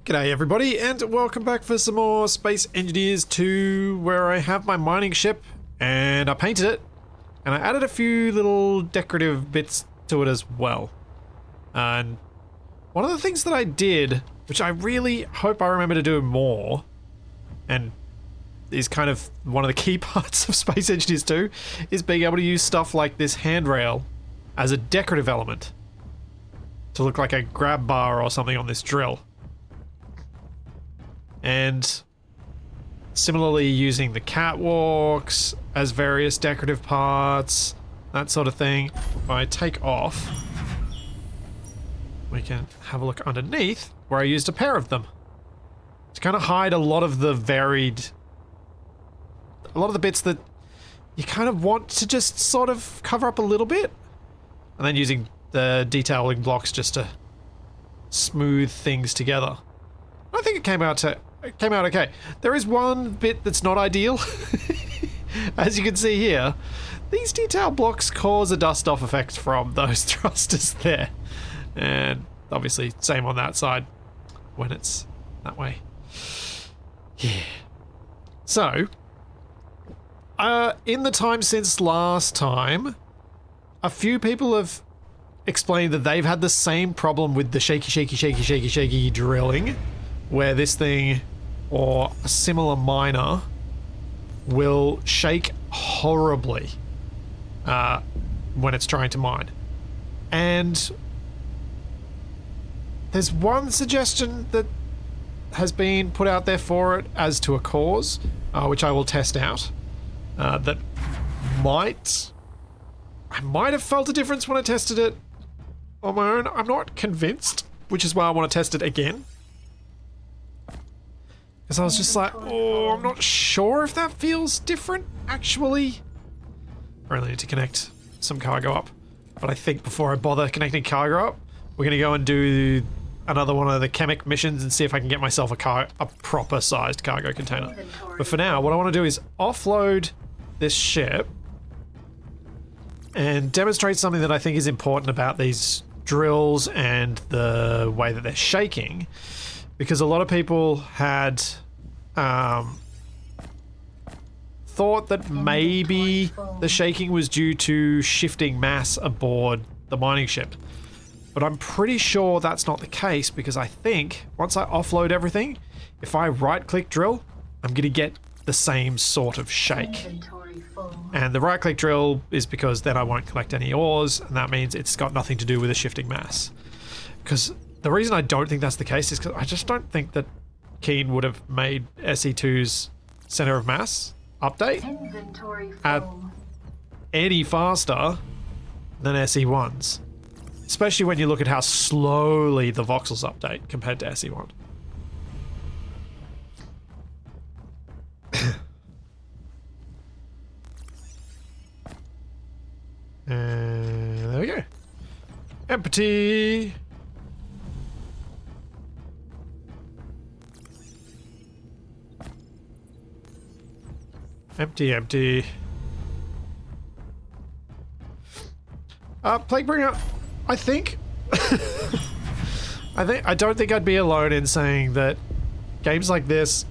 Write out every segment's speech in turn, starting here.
G'day everybody, and welcome back for some more Space Engineers 2, where I have my mining ship, and I painted it, and I added a few little decorative bits to it as well. And one of the things that I did, which I really hope I remember to do more, and is kind of one of the key parts of Space Engineers 2, is being able to use stuff like this handrail as a decorative element to look like a grab bar or something on this drill. And similarly using the catwalks as various decorative parts, that sort of thing. If I take off, we can have a look underneath where I used a pair of them to kind of hide a lot of the bits that you kind of want to just sort of cover up a little bit, and then using the detailing blocks just to smooth things together. I think it came out okay. There is one bit that's not ideal. As you can see here, these detail blocks cause a dust-off effect from those thrusters there. And obviously, same on that side when it's that way. Yeah. So, in the time since last time, a few people have explained that they've had the same problem with the shaky drilling, where this thing or a similar miner will shake horribly when it's trying to mine. And there's one suggestion that has been put out there for it as to a cause, which I will test out, that I might have felt a difference when I tested it on my own. I'm not convinced, which is why I want to test it again. Because I was just like, oh, I'm not sure if that feels different, actually. I really need to connect some cargo up. But I think before I bother connecting cargo up, we're going to go and do another one of the Kemik missions and see if I can get myself a proper sized cargo container. But for now, what I want to do is offload this ship and demonstrate something that I think is important about these drills and the way that they're shaking. Because a lot of people had thought that maybe the shaking was due to shifting mass aboard the mining ship. But I'm pretty sure that's not the case, because I think once I offload everything, if I right-click drill, I'm going to get the same sort of shake. And the right-click drill is because then I won't collect any ores, and that means it's got nothing to do with the shifting mass. Because the reason I don't think that's the case is because I just don't think that Keen would have made SE2's center of mass update at any faster than SE1's. Especially when you look at how slowly the voxels update compared to SE1. And there we go. Empty. Empty. Plaguebringer, I think I don't think I'd be alone in saying that games like this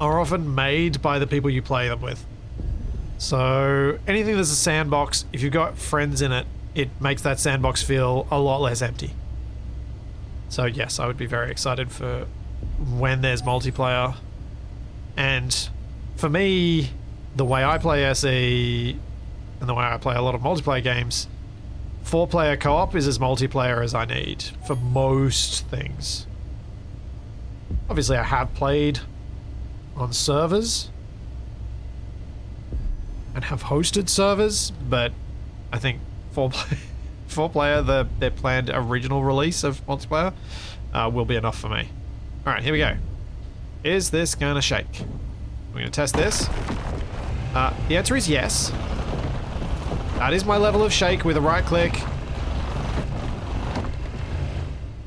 are often made by the people you play them with. So anything that's a sandbox, if you've got friends in it, it makes that sandbox feel a lot less empty. So yes, I would be very excited for when there's multiplayer. And for me, the way I play SE and the way I play a lot of multiplayer games, 4-player co-op is as multiplayer as I need for most things. Obviously, I have played on servers and have hosted servers, but I think 4-player, their planned original release of multiplayer, will be enough for me. All right, here we go. Is this gonna shake? We're gonna test this. The answer is yes. That is my level of shake with a right click.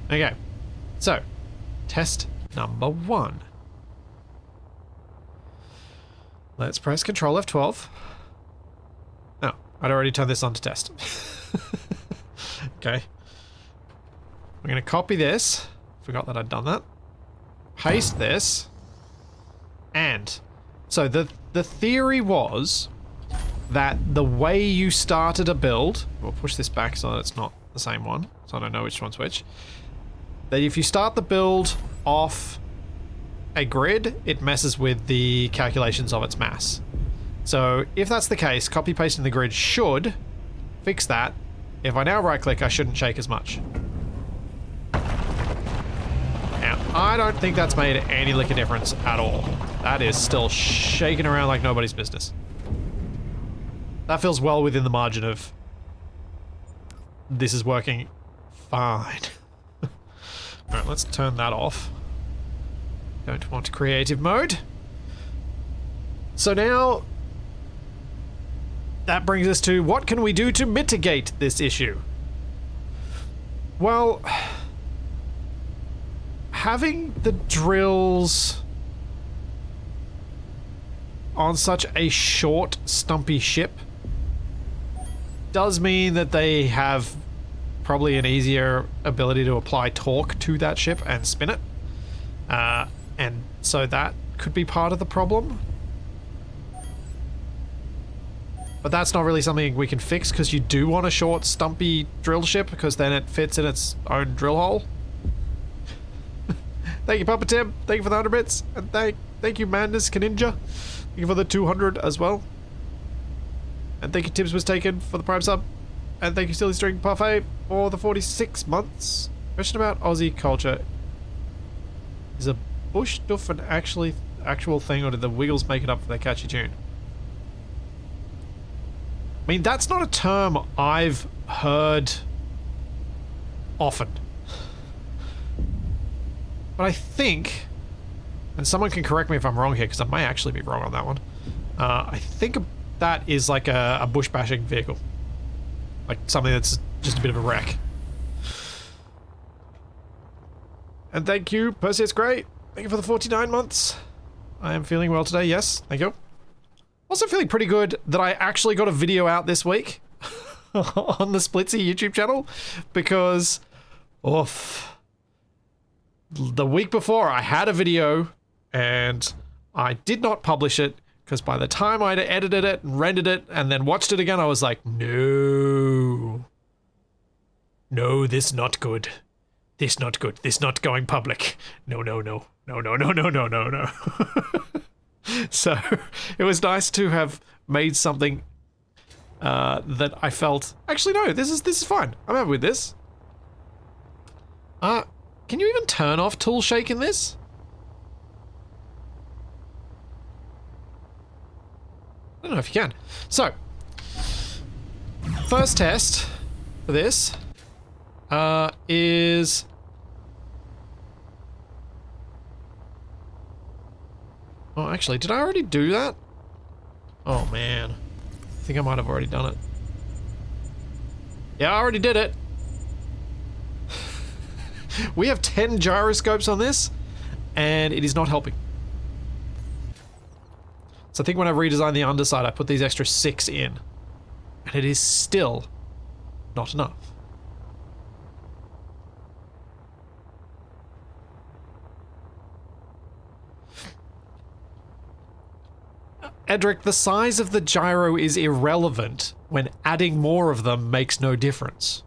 Okay, so test number 1. Let's press Control F12. Oh, I'd already turned this on to test. Okay. We're going to copy this. Forgot that I'd done that. paste this. And so the theory was that the way you started a build, we'll push this back so that it's not the same one, so I don't know which one's which, that if you start the build off a grid, it messes with the calculations of its mass. So if that's the case, copy pasting the grid should fix that. If I now right click, I shouldn't shake as much. Now, I don't think that's made any lick of difference at all. That is still shaking around like nobody's business. That feels well within the margin of this is working fine. Alright, let's turn that off. Don't want creative mode. So now, that brings us to what can we do to mitigate this issue? Well, having the drills on such a short, stumpy ship does mean that they have probably an easier ability to apply torque to that ship and spin it. And so that could be part of the problem. But that's not really something we can fix because you do want a short, stumpy drill ship because then it fits in its own drill hole. Thank you, Papa Tim. Thank you for the 100 bits. And thank you, Madness Kaninja. Thank you for the 200 as well. And thank you, Tibbs was taken for the Prime sub. And thank you, Silly String Parfait, for the 46 months. Question about Aussie culture. Is a bush stuff an actual thing, or did the Wiggles make it up for their catchy tune? I mean, that's not a term I've heard often. But I think, and someone can correct me if I'm wrong here, because I may actually be wrong on that one. I think that is like a bush bashing vehicle. Like something that's just a bit of a wreck. And thank you, Perseus Gray. Thank you for the 49 months. I am feeling well today, yes. Thank you. Also feeling pretty good that I actually got a video out this week on the Splitsy YouTube channel, because the week before I had a video and I did not publish it because by the time I'd edited it and rendered it and then watched it again, I was like, no, this not good. This not good. This not going public. No. So it was nice to have made something that I felt, actually no, this is fine. I'm happy with this. Can you even turn off tool shake in this? I don't know if you can. So, first test for this is... Oh, actually, did I already do that? Oh, man. I think I might have already done it. Yeah, I already did it. We have 10 gyroscopes on this, and it is not helping. So I think when I redesigned the underside, I put these extra 6 in, and it is still not enough. Edric, the size of the gyro is irrelevant when adding more of them makes no difference.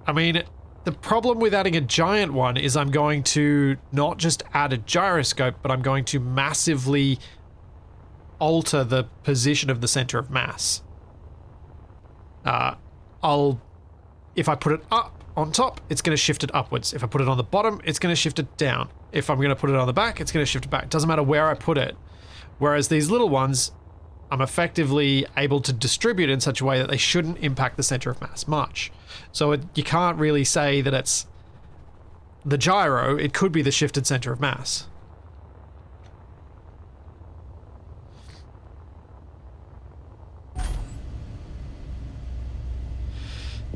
I mean, the problem with adding a giant one is I'm going to not just add a gyroscope, but I'm going to massively alter the position of the center of mass. If I put it up on top, it's going to shift it upwards. If I put it on the bottom, it's going to shift it down. If I'm going to put it on the back, it's going to shift it back. It doesn't matter where I put it. Whereas these little ones, I'm effectively able to distribute in such a way that they shouldn't impact the center of mass much. So you can't really say that it's the gyro, it could be the shifted center of mass.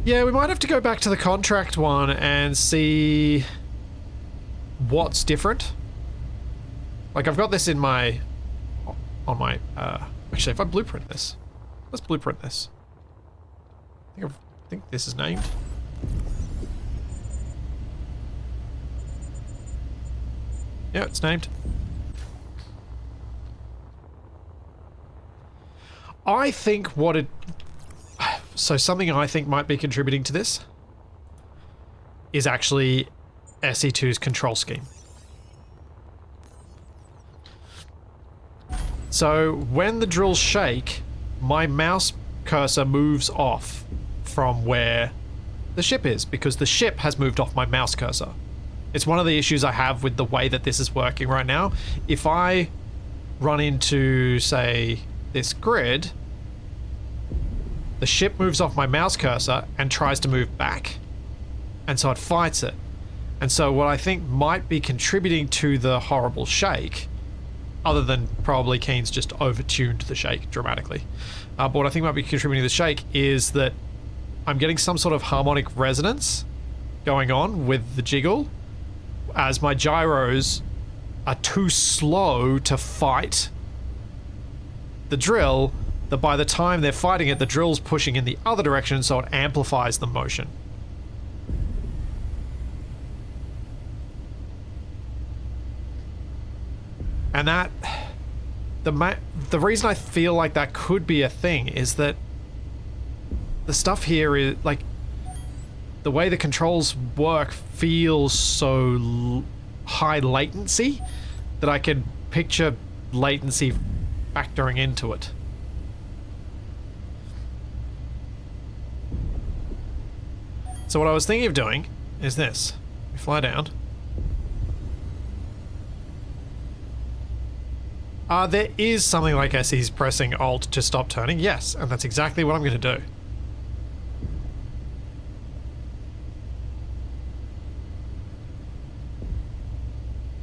Yeah, we might have to go back to the contract one and see what's different. Like, I've got this in my... on my... actually, if I blueprint this... Let's blueprint this. I think I've I think this is named. Yeah, it's named. I think what it... So something I think might be contributing to this is actually SE2's control scheme. So when the drills shake, my mouse cursor moves off from where the ship is, because the ship has moved off my mouse cursor. It's one of the issues I have with the way that this is working right now. If I run into, say, this grid, the ship moves off my mouse cursor and tries to move back. And so it fights it. And so what I think might be contributing to the horrible shake, other than probably Keen's just over-tuned the shake dramatically, but what I think might be contributing to the shake is that I'm getting some sort of harmonic resonance going on with the jiggle, as my gyros are too slow to fight the drill, that by the time they're fighting it, the drill's pushing in the other direction, so it amplifies the motion. And that... The reason I feel like that could be a thing is that the stuff here is, like... The way the controls work feels so high latency that I can picture latency factoring into it. So what I was thinking of doing is this. We fly down. There is something like as he's pressing Alt to stop turning. Yes, and that's exactly what I'm going to do.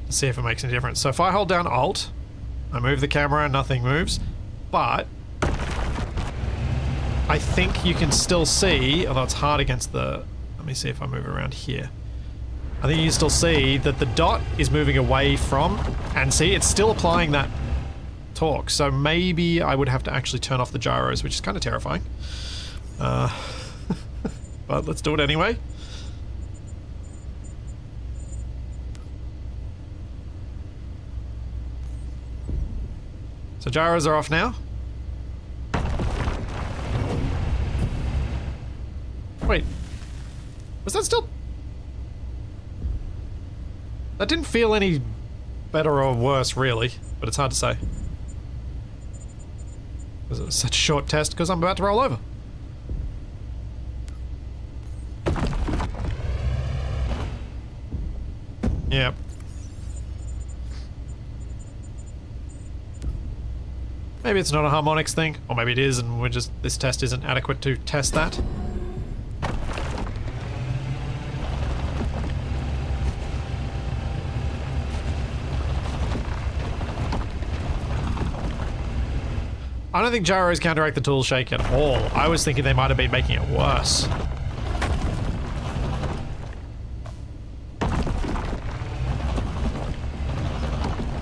Let's see if it makes any difference. So if I hold down Alt, I move the camera and nothing moves, but I think you can still see, although it's hard against the... Let me see if I move around here. I think you can still see that the dot is moving away from, and see, it's still applying that torque. So maybe I would have to actually turn off the gyros, which is kind of terrifying. But let's do it anyway. So gyros are off now. Wait. Was that still... That didn't feel any better or worse, really, but it's hard to say. Because it was such a short test, because I'm about to roll over. Yep. Maybe it's not a harmonics thing, or maybe it is and we're just... this test isn't adequate to test that. I don't think gyros counteract the tool shake at all. I was thinking they might have been making it worse.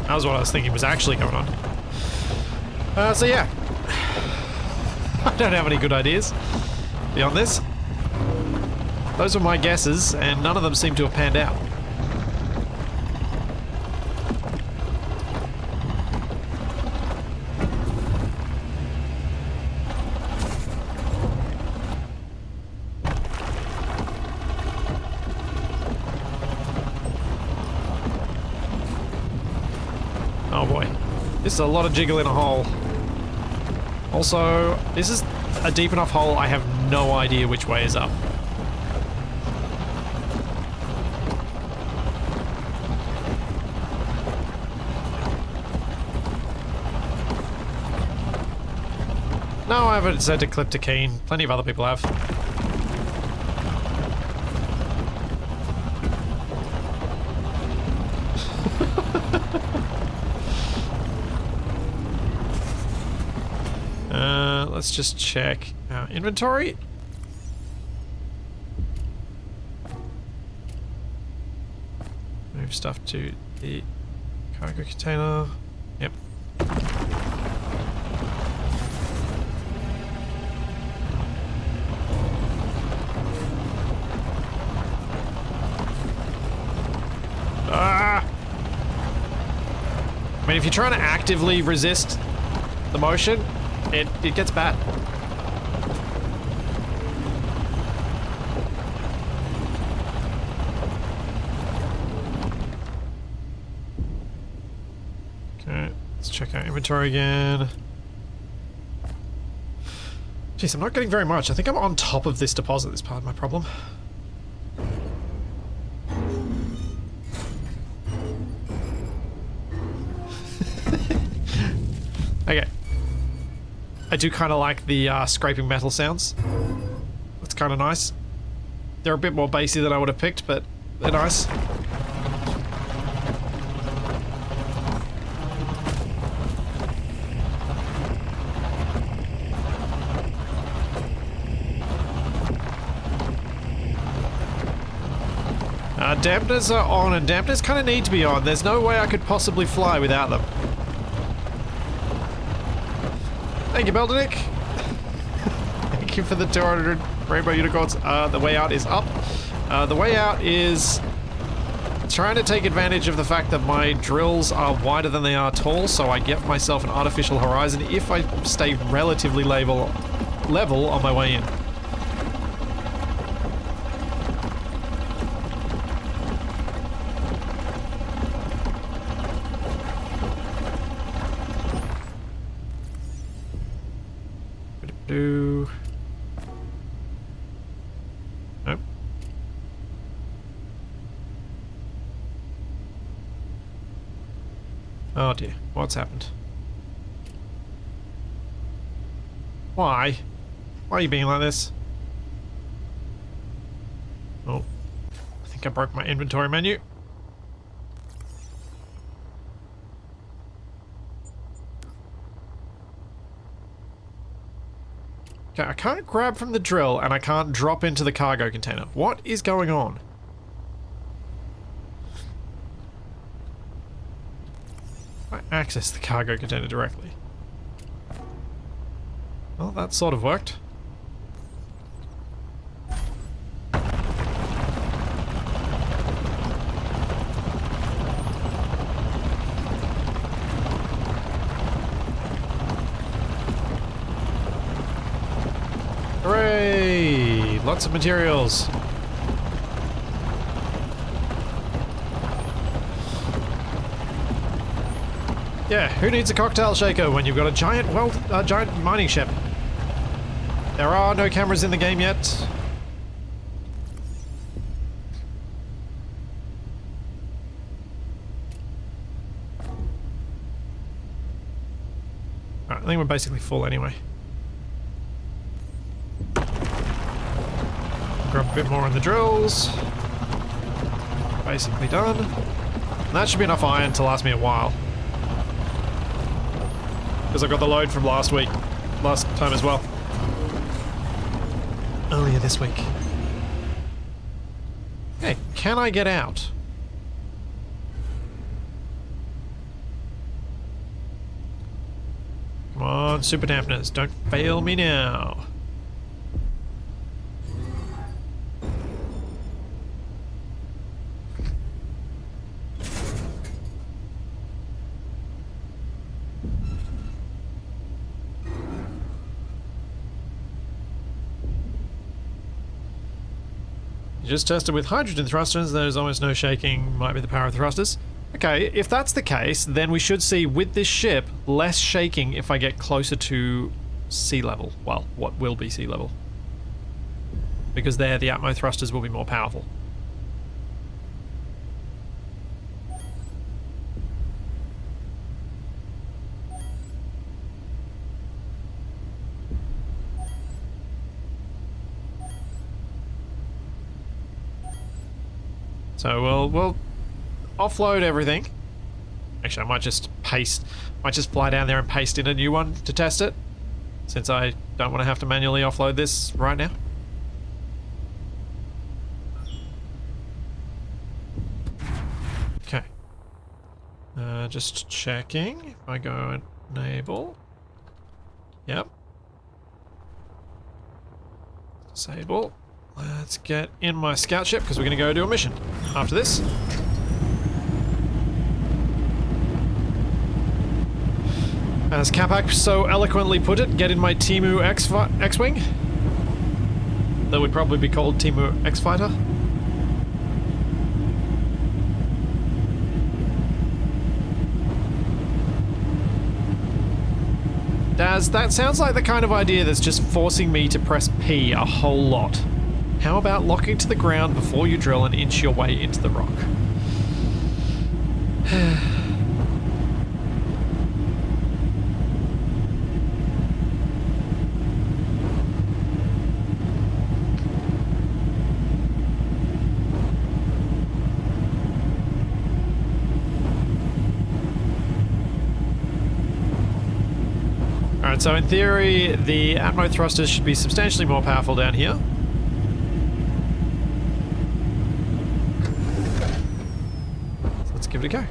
That was what I was thinking was actually going on. So yeah. I don't have any good ideas beyond this. Those were my guesses, and none of them seem to have panned out. Oh boy. This is a lot of jiggle in a hole. Also, this is a deep enough hole I have no idea which way is up. No, I haven't said to clip to Keen. Plenty of other people have. Let's just check our inventory. Move stuff to the cargo container. Yep. mean, if you're trying to actively resist the motion, it gets bad. Okay, let's check our inventory again. Jeez, I'm not getting very much. I think I'm on top of this deposit. This part of my problem. Okay. I do kind of like the scraping metal sounds. That's kind of nice. They're a bit more bassy than I would have picked, but they're nice. Dampeners are on, and dampeners kind of need to be on. There's no way I could possibly fly without them. Thank you, Beldenik. Thank you for the 200 rainbow unicorns. The way out is up. The way out is trying to take advantage of the fact that my drills are wider than they are tall, so I get myself an artificial horizon if I stay relatively level on my way in. Nope. Oh dear, what's happened? Why? Why are you being like this? Oh, I think I broke my inventory menu. Okay, I can't grab from the drill and I can't drop into the cargo container. What is going on? I access the cargo container directly. Well, that sort of worked. Hooray! Lots of materials. Yeah, who needs a cocktail shaker when you've got a giant giant mining ship? There are no cameras in the game yet. Alright, I think we're basically full anyway. Grab a bit more on the drills. Basically done. And that should be enough iron to last me a while. Because I got the load from last time as well. Earlier this week. Hey, can I get out? Come on, super dampeners, don't fail me now. Just tested with hydrogen thrusters, there's almost no shaking, might be the power of thrusters. Okay, if that's the case, then we should see with this ship less shaking if I get closer to sea level. Well, what will be sea level. Because there, the atmo thrusters will be more powerful. So we'll offload everything. Actually, I might just fly down there and paste in a new one to test it, since I don't want to have to manually offload this right now. Okay. Just checking. If I go enable. Yep. Disable. Let's get in my scout ship because we're going to go do a mission after this. As Capac so eloquently put it, get in my Timu X-Wing. That would probably be called Timu X-Fighter. Daz, that sounds like the kind of idea that's just forcing me to press P a whole lot. How about locking to the ground before you drill and inch your way into the rock? Alright, so in theory, the Atmo thrusters should be substantially more powerful down here. So let's give it a go.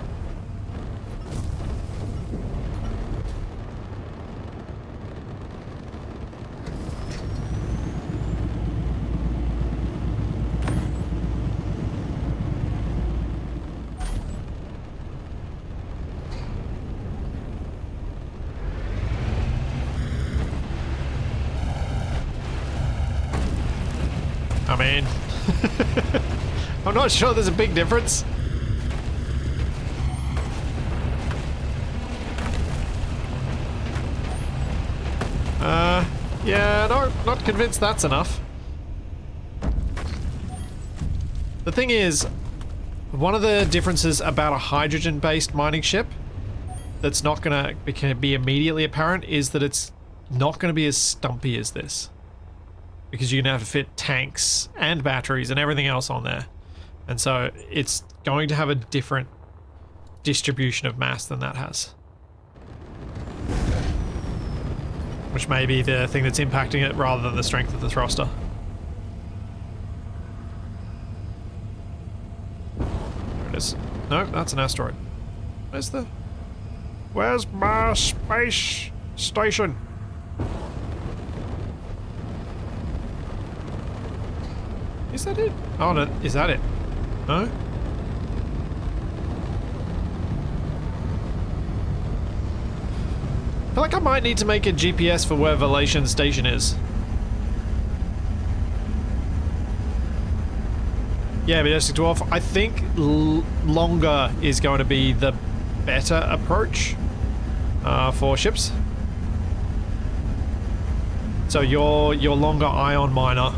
I mean, I'm not sure there's a big difference. Yeah, no, not convinced that's enough. The thing is, one of the differences about a hydrogen-based mining ship that's not gonna be immediately apparent is that it's not gonna be as stumpy as this. Because you're going to have to fit tanks and batteries and everything else on there. And so it's going to have a different distribution of mass than that has. Which may be the thing that's impacting it rather than the strength of the thruster. There it is. No, that's an asteroid. Where's my space station? Is that it? Oh no, is that it? No? I feel like I might need to make a GPS for where Velation Station is. Yeah, Majestic Dwarf, I think longer is going to be the better approach for ships. So your longer ion miner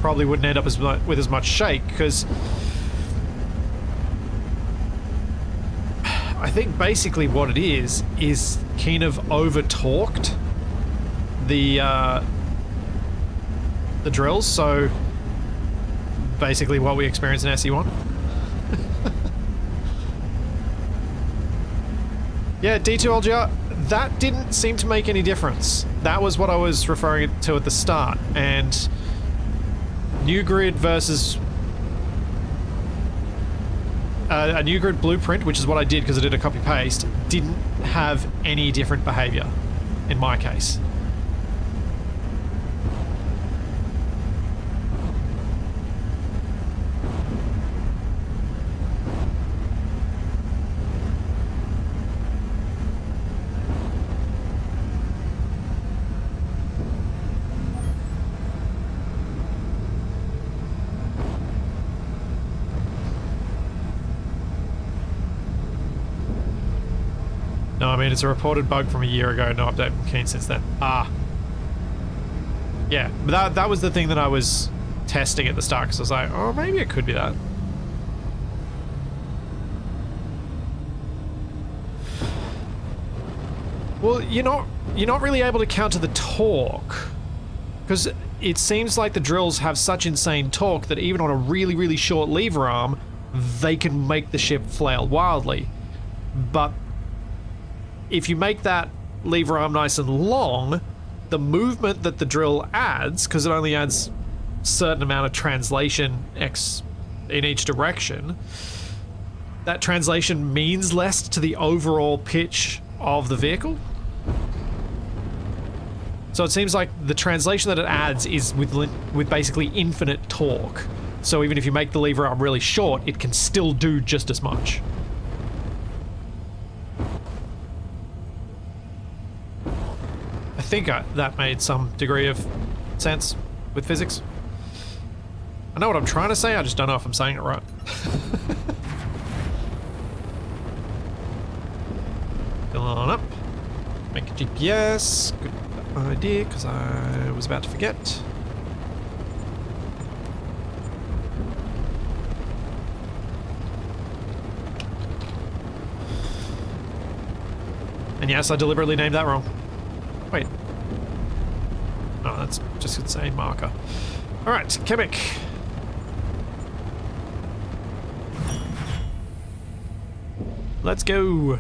probably wouldn't end up with as much shake, because I think basically what it is kind of over-torqued the drills, so basically what we experience in SE1. Yeah, D2LGR, that didn't seem to make any difference. That was what I was referring to at the start, and New Grid versus a New Grid blueprint, which is what I did because I did a copy-paste, didn't have any different behavior in my case. No, I mean, it's a reported bug from a year ago, no update from Keen since then. Ah. Yeah, but that was the thing that I was testing at the start, because I was like, oh, maybe it could be that. Well, you're not really able to counter the torque, because it seems like the drills have such insane torque that even on a really, really short lever arm, they can make the ship flail wildly. But if you make that lever arm nice and long, the movement that the drill adds, because it only adds a certain amount of translation X in each direction, that translation means less to the overall pitch of the vehicle. So it seems like the translation that it adds is with basically infinite torque. So even if you make the lever arm really short, it can still do just as much. think that made some degree of sense with physics. I know what I'm trying to say, I just don't know if I'm saying it right. Fill on up. Make a GPS. Good idea, because I was about to forget. And yes, I deliberately named that wrong. Wait. No, that's just insane marker. Alright, Kemik. Let's go.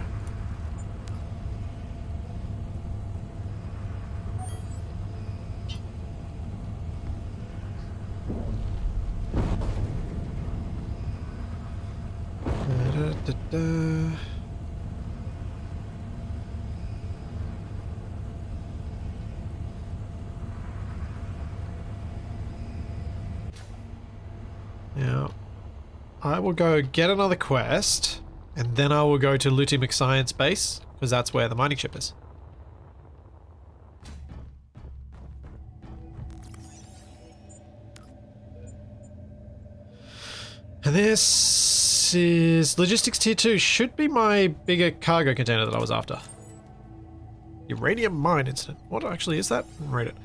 Now, I will go get another quest, and then I will go to Luty McScience base, because that's where the mining ship is. And this is Logistics Tier 2. Should be my bigger cargo container that I was after. Uranium mine incident. What actually is that? Read it.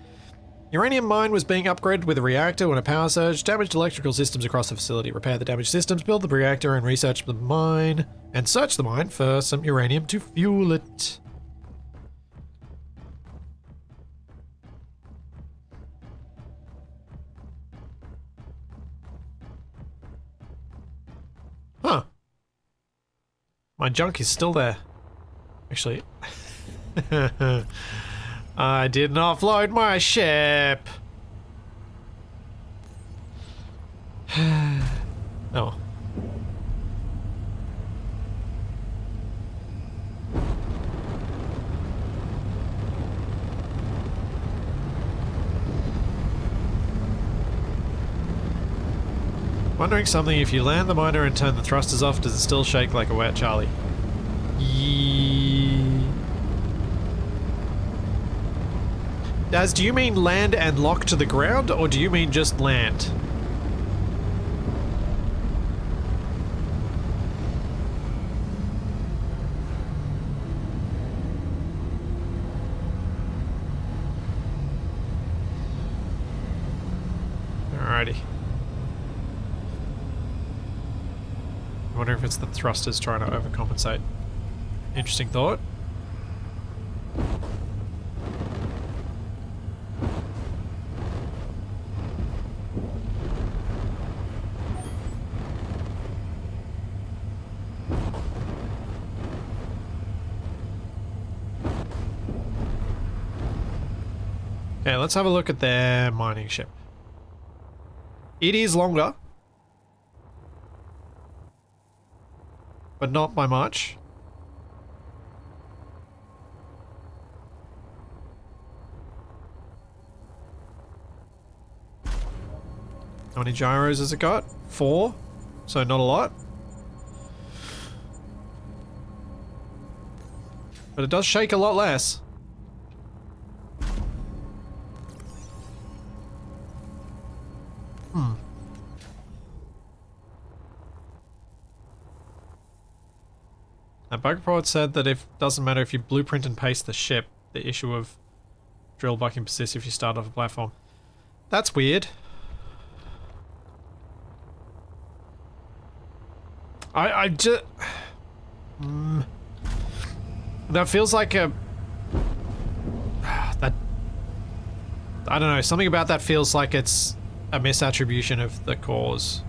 Uranium mine was being upgraded with a reactor when a power surge damaged electrical systems across the facility. Repair the damaged systems, build the reactor, and research the mine. And search the mine for some uranium to fuel it. Huh. My junk is still there. Actually. I did not offload my ship. Oh. Wondering something, if you land the miner and turn the thrusters off, does it still shake like a wet Charlie? Do you mean land and lock to the ground, or do you mean just land? Alrighty. I wonder if it's the thrusters trying to overcompensate. Interesting thought. Okay, let's have a look at their mining ship. It is longer, but not by much. How many gyros has it got? 4, so not a lot. But it does shake a lot less. Now, Bug Report said that it doesn't matter if you blueprint and paste the ship, the issue of drill bucking persists if you start off a platform. That's weird. I just... that feels like a... that... I don't know, something about that feels like it's a misattribution of the cause.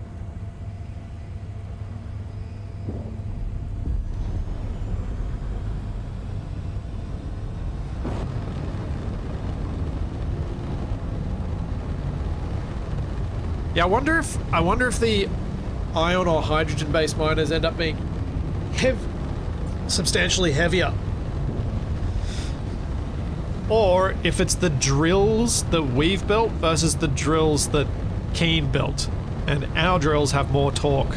Yeah, I wonder if the ion or hydrogen-based miners end up being substantially heavier. Or if it's the drills that we've built versus the drills that Keen built. And our drills have more torque.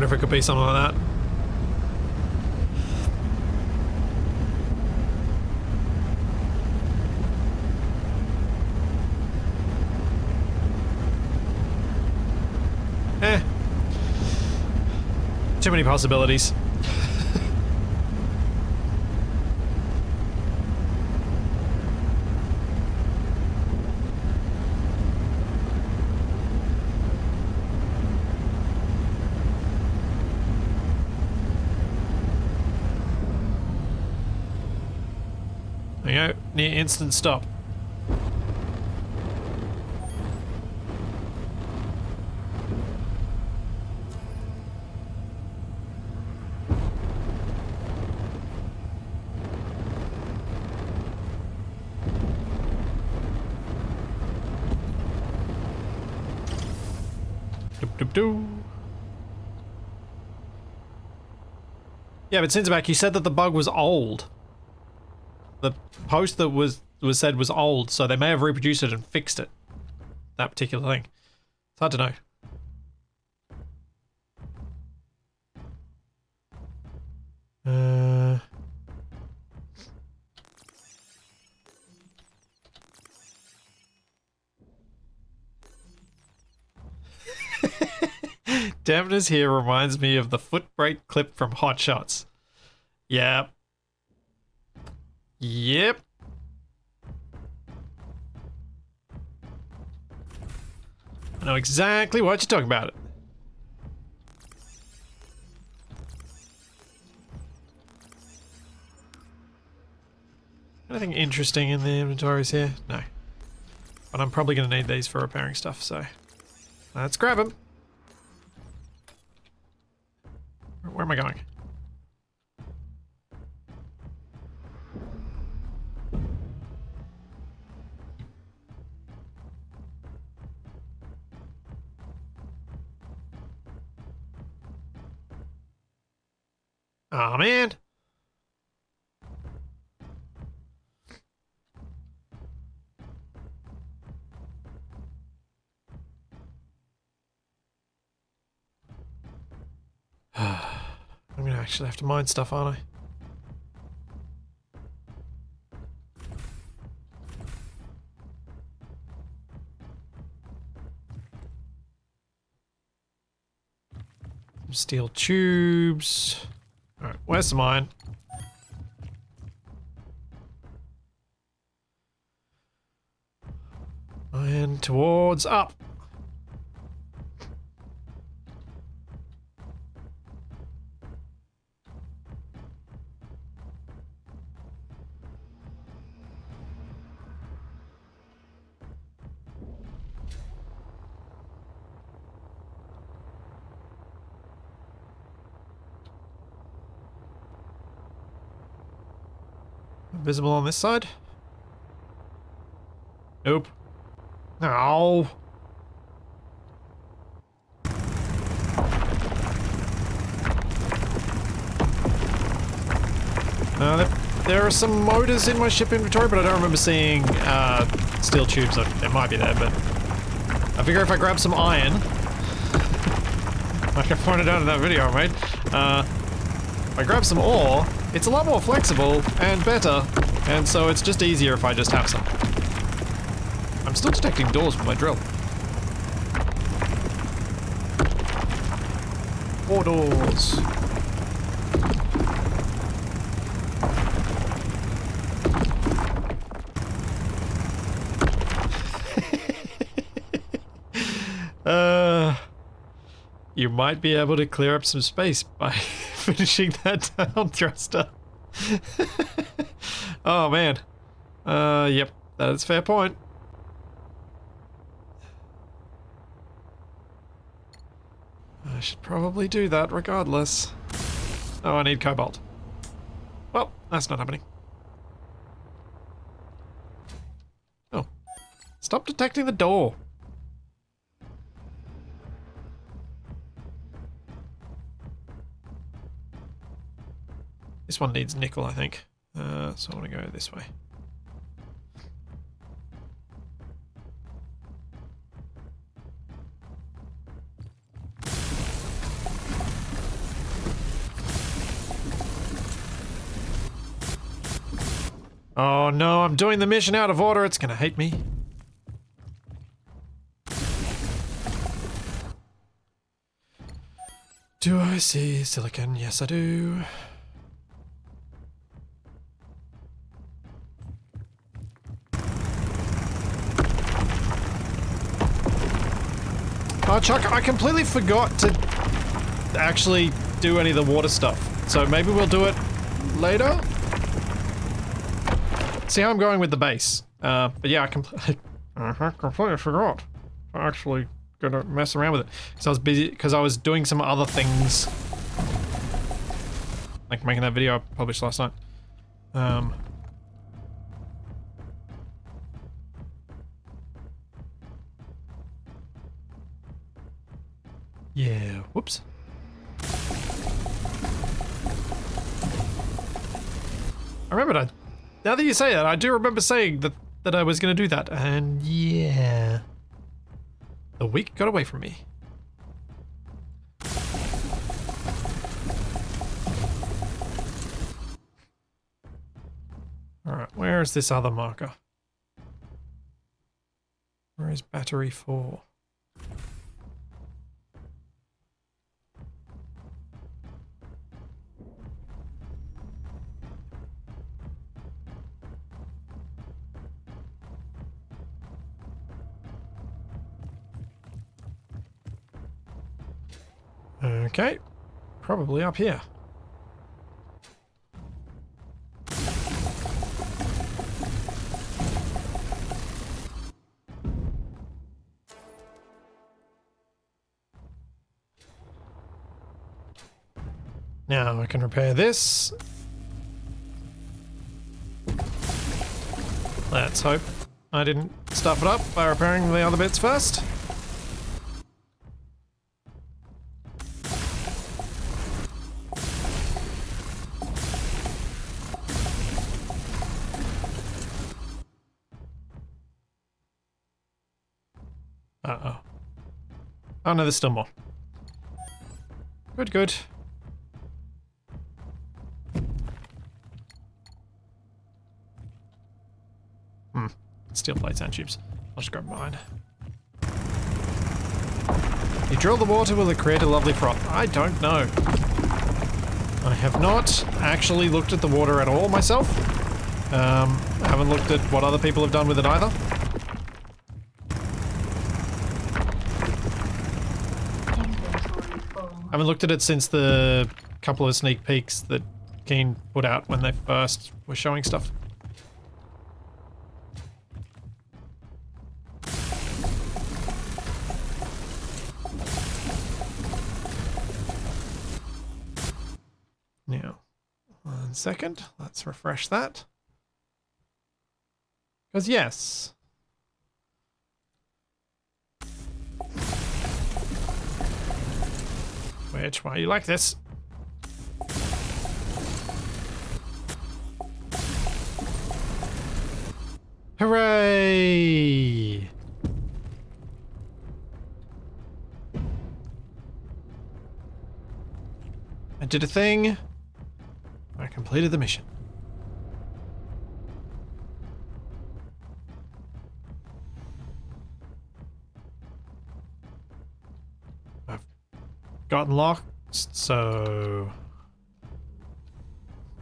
wonder if it could be something like that. Too many possibilities. There you go, near instant stop. Yeah, but Sinzback, you said that the bug was old. The post that was said was old, so they may have reproduced it and fixed it. That particular thing. It's hard to know. Dampness here reminds me of the foot brake clip from Hot Shots. Yep. Yep. I know exactly what you're talking about. Anything interesting in the inventories here? No. But I'm probably going to need these for repairing stuff, so let's grab them. Where am I going? Aw, man. I'm gonna actually have to mine stuff, aren't I? Some steel tubes. Alright, where's the mine? And towards up. Visible on this side? Nope. No. There are some motors in my ship inventory, but I don't remember seeing steel tubes. They might be there, but I figure if I grab some iron, like I pointed out in that video I made, if I grab some ore, it's a lot more flexible and better, and so it's just easier if I just have some. I'm still detecting doors with my drill. 4 doors. You might be able to clear up some space by finishing that down thruster. Oh man. Yep, that is a fair point. I should probably do that regardless. Oh, I need cobalt. Well, that's not happening. Oh. Stop detecting the door. This one needs nickel, I think. So I want to go this way. Oh no, I'm doing the mission out of order. It's gonna hate me. Do I see silicon? Yes, I do. Oh, Chuck, I completely forgot to actually do any of the water stuff. So maybe we'll do it later? See how I'm going with the base. But yeah, I completely forgot. I'm actually gonna mess around with it. So I was busy, because I was doing some other things. Like making that video I published last night. Yeah, whoops. I remembered now that you say that, I do remember saying that I was gonna do that, and yeah. The week got away from me. Alright, where is this other marker? Where is battery 4? Okay, probably up here. Now I can repair this. Let's hope I didn't stuff it up by repairing the other bits first. Uh-oh. Oh no, there's still more. Good, good. Steel plates and tubes. I'll just grab mine. You drill the water, will it create a lovely froth? I don't know. I have not actually looked at the water at all myself. I haven't looked at what other people have done with it either. I haven't looked at it since the couple of sneak peeks that Keen put out when they first were showing stuff. Now, 1 second, let's refresh that. Because yes. Why you like this? Hooray! I did a thing. I completed the mission. I've gotten lost, so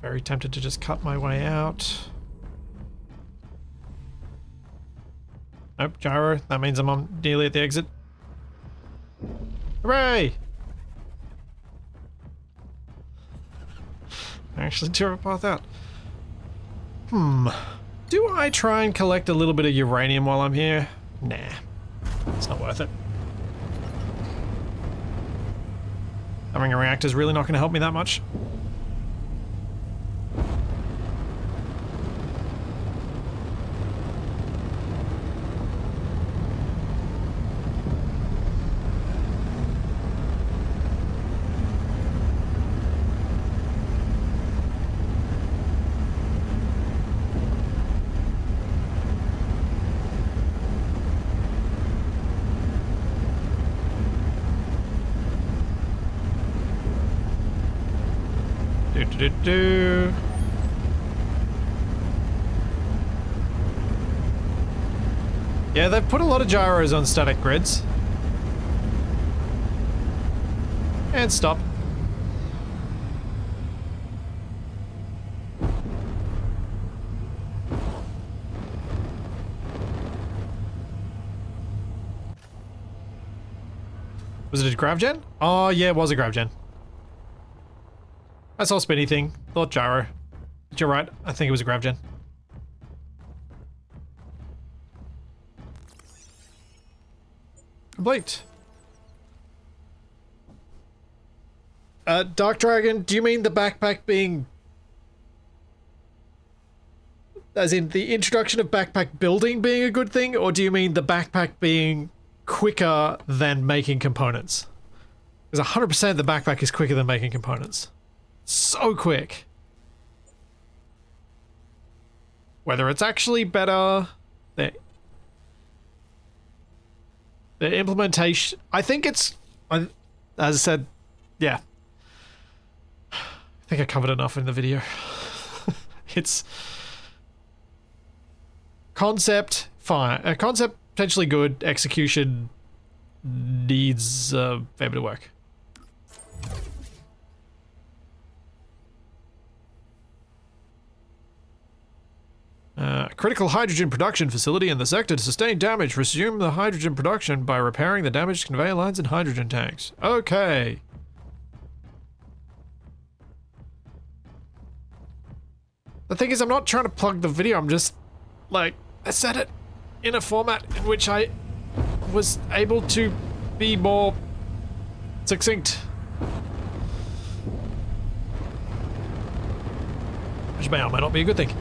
very tempted to just cut my way out. Nope, gyro. That means I'm on nearly at the exit. Hooray! I actually drew a path out. Do I try and collect a little bit of uranium while I'm here? Nah. It's not worth it. Having a reactor's really not going to help me that much. Yeah, they've put a lot of gyros on static grids. And stop. Was it a grav gen? Oh yeah, it was a grav gen. I saw spinny thing. Thought gyro. But you're right. I think it was a grav gen. Complete. Dark Dragon, do you mean the backpack being... as in the introduction of backpack building being a good thing, or do you mean the backpack being quicker than making components? Because 100% the backpack is quicker than making components. So quick. Whether it's actually better... The implementation... I think it's... as I said, yeah. I think I covered enough in the video. It's... concept, fine. Concept, potentially good. Execution needs a fair bit of work. Critical hydrogen production facility in the sector to sustain damage. Resume the hydrogen production by repairing the damaged conveyor lines and hydrogen tanks. Okay. The thing is, I'm not trying to plug the video, I'm just, like, I said it in a format in which I was able to be more succinct. Which may or may not be a good thing.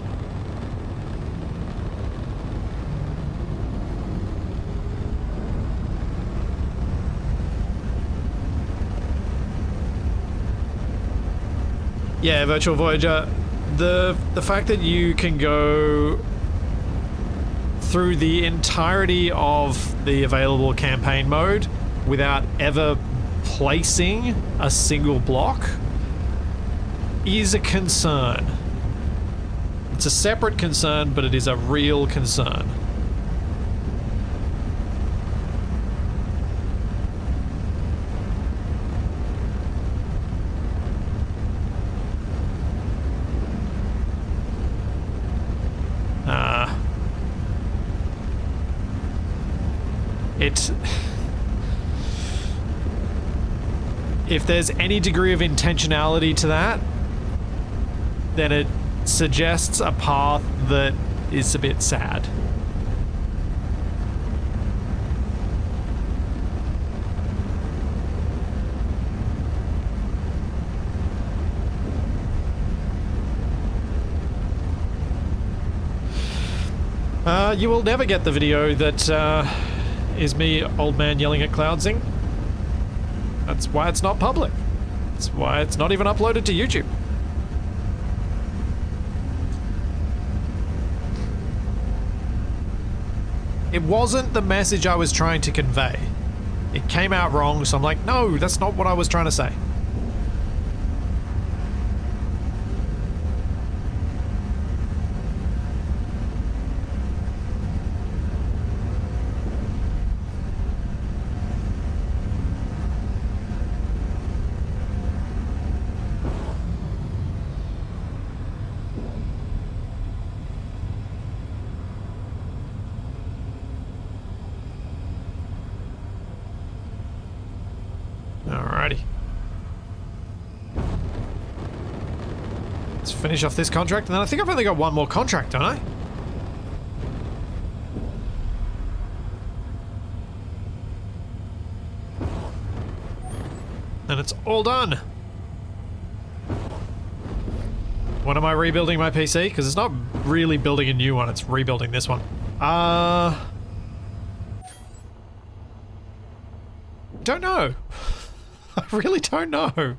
Yeah, Virtual Voyager, the fact that you can go through the entirety of the available campaign mode without ever placing a single block is a concern. It's a separate concern, but it is a real concern. If there's any degree of intentionality to that, then it suggests a path that is a bit sad. You will never get the video that is me, old man, yelling at Cloudsing. That's why it's not public. That's why it's not even uploaded to YouTube. It wasn't the message I was trying to convey. It came out wrong, so I'm like, no, that's not what I was trying to say. Finish off this contract, and then I think I've only got one more contract, don't I? And it's all done. When am I rebuilding my PC? Because it's not really building a new one, it's rebuilding this one. Don't know. I really don't know.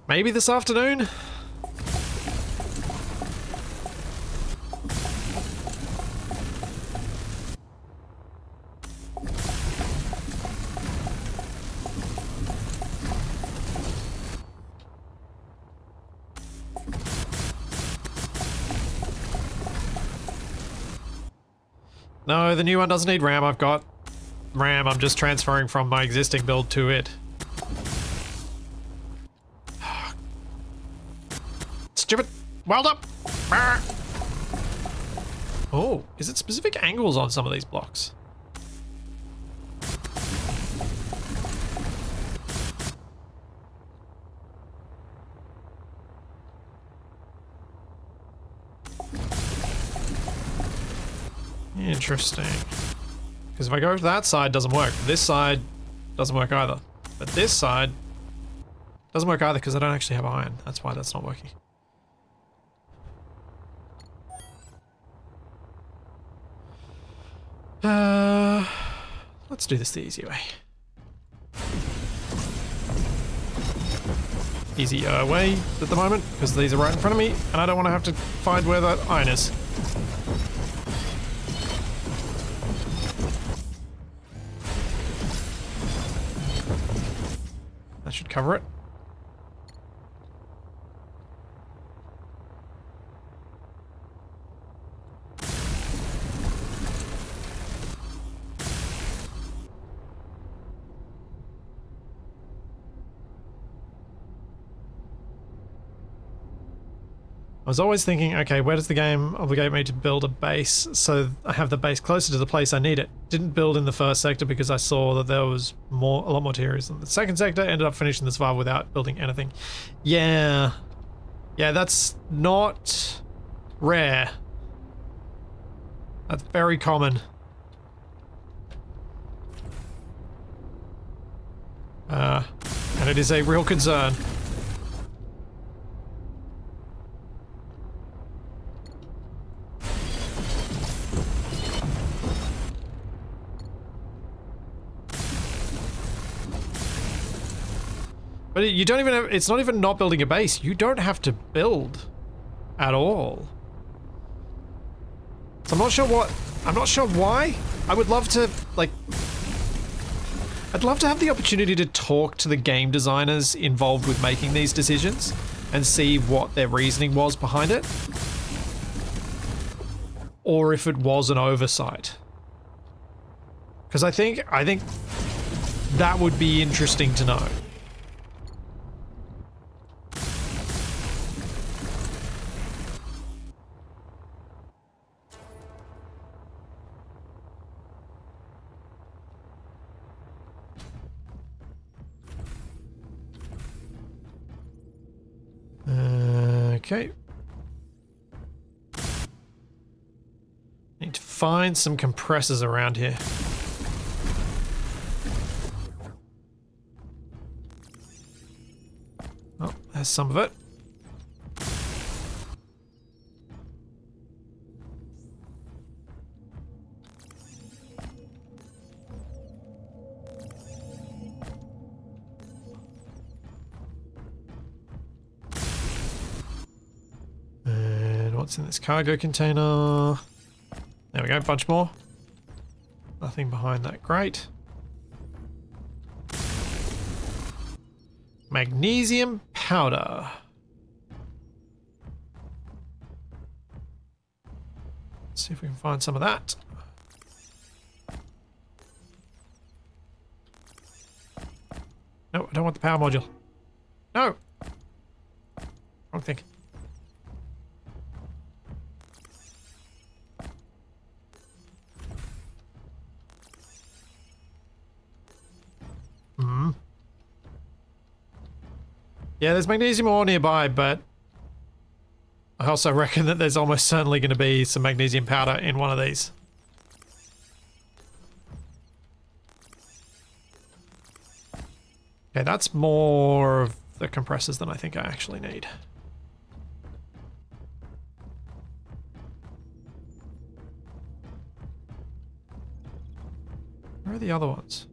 Maybe this afternoon? No, the new one doesn't need RAM. I've got RAM. I'm just transferring from my existing build to it. Stupid. Weld up. Oh, is it specific angles on some of these blocks? Interesting. Because if I go to that side, it doesn't work. This side doesn't work either. But this side doesn't work either because I don't actually have iron. That's why that's not working. Let's do this the easy way. Easier way at the moment because these are right in front of me and I don't want to have to find where that iron is. That should cover it. I was always thinking, okay, where does the game obligate me to build a base so I have the base closer to the place I need it? Didn't build in the first sector because I saw that there was a lot more tiers in the second sector. Ended up finishing the survival without building anything. Yeah, that's not rare. That's very common. And it is a real concern. But you don't even have, it's not even not building a base. You don't have to build at all. So I'm not sure why. I would love to, like, I'd love to have the opportunity to talk to the game designers involved with making these decisions and see what their reasoning was behind it. Or if it was an oversight. Because I think that would be interesting to know. Okay. Need to find some compressors around here. Oh, there's some of it. What's in this cargo container? There we go, a bunch more. Nothing behind that crate. Magnesium powder. Let's see if we can find some of that. No, I don't want the power module. No! Wrong thing. Yeah, there's magnesium ore nearby, but I also reckon that there's almost certainly going to be some magnesium powder in one of these. Okay, that's more of the compressors than I think I actually need. Where are the other ones?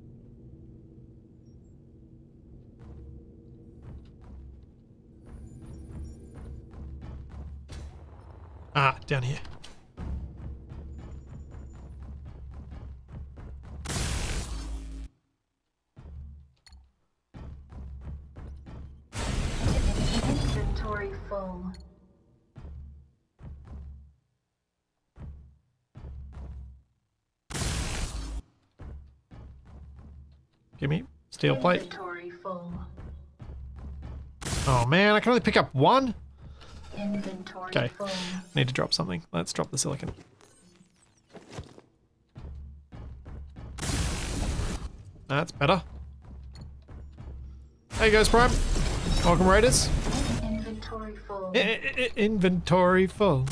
Ah, down here. Inventory full. Give me steel plate. Inventory full. Oh man, I can only pick up one? Inventory Okay. full. Need to drop something. Let's drop the silicon. That's better. Hey guys, Prime. Welcome, Raiders. Inventory full. Inventory full.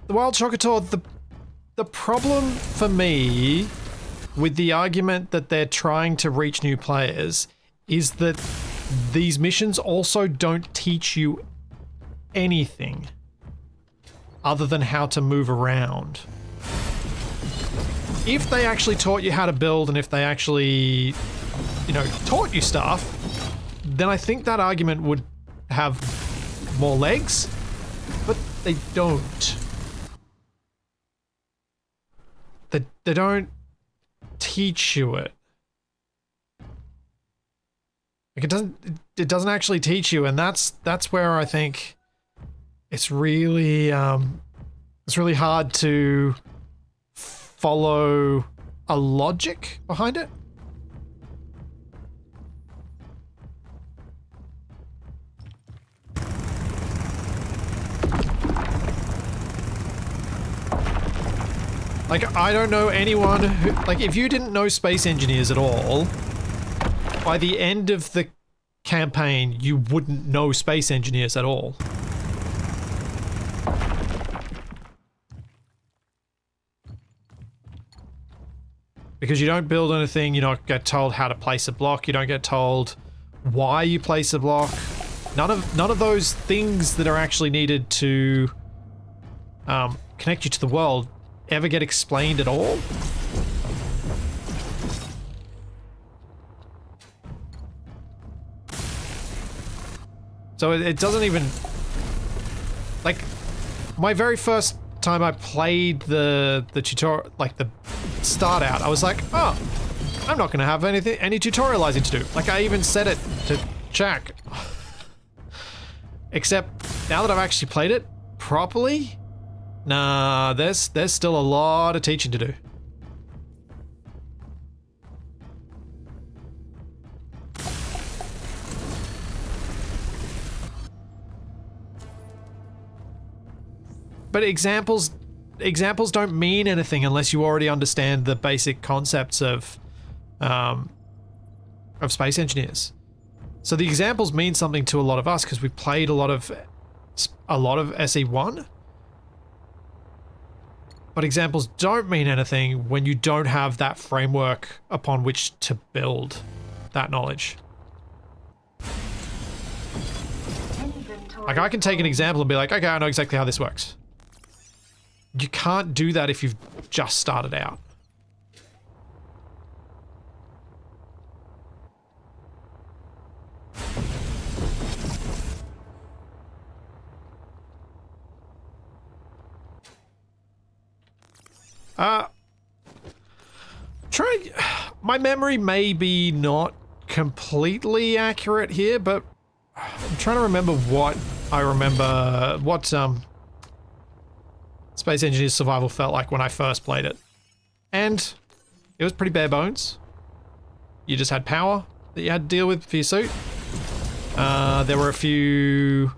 The Wild Chocotor, the problem for me with the argument that they're trying to reach new players is that these missions also don't teach you anything other than how to move around. If they actually taught you how to build and if they actually, you know, taught you stuff, then I think that argument would have more legs, but they don't. They don't teach you it. Like it doesn't actually teach you, and that's where I think it's really hard to follow a logic behind it. Like, I don't know anyone who, like, if you didn't know space engineers at all, by the end of the campaign, you wouldn't know space engineers at all. Because you don't build anything, you don't get told how to place a block, you don't get told why you place a block. None of those things that are actually needed to connect you to the world ever get explained at all. So it doesn't even, like, my very first time I played the tutorial, like the start out, I was like, oh, I'm not gonna have any tutorializing to do. Like, I even said it to Jack. Except now that I've actually played it properly, nah, there's still a lot of teaching to do. But examples don't mean anything unless you already understand the basic concepts of space engineers. So the examples mean something to a lot of us because we played a lot of SE1. But examples don't mean anything when you don't have that framework upon which to build that knowledge. Like, I can take an example and be like, okay, I know exactly how this works. You can't do that if you've just started out. My memory may be not completely accurate here, but I'm trying to remember what Space Engineers Survival felt like when I first played it. And it was pretty bare bones. You just had power that you had to deal with for your suit. There were a few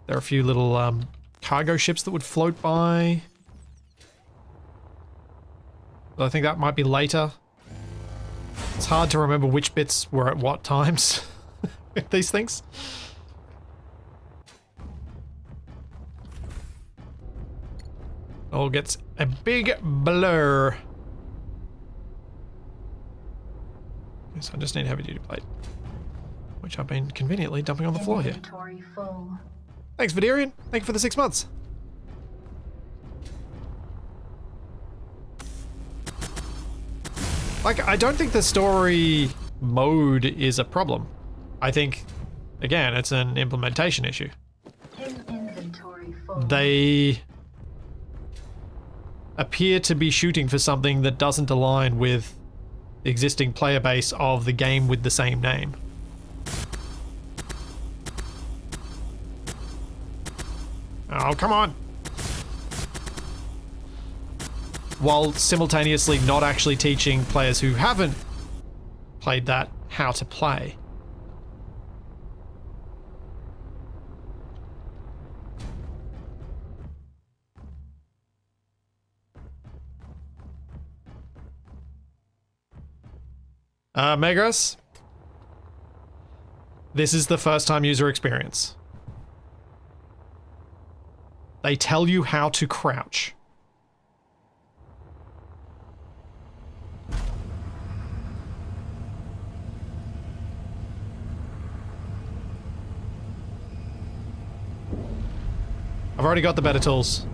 little cargo ships that would float by. I think that might be later. It's hard to remember which bits were at what times with these things. All gets a big blur. So I just need a heavy duty plate, which I've been conveniently dumping on the floor here. Thanks, Vidarian. Thank you for the 6 months. Like, I don't think the story mode is a problem. I think, again, it's an implementation issue. They appear to be shooting for something that doesn't align with the existing player base of the game with the same name. Oh, come on. While simultaneously not actually teaching players who haven't played that how to play. Megras, this is the first time user experience. They tell you how to crouch. I've already got the better tools.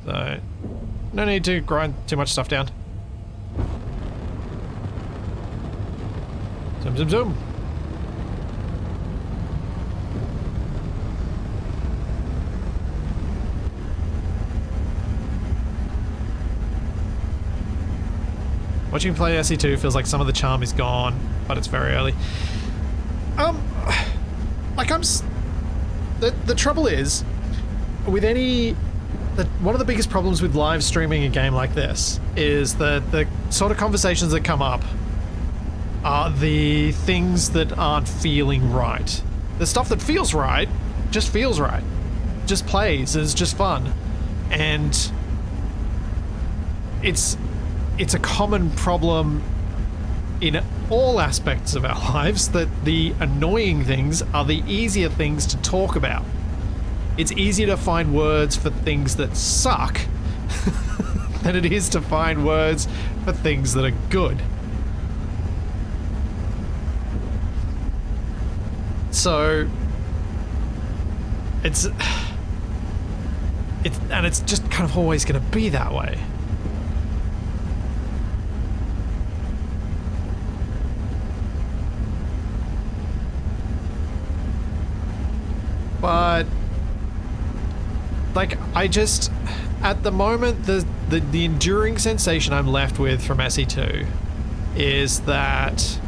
So, no need to grind too much stuff down. Zoom, zoom, zoom. Watching you play SE2 feels like some of the charm is gone, but it's very early. Like the trouble is, with any... one of the biggest problems with live streaming a game like this is that the sort of conversations that come up are the things that aren't feeling right. The stuff that feels right just feels right. Just plays, it's just fun. And it's a common problem in all aspects of our lives that the annoying things are the easier things to talk about. It's easier to find words for things that suck than it is to find words for things that are good. So it's just kind of always going to be that way. But like, I just, at the moment, the enduring sensation I'm left with from SE2 is that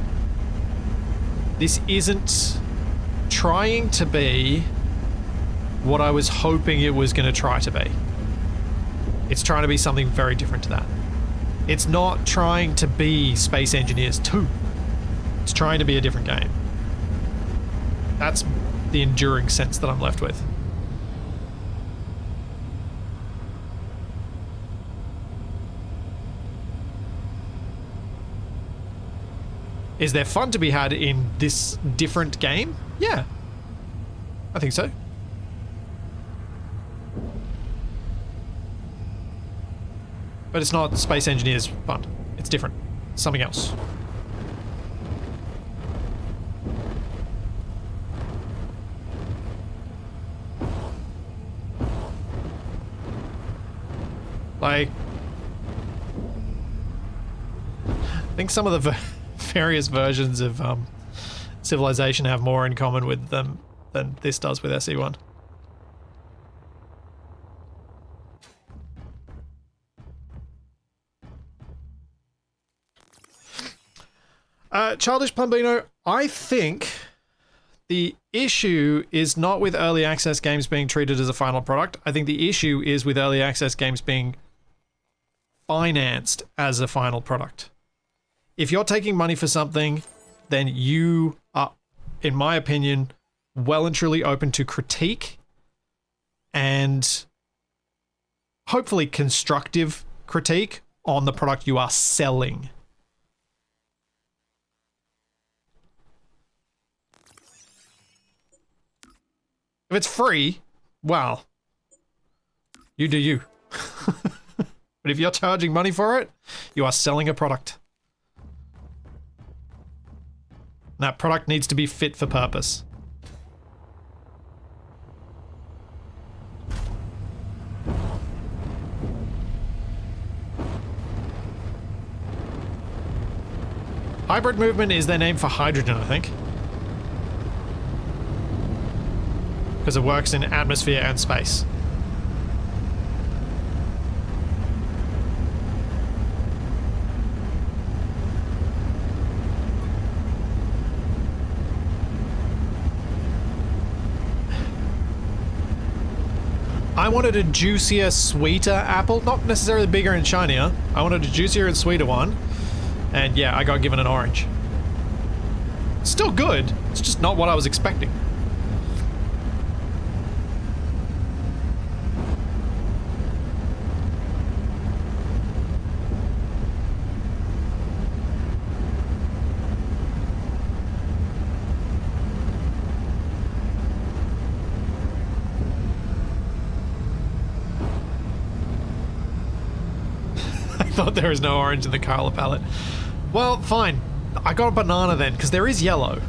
this isn't trying to be what I was hoping it was going to try to be. It's trying to be something very different to that. It's not trying to be Space Engineers 2. It's trying to be a different game. That's the enduring sense that I'm left with. Is there fun to be had in this different game? Yeah, I think so. But it's not Space Engineers fun. It's different. It's something else. Like, I think some of the various versions of Civilization have more in common with them than this does with SE1. Childish Plumbino, I think the issue is not with early access games being treated as a final product. I think the issue is with early access games being financed as a final product. If you're taking money for something, then you are, in my opinion, well and truly open to critique and hopefully constructive critique on the product you are selling. If it's free, well, you do you. But if you're charging money for it, you are selling a product. And that product needs to be fit for purpose. Hybrid movement is their name for hydrogen, I think. Because it works in atmosphere and space. I wanted a juicier, sweeter apple. Not necessarily bigger and shinier. I wanted a juicier and sweeter one. And yeah, I got given an orange. Still good. It's just not what I was expecting. I thought there was no orange in the color palette. Well, fine. I got a banana then, because there is yellow.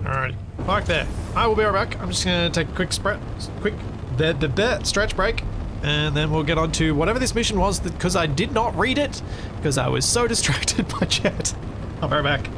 Alright, park there. I will be right back. I'm just gonna take a quick stretch break, and then we'll get on to whatever this mission was, because I did not read it, because I was so distracted by chat. I'll be right back.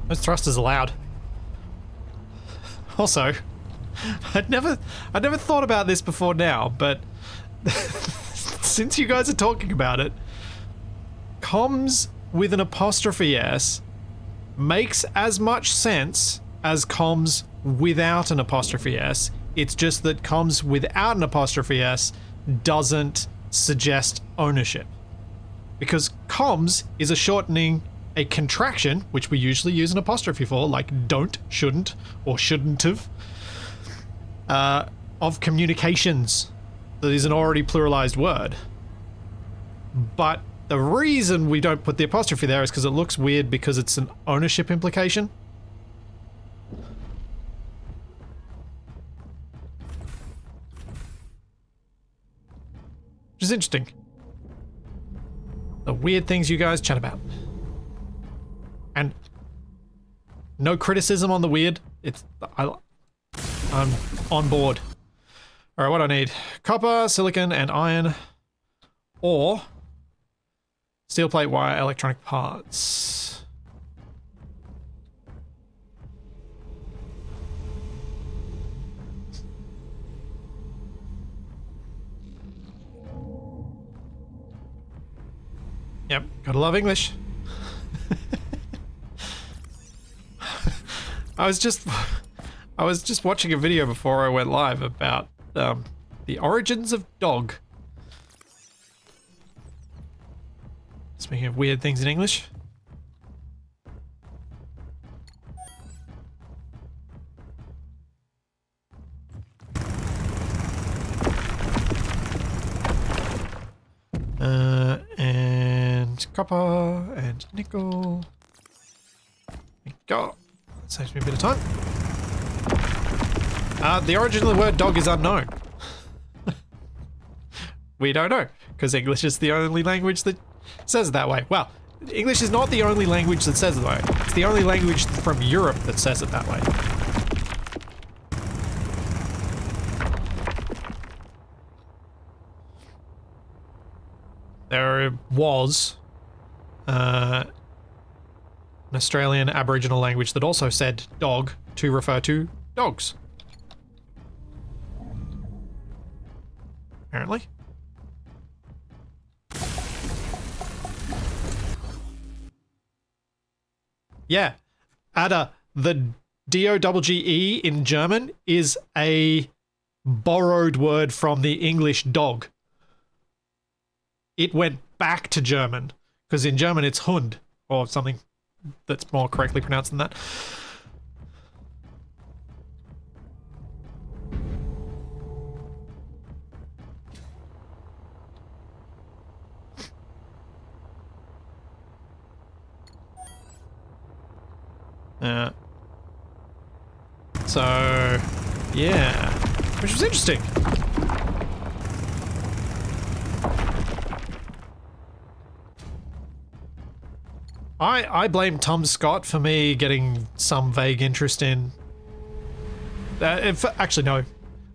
Those thrusters are loud. Also, I'd never thought about this before now, but since you guys are talking about it, comms with an apostrophe S makes as much sense as comms without an apostrophe S. It's just that comms without an apostrophe S doesn't suggest ownership. Because comms is a shortening, a contraction, which we usually use an apostrophe for, like don't, shouldn't, or shouldn't have, of communications. That is an already pluralized word. But the reason we don't put the apostrophe there is because it looks weird because it's an ownership implication. Which is interesting. The weird things you guys chat about. And no criticism on the weird. I'm on board. Alright, what do I need? Copper, silicon, and iron. Or steel plate, wire, electronic parts. Yep, gotta love English. I was just watching a video before I went live about the origins of dog. Speaking of weird things in English. And copper and nickel. There we go. That saves me a bit of time. The origin of the word dog is unknown. We don't know, because English is the only language that says it that way. Well, English is not the only language that says it that way. It's the only language from Europe that says it that way. There was an Australian Aboriginal language that also said dog to refer to dogs. Apparently. Yeah, Ada, the D-O-G-G-E in German is a borrowed word from the English dog. It went back to German, because in German it's Hund, or something that's more correctly pronounced than that. So, yeah, which was interesting. I blame Tom Scott for me getting some vague interest in... actually, no.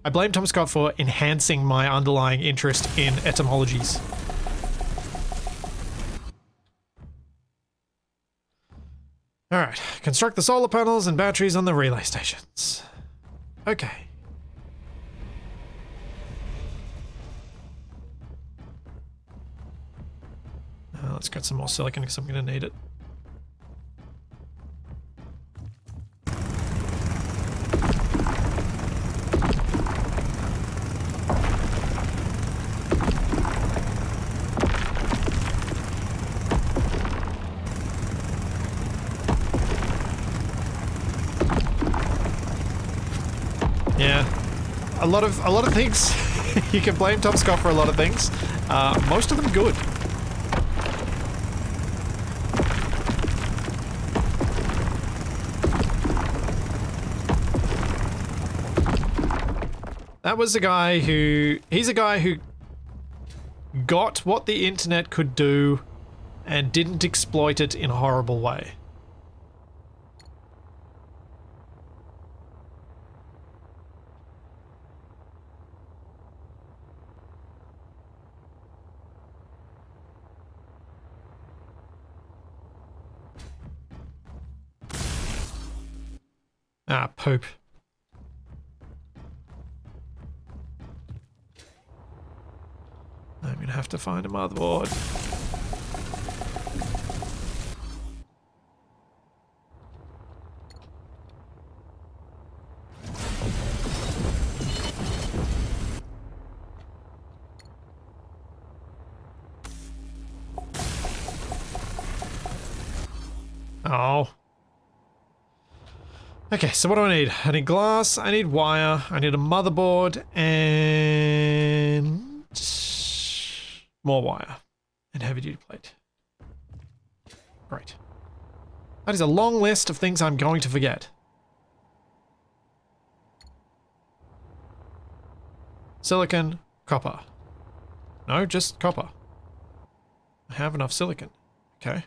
I blame Tom Scott for enhancing my underlying interest in etymologies. Alright, construct the solar panels and batteries on the relay stations. Okay. Let's get some more silicon because I'm going to need it. Yeah, a lot of things. You can blame Tom Scott for a lot of things. Most of them good. That was a guy who... He's a guy who got what the internet could do and didn't exploit it in a horrible way. Ah, poop. I'm gonna have to find a motherboard. Oh. Okay, so what do I need? I need glass, I need wire, I need a motherboard, and more wire. And heavy duty plate. Great. That is a long list of things I'm going to forget. Silicon, copper. No, just copper. I have enough silicon. Okay.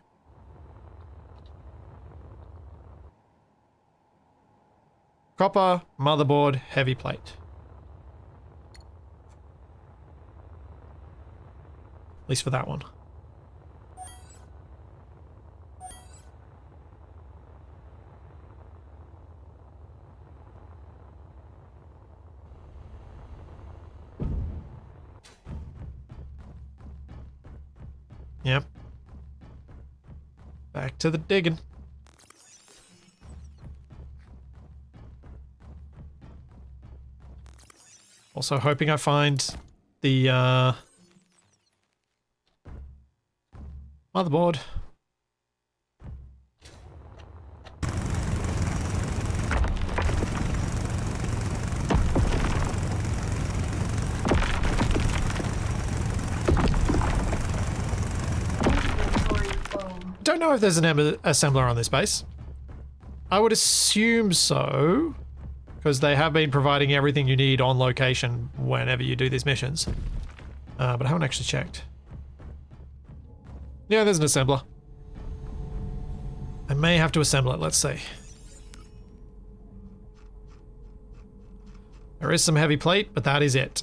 Copper, motherboard, heavy plate. At least for that one. Yep. Back to the digging. Also hoping I find the motherboard. Inventory full. Don't know if there's an assembler on this base. I would assume so, because they have been providing everything you need on location whenever you do these missions. But I haven't actually checked. Yeah, there's an assembler. I may have to assemble it, let's see. There is some heavy plate, but that is it.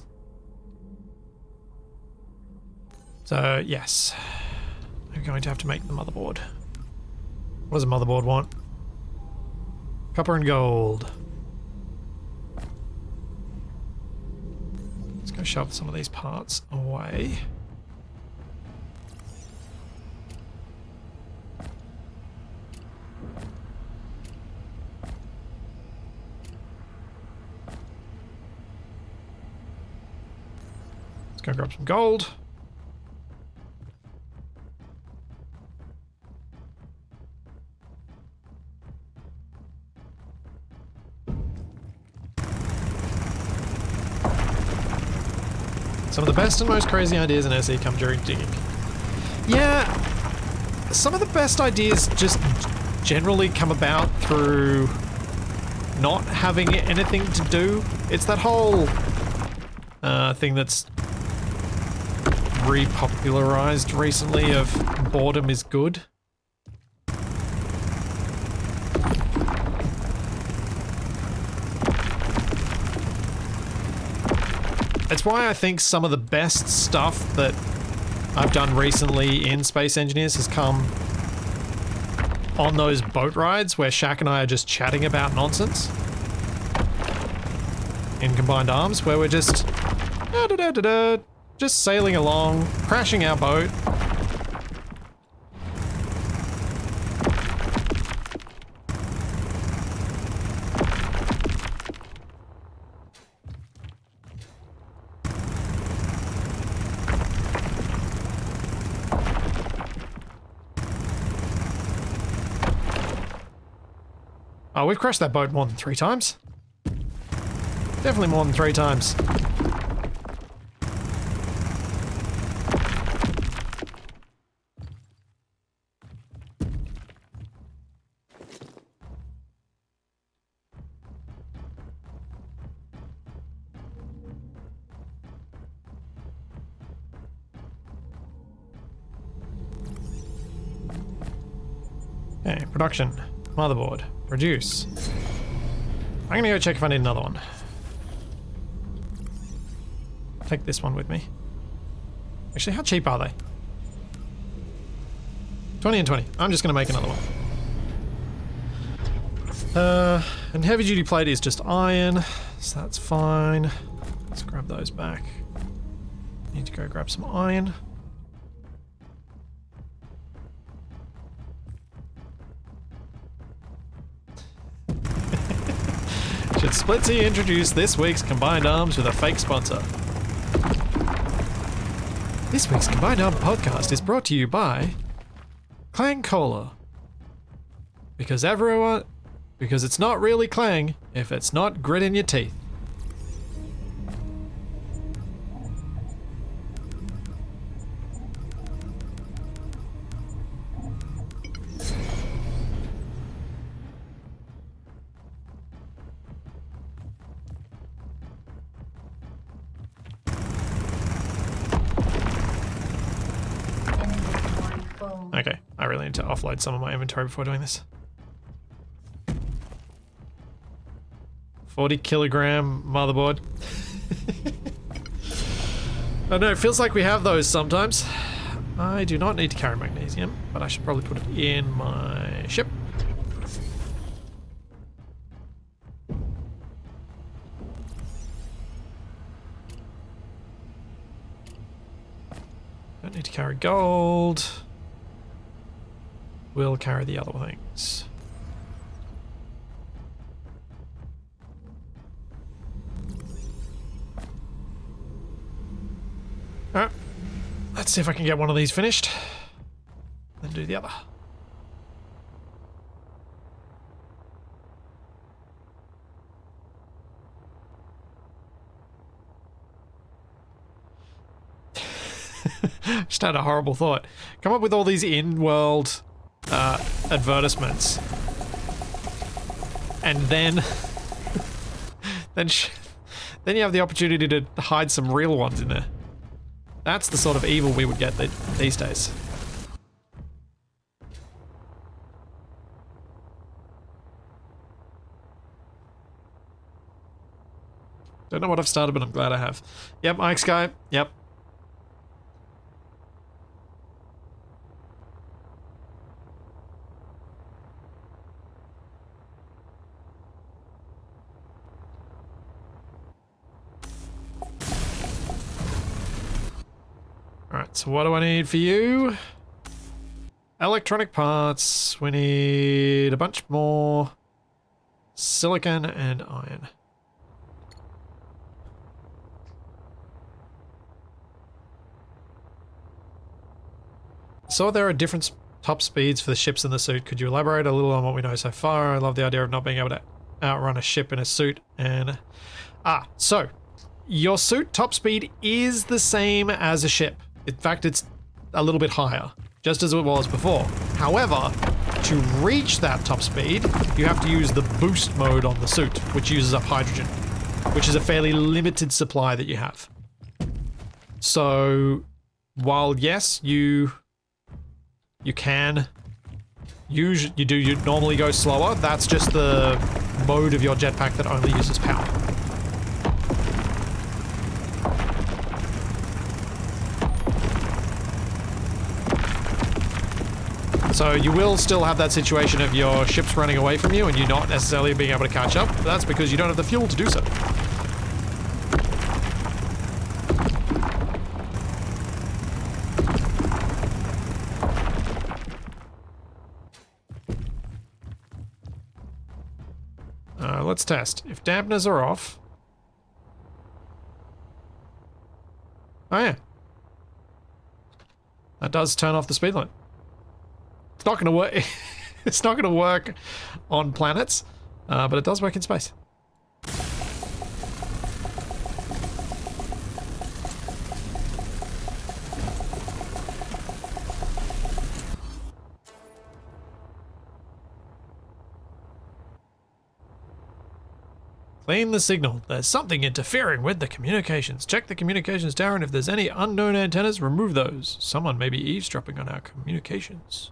So, yes. I'm going to have to make the motherboard. What does a motherboard want? Copper and gold. Let's go shove some of these parts away. Let's go grab some gold. Some of the best and most crazy ideas in SE come during digging. Yeah, some of the best ideas just generally come about through not having anything to do. It's that whole thing that's repopularized recently of boredom is good. It's why I think some of the best stuff that I've done recently in Space Engineers has come on those boat rides where Shaq and I are just chatting about nonsense in Combined Arms, where we're just just sailing along, crashing our boat. Oh, we've crashed that boat more than 3 times. Definitely more than 3 times. Okay, production. Motherboard. Produce. I'm gonna go check if I need another one. Take this one with me. Actually, how cheap are they? 20 and 20. I'm just gonna make another one. And heavy duty plate is just iron, so that's fine. Let's grab those back. Need to go grab some iron. Should Splitsy introduce this week's Combined Arms with a fake sponsor? This week's Combined Arms podcast is brought to you by Clang Cola. Because it's not really Clang if it's not grit in your teeth. Inventory full. Okay, I really need to offload some of my inventory before doing this. 40-kilogram motherboard. I don't know, it feels like we have those sometimes. I do not need to carry magnesium, but I should probably put it in my ship. Don't need to carry gold. We'll carry the other things. Alright, let's see if I can get one of these finished, then do the other. Just had a horrible thought. Come up with all these in-world advertisements, and then then you have the opportunity to hide some real ones in there. That's the sort of evil we would get these days. Don't know what I've started, but I'm glad I have. Yep, Ike Sky. Yep. Alright, so what do I need for you? Electronic parts. We need a bunch more silicon and iron. So there are different top speeds for the ships in the suit. Could you elaborate a little on what we know so far? I love the idea of not being able to outrun a ship in a suit and... so your suit top speed is the same as a ship. In fact, it's a little bit higher, just as it was before. However, to reach that top speed, you have to use the boost mode on the suit, which uses up hydrogen, which is a fairly limited supply that you have. So, while yes, you normally go slower, that's just the mode of your jetpack that only uses power. So you will still have that situation of your ships running away from you and you not necessarily being able to catch up, but that's because you don't have the fuel to do so. Let's test. If dampeners are off... Oh yeah. That does turn off the speed limit. It's not going to work. It's not going to work on planets, but it does work in space. Clean the signal. There's something interfering with the communications. Check the communications tower, and if there's any unknown antennas, remove those. Someone may be eavesdropping on our communications.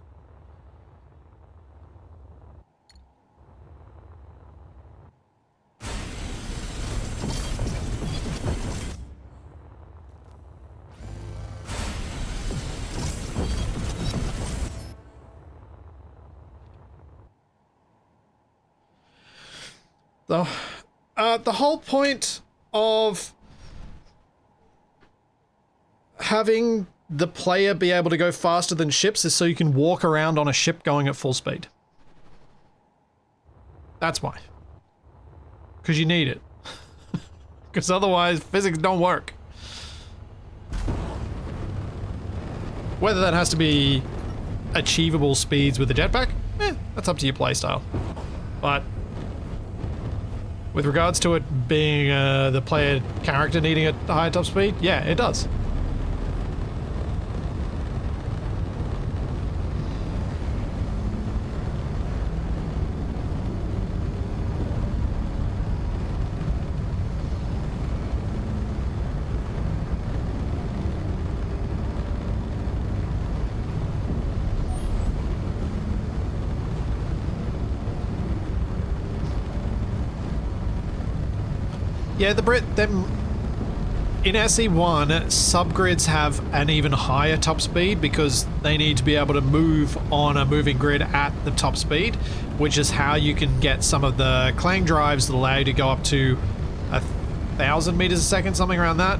The whole point of having the player be able to go faster than ships is so you can walk around on a ship going at full speed. That's why. Because you need it. Because otherwise physics don't work. Whether that has to be achievable speeds with the jetpack, That's up to your playstyle. But with regards to it being the player character needing a higher top speed, yeah, it does. Yeah, them in SE1, subgrids have an even higher top speed because they need to be able to move on a moving grid at the top speed, which is how you can get some of the clang drives that allow you to go up to 1,000 meters a second, something around that.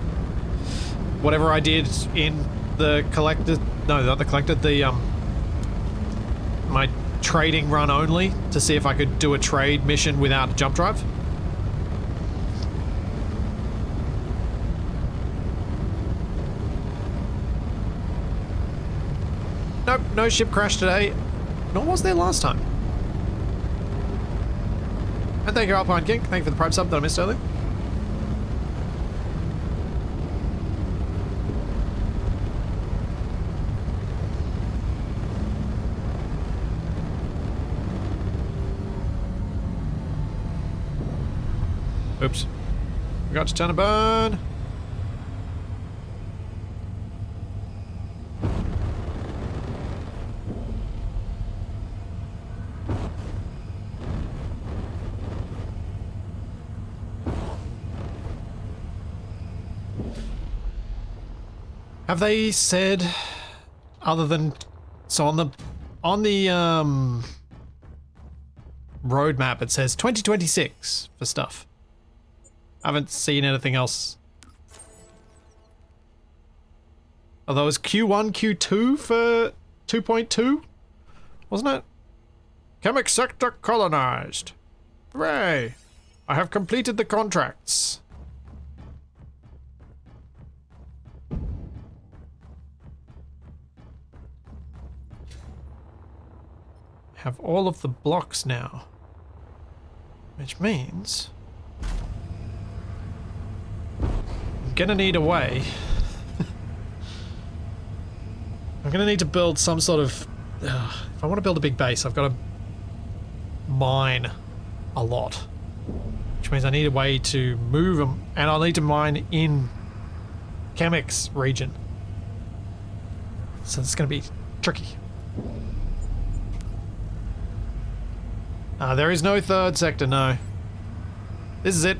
Whatever I did in the collector, no, not the collector, my trading run only to see if I could do a trade mission without a jump drive. Nope, no ship crash today, nor was there last time. And thank you, Alpine King. Thank you for the Prime sub that I missed earlier. Oops. Forgot to turn a burn. Have they said, other than, so on the roadmap it says 2026 for stuff. I haven't seen anything else. Although it was Q1, Q2 for 2.2, wasn't it? Kemik sector colonized. Hooray! I have completed the contracts. Have all of the blocks now, which means I'm gonna need a way. I'm gonna need to build some sort of if I want to build a big base, I've got to mine a lot, which means I need a way to move them, and I'll need to mine in Kemik's region, so it's gonna be tricky. There is no third sector, no. This is it.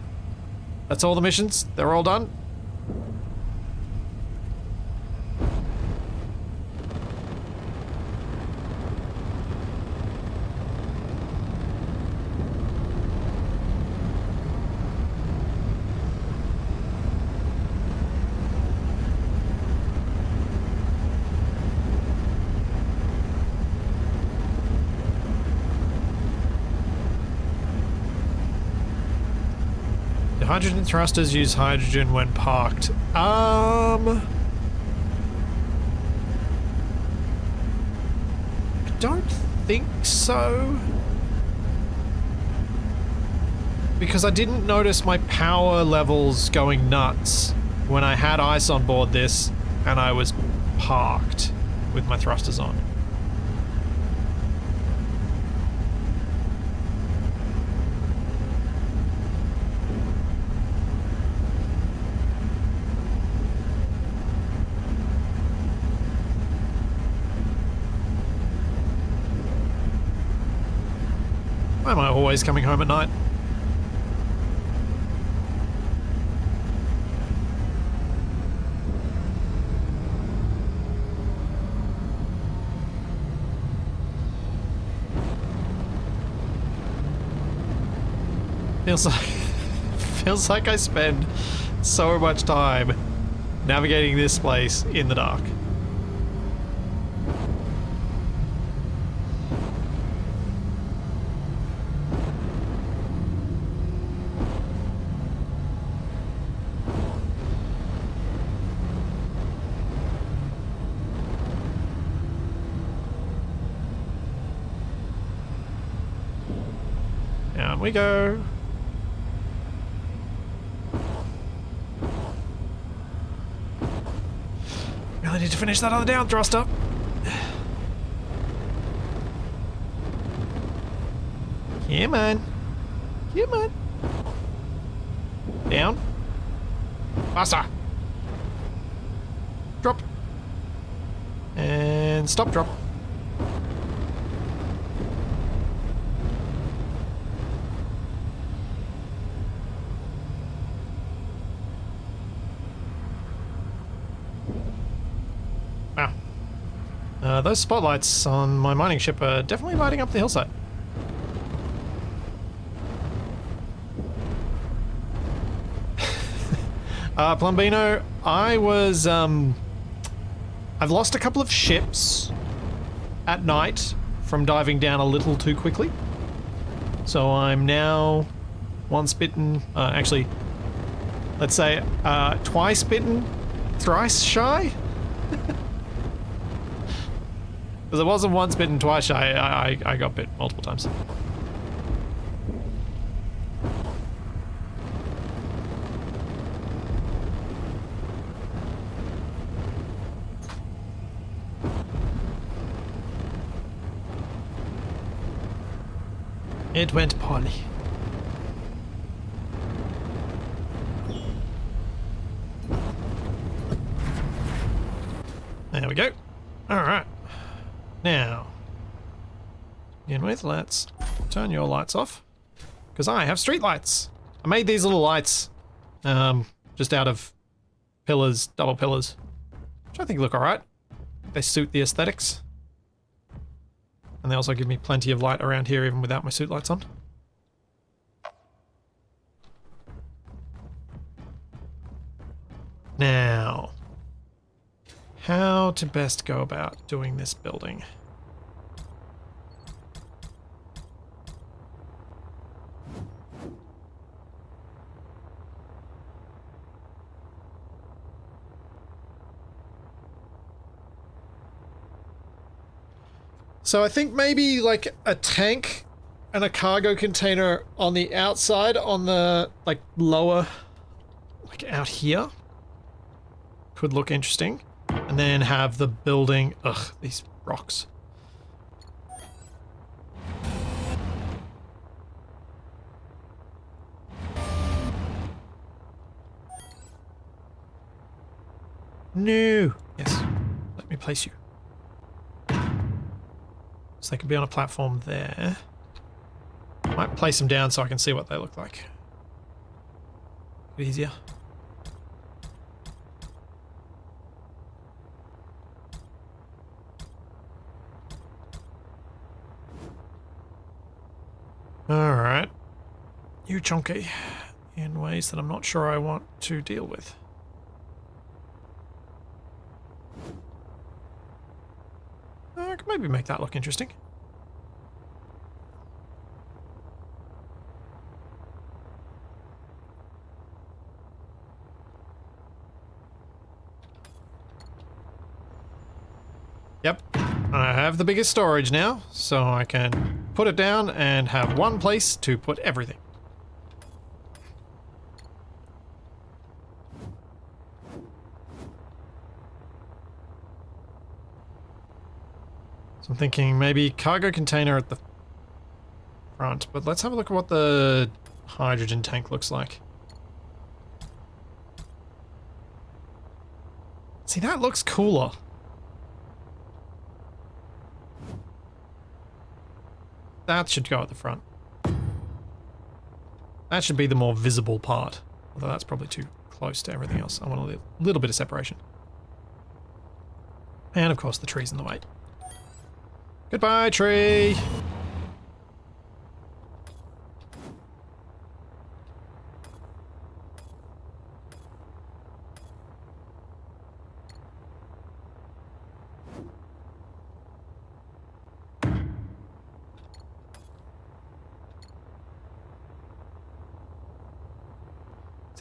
That's all the missions. They're all done. Hydrogen thrusters use hydrogen when parked. I don't think so. Because I didn't notice my power levels going nuts when I had ice on board this and I was parked with my thrusters on. Why am I always coming home at night? Feels like I spend so much time navigating this place in the dark. Down we go. Really need to finish that other down thruster. Come on. Come on. Down. Faster. Drop. And stop, drop. Wow. Those spotlights on my mining ship are definitely lighting up the hillside. Plumbino, I was, I've lost a couple of ships at night from diving down a little too quickly. So I'm now once bitten, actually, let's say, twice bitten, thrice shy? Because I wasn't once bitten, twice shy, I got bit multiple times. It went poorly. There we go. Alright. Now, to begin with, let's turn your lights off. Because I have street lights. I made these little lights just out of pillars, double pillars, which I think look alright. They suit the aesthetics. And they also give me plenty of light around here even without my suit lights on. Now, how to best go about doing this building? So I think maybe like a tank and a cargo container on the outside, on the like lower, like out here, could look interesting. And then have the building, ugh, these rocks. No. Yes, let me place you. So they could be on a platform there. Might place them down so I can see what they look like. Bit easier. Alright. You chunky. In ways that I'm not sure I want to deal with. I could maybe make that look interesting. Yep, I have the biggest storage now, so I can put it down and have one place to put everything. So I'm thinking maybe cargo container at the front, but let's have a look at what the hydrogen tank looks like. See, that looks cooler. That should go at the front. That should be the more visible part. Although that's probably too close to everything else. I want a little bit of separation. And of course the tree's in the way. Goodbye, tree!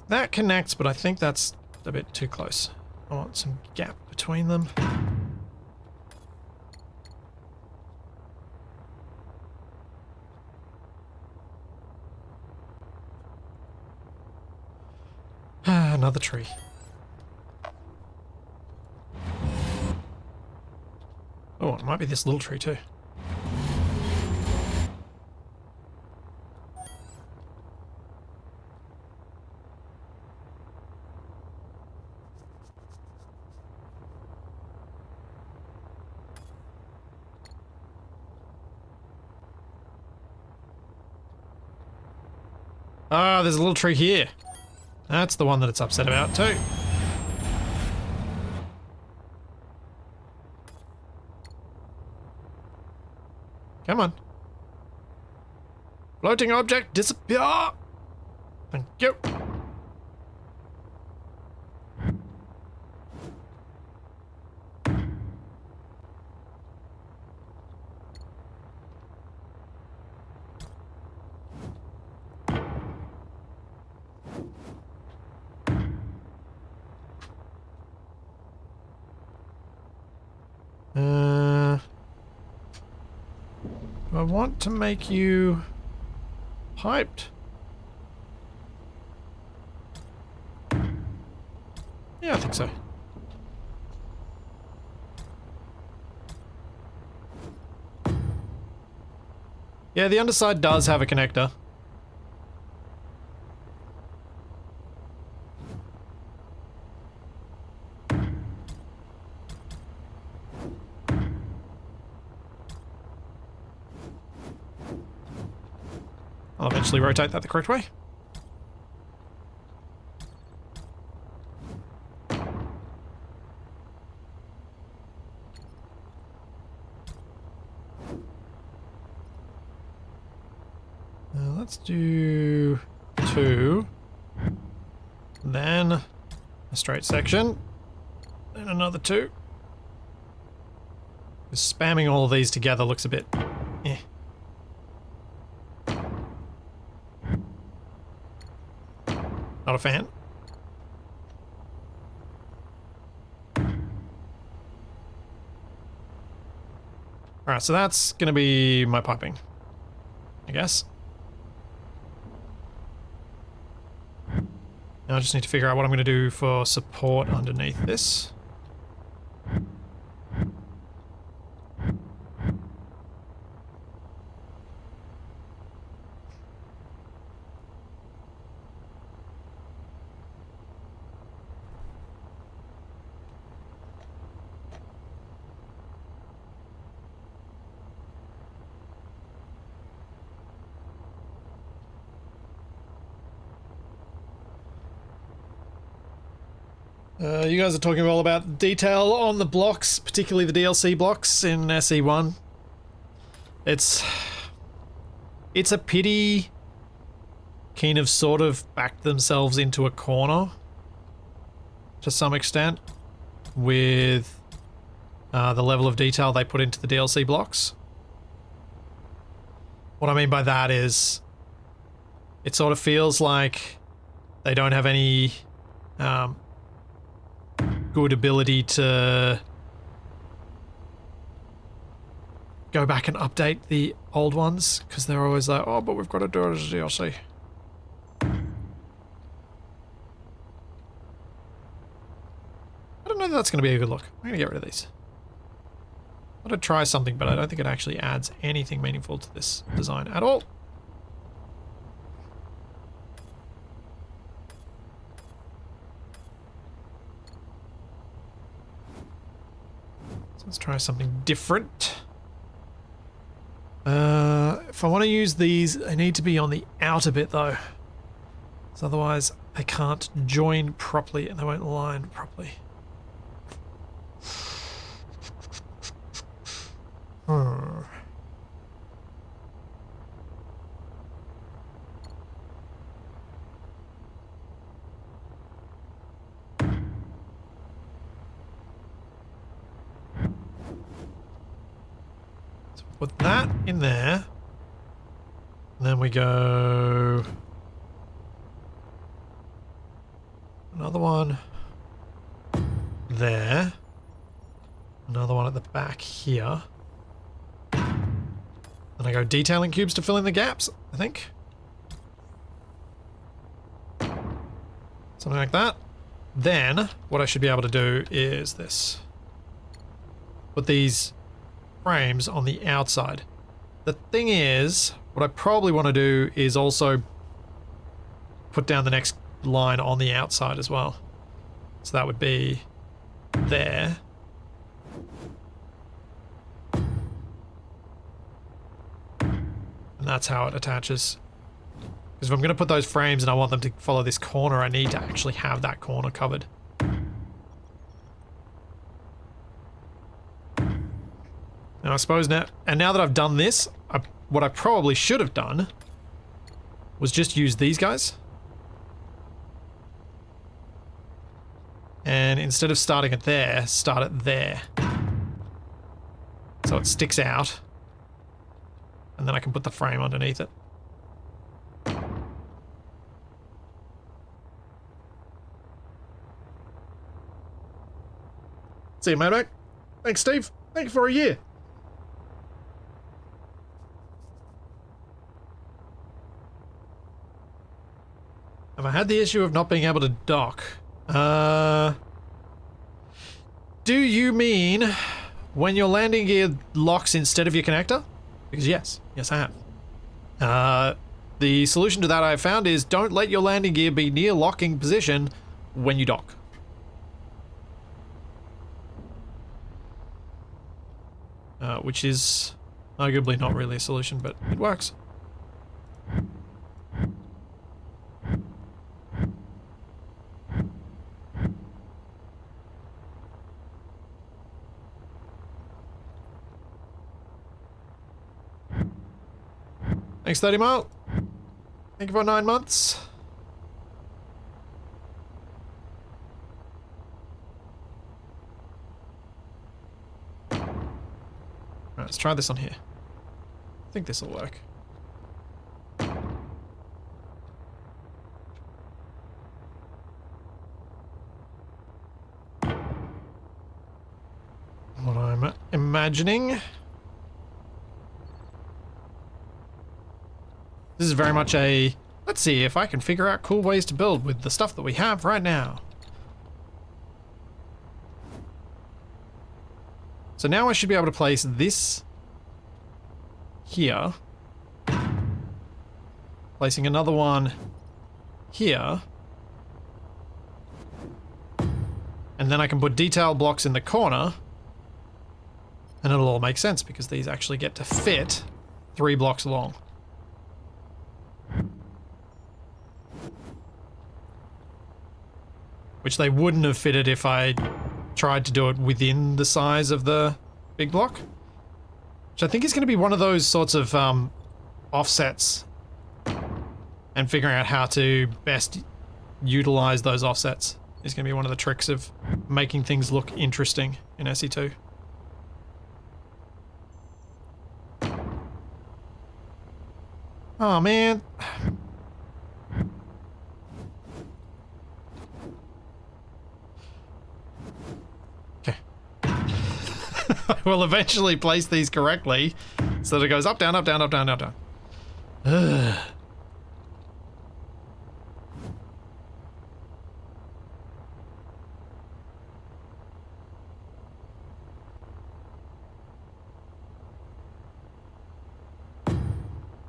That connects, but I think that's a bit too close. I want some gap between them. another tree. Oh, it might be this little tree too. Ah, there's a little tree here. That's the one that it's upset about too. Come on. Floating object, disappear! Thank you. Do I want to make you piped? Yeah, I think so. Yeah, the underside does have a connector. I'll eventually rotate that the correct way. Let's do 2. Then a straight section. Then another 2. Spamming all of these together looks a bit... eh. Not a fan. Alright, so that's gonna be my piping, I guess. Now I just need to figure out what I'm gonna do for support underneath this. You guys are talking all about detail on the blocks, particularly the DLC blocks in SE1. It's a pity Keen have sort of backed themselves into a corner to some extent with the level of detail they put into the DLC blocks. What I mean by that is it sort of feels like they don't have any good ability to go back and update the old ones, because they're always like, oh, but we've got to do it as a DLC. I don't know that that's going to be a good look. I'm going to get rid of these. I want to try something, but I don't think it actually adds anything meaningful to this design at all. Let's try something different. If I want to use these, they need to be on the outer bit though. So otherwise they can't join properly and they won't line properly. Put that in there, and then we go another one there, another one at the back here, then I go detailing cubes to fill in the gaps, I think. Something like that. Then, what I should be able to do is this. Put these frames on the outside. The thing is, what I probably want to do is also put down the next line on the outside as well. So that would be there. And that's how it attaches. Because if I'm going to put those frames and I want them to follow this corner, I need to actually have that corner covered. Now I suppose now that I've done this, what I probably should have done was just use these guys. And instead of starting it there, start it there. So it sticks out. And then I can put the frame underneath it. See you, mate. Thanks, Steve. Thank you for a year. Have I had the issue of not being able to dock? Do you mean when your landing gear locks instead of your connector? Because yes, I have. The solution to that I found is don't let your landing gear be near locking position when you dock. Which is arguably not really a solution, but it works. Thanks, 30 Mile. Thank you for 9 months. Alright, let's try this on here. I think this will work. What I'm imagining. This is very much a, let's see if I can figure out cool ways to build with the stuff that we have right now. So now I should be able to place this here. Placing another one here. And then I can put detail blocks in the corner. And it'll all make sense because these actually get to fit 3 blocks long. Which they wouldn't have fitted if I tried to do it within the size of the big block. Which I think is going to be one of those sorts of offsets. And figuring out how to best utilize those offsets is going to be one of the tricks of making things look interesting in SE2. Oh man. I will eventually place these correctly so that it goes up, down, up, down, up, down, up, down. Ugh.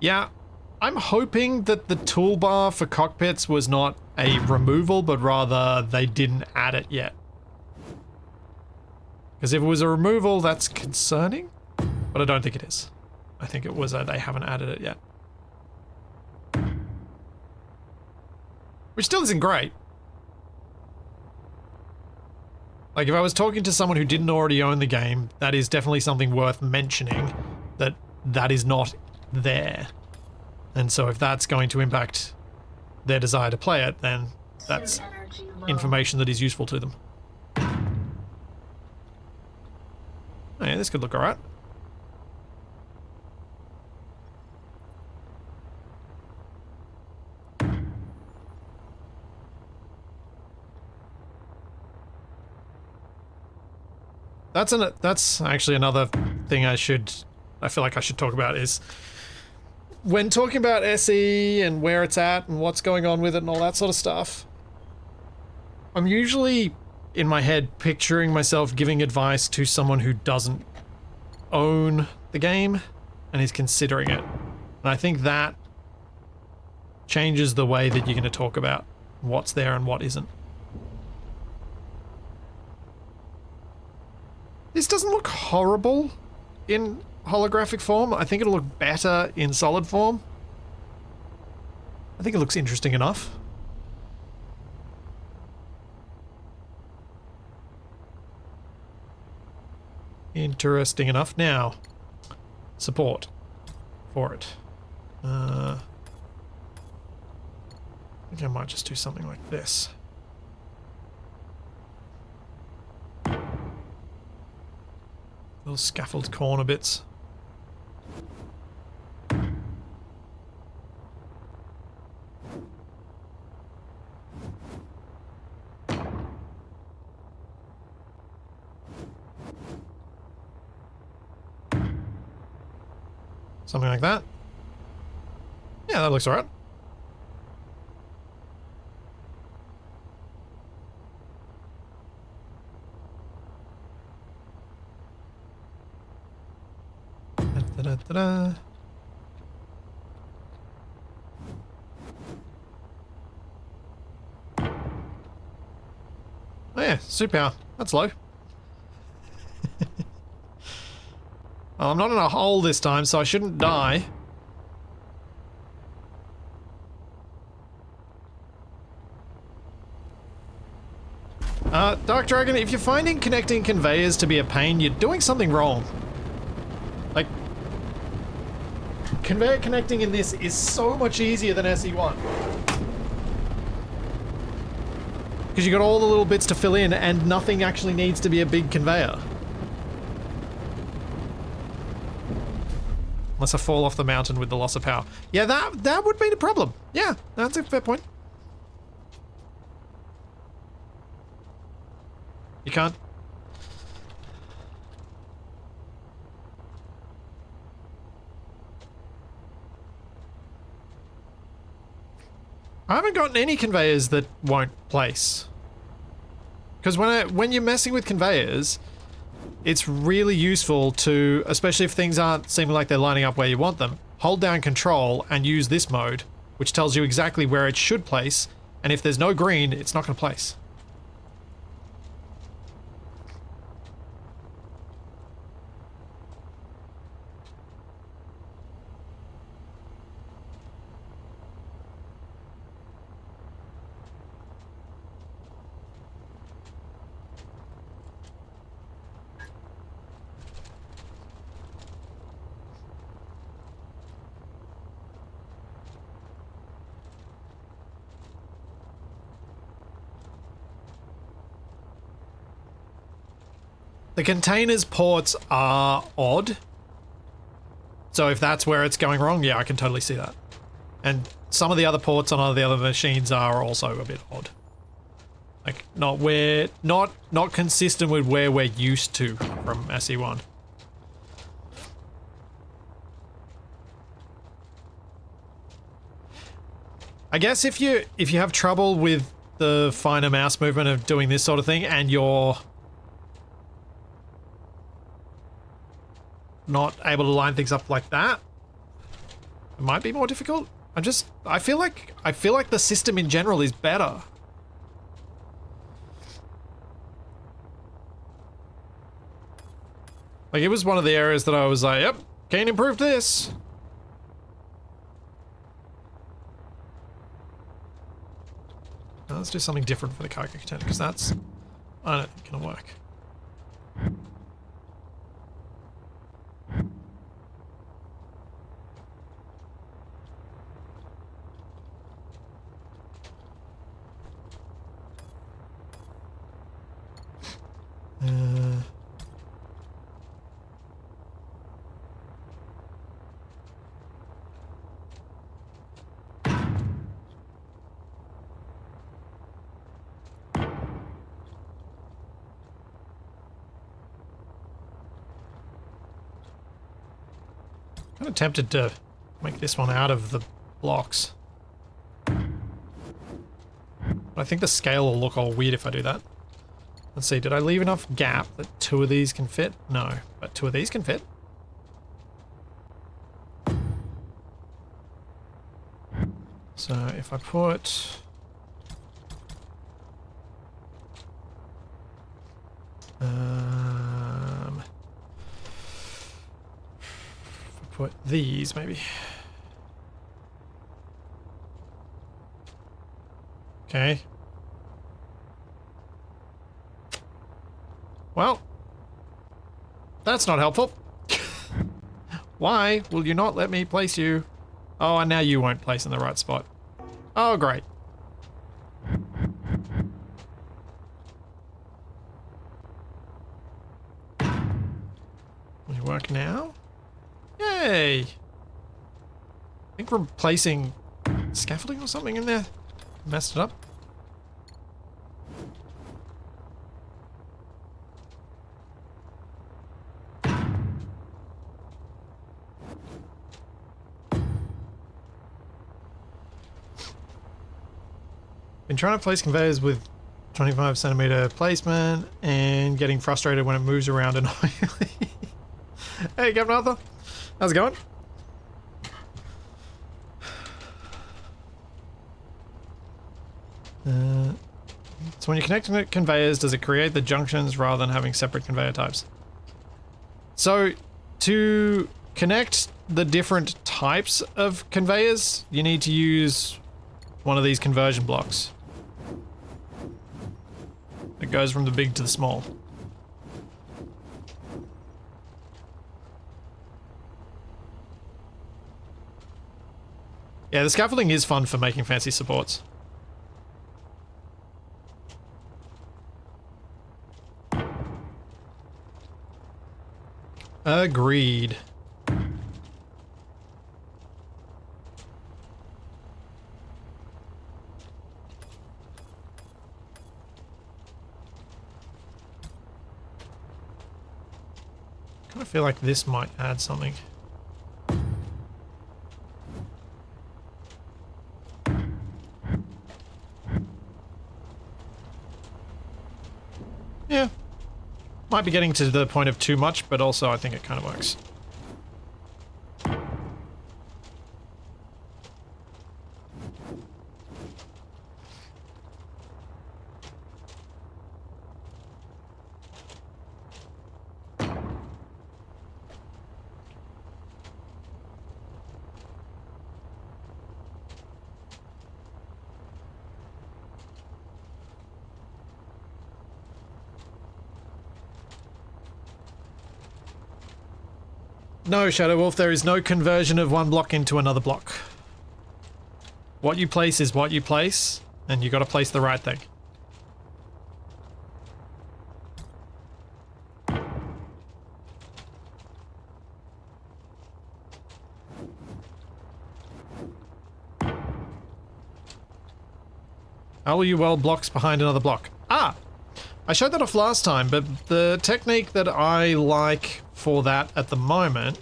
Yeah, I'm hoping that the toolbar for cockpits was not a removal, but rather they didn't add it yet. Because if it was a removal, that's concerning, but I don't think it is. I think it was they haven't added it yet. Which still isn't great. Like, if I was talking to someone who didn't already own the game, that is definitely something worth mentioning, that that is not there. And so if that's going to impact their desire to play it, then that's information that is useful to them. Oh yeah, this could look alright. That's actually another thing I feel like I should talk about is when talking about SE and where it's at and what's going on with it and all that sort of stuff. I'm usually in my head picturing myself giving advice to someone who doesn't own the game and is considering it. And I think that changes the way that you're going to talk about what's there and what isn't. This doesn't look horrible in holographic form. I think it'll look better in solid form. I think it looks interesting enough. Interesting enough. Now, support for it. I think I might just do something like this. Little scaffold corner bits. Something like that. Yeah, that looks alright. Da-da-da-da. Oh yeah, superpower. That's low. Well, I'm not in a hole this time, so I shouldn't die. Dark Dragon, if you're finding connecting conveyors to be a pain, you're doing something wrong. Like, conveyor connecting in this is so much easier than SE1. Because you got all the little bits to fill in and nothing actually needs to be a big conveyor. Unless I fall off the mountain with the loss of power. Yeah, that would be the problem. Yeah, that's a fair point. You can't. I haven't gotten any conveyors that won't place. Because when you're messing with conveyors, it's really useful to, especially if things aren't seeming like they're lining up where you want them, hold down control and use this mode, which tells you exactly where it should place, and if there's no green, it's not going to place. The containers ports are odd. So if that's where it's going wrong, yeah, I can totally see that. And some of the other ports on all the other machines are also a bit odd. Like, not consistent with where we're used to from SE1. I guess if you have trouble with the finer mouse movement of doing this sort of thing and you're not able to line things up like that, it might be more difficult. I feel like the system in general is better. Like, it was one of the areas that I was like, yep, can't improve this. Now let's do something different for the cargo container, because that's, I don't think, gonna work. Kind of tempted to make this one out of the blocks. I think the scale will look all weird if I do that. Let's see, did I leave enough gap that 2 of these can fit? No, but 2 of these can fit. So if I put... if I put these, maybe. Okay. Well, that's not helpful. Why will you not let me place you? Oh, and now you won't place in the right spot. Oh, great. Will you work now? Yay! I think we're placing scaffolding or something in there. Messed it up. Been trying to place conveyors with 25 centimeter placement and getting frustrated when it moves around annoyingly. Hey, Captain Arthur. How's it going? So when you're connecting conveyors, does it create the junctions rather than having separate conveyor types? So to connect the different types of conveyors, you need to use one of these conversion blocks. It goes from the big to the small. Yeah, the scaffolding is fun for making fancy supports. Agreed. I feel like this might add something. Yeah. Might be getting to the point of too much, but also I think it kind of works. No, Shadow Wolf, there is no conversion of one block into another block. What you place is what you place, and you gotta place the right thing. How will you weld blocks behind another block? Ah! I showed that off last time, but the technique that I like for that at the moment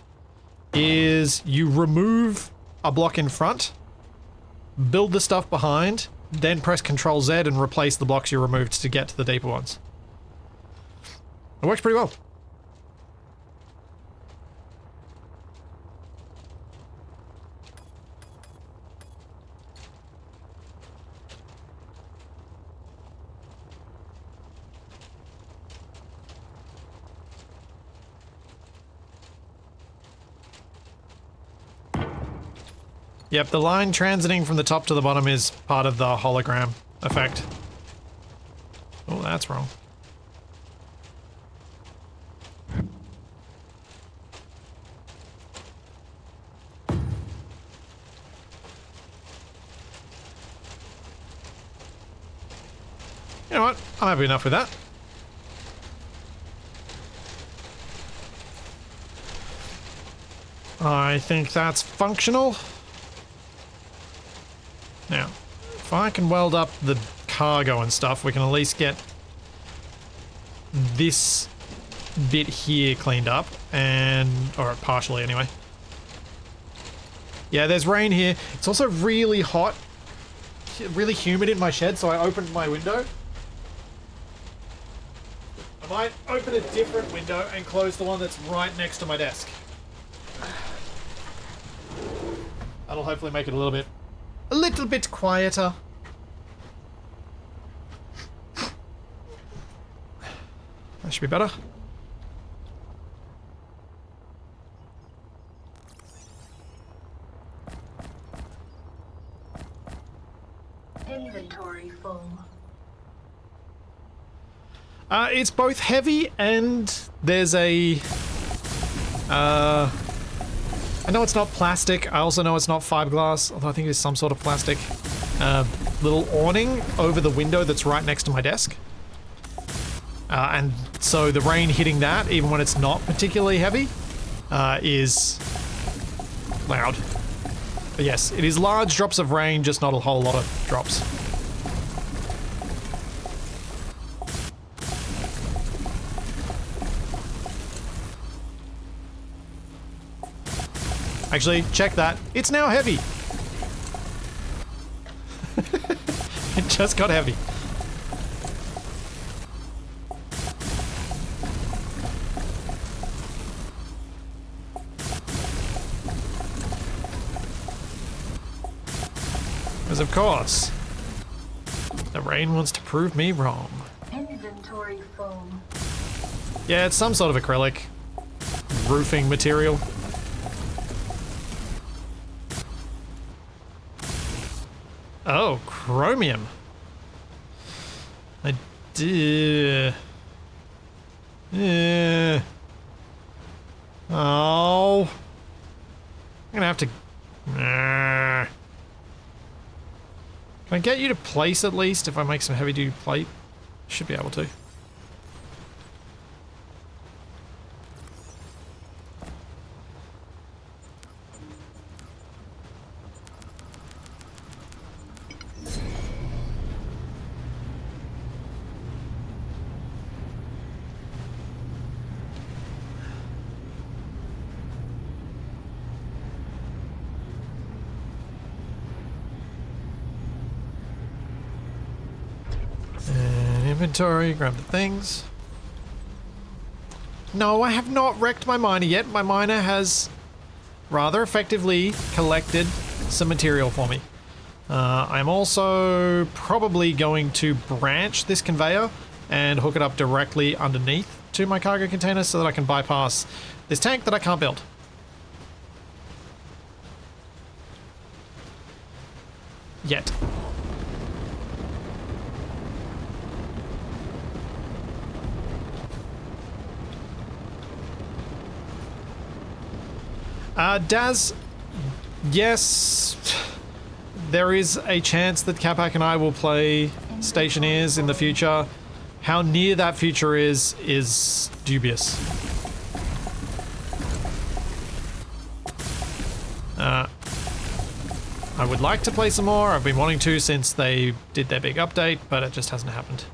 is you remove a block in front, build the stuff behind, then press Ctrl Z and replace the blocks you removed to get to the deeper ones. It works pretty well. Yep, the line transiting from the top to the bottom is part of the hologram effect. Oh, that's wrong. You know what? I'm happy enough with that. I think that's functional. Now, if I can weld up the cargo and stuff, we can at least get this bit here cleaned up, and or partially anyway. Yeah, there's rain here. It's also really hot really humid in my shed, so I opened my window. I might open a different window and close the one that's right next to my desk. That'll hopefully make it a little bit quieter. That should be better. Inventory full. It's both heavy and there's a... I know it's not plastic. I also know it's not fiberglass, although I think it's some sort of plastic. Little awning over the window that's right next to my desk. And so the rain hitting that, even when it's not particularly heavy, is loud. But yes, it is large drops of rain, just not a whole lot of drops. Actually, check that. It's now heavy. It just got heavy. Because of course, the rain wants to prove me wrong. Inventory full. Yeah, it's some sort of acrylic roofing material. Oh, chromium. I did. Oh. I'm gonna have to. Can I get you to place at least if I make some heavy duty plate? Should be able to. Inventory, grab the things. No, I have not wrecked my miner yet. My miner has rather effectively collected some material for me. I'm also probably going to branch this conveyor and hook it up directly underneath to my cargo container so that I can bypass this tank that I can't build. Yet. Daz, yes, there is a chance that Capac and I will play Stationeers in the future. How near that future is dubious. I would like to play some more. I've been wanting to since they did their big update, but it just hasn't happened.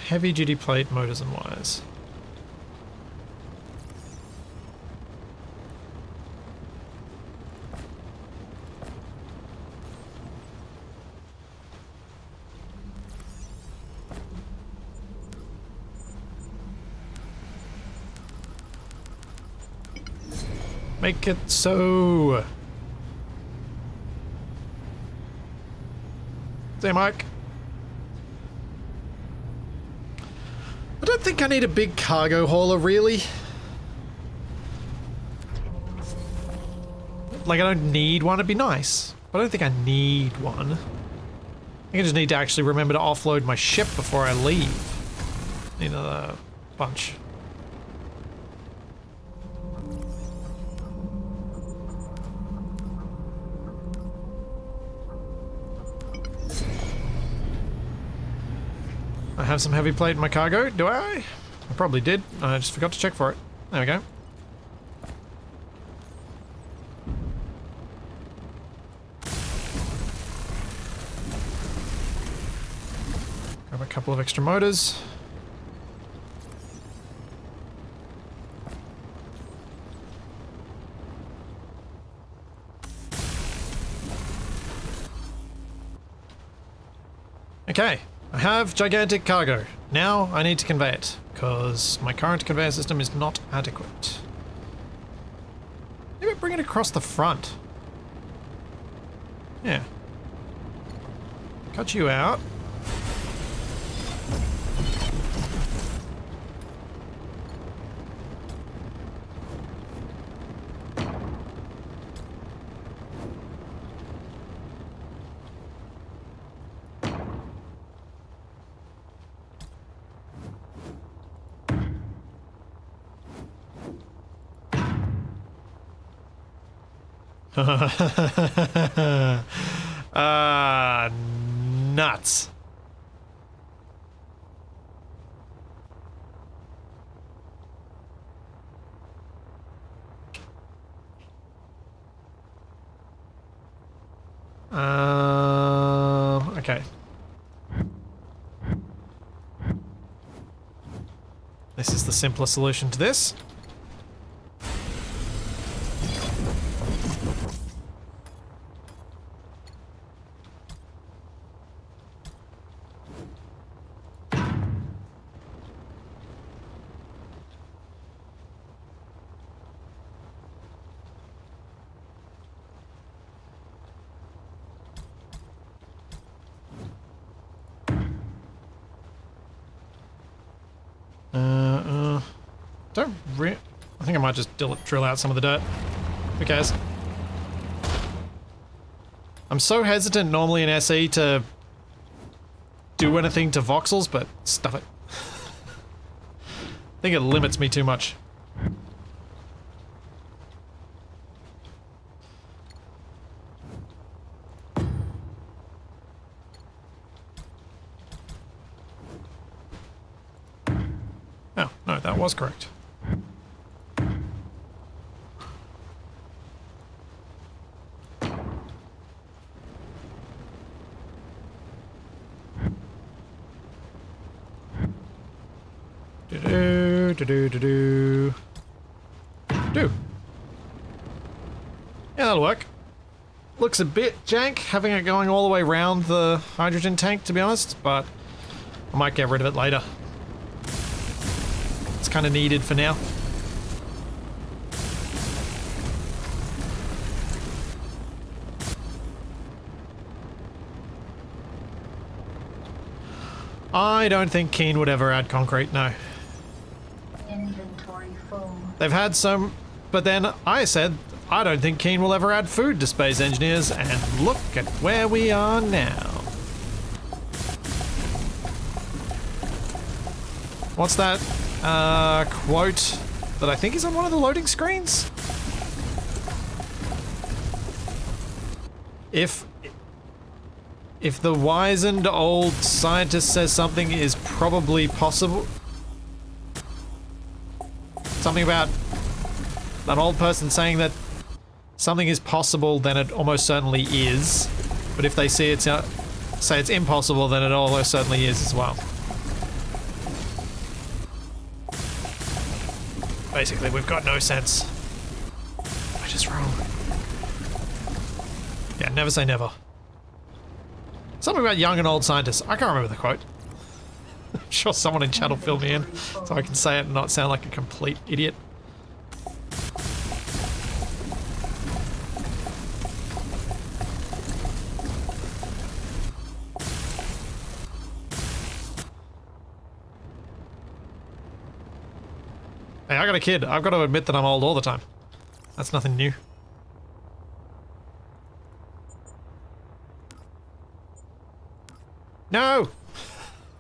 Heavy duty plate, motors and wires. Make it so. Say, Mike. I don't think I need a big cargo hauler, really. Like, I don't need one. It'd be nice, but I don't think I need one. I think I just need to actually remember to offload my ship before I leave. Need another bunch. I have some heavy plate in my cargo, do I? I probably did. I just forgot to check for it. There we go. Grab a couple of extra motors. Okay, I have gigantic cargo. Now I need to convey it, because my current conveyor system is not adequate. Maybe bring it across the front. Yeah. Cut you out. Nuts. Okay. This is the simpler solution to this. I think I might just drill out some of the dirt. Who cares? I'm so hesitant normally in SE to do anything to voxels, but stuff it. I think it limits me too much. Oh, no, that was correct. Do. Yeah, that'll work. Looks a bit jank having it going all the way around the hydrogen tank, to be honest, but I might get rid of it later. It's kind of needed for now. I don't think Keen would ever add concrete, no. Inventory full. They've had some, but then I said I don't think Keen will ever add food to space engineers, and look at where we are now. What's that quote that I think is on one of the loading screens? If the wizened old scientist says something is probably possible... Something about an old person saying that something is possible, then it almost certainly is. But if they say it's impossible, then it almost certainly is as well. Basically, we've got no sense. Which is wrong. Yeah, never say never. Something about young and old scientists. I can't remember the quote. I'm sure someone in chat will fill me in so I can say it and not sound like a complete idiot. Hey, I got a kid. I've got to admit that I'm old all the time. That's nothing new. No!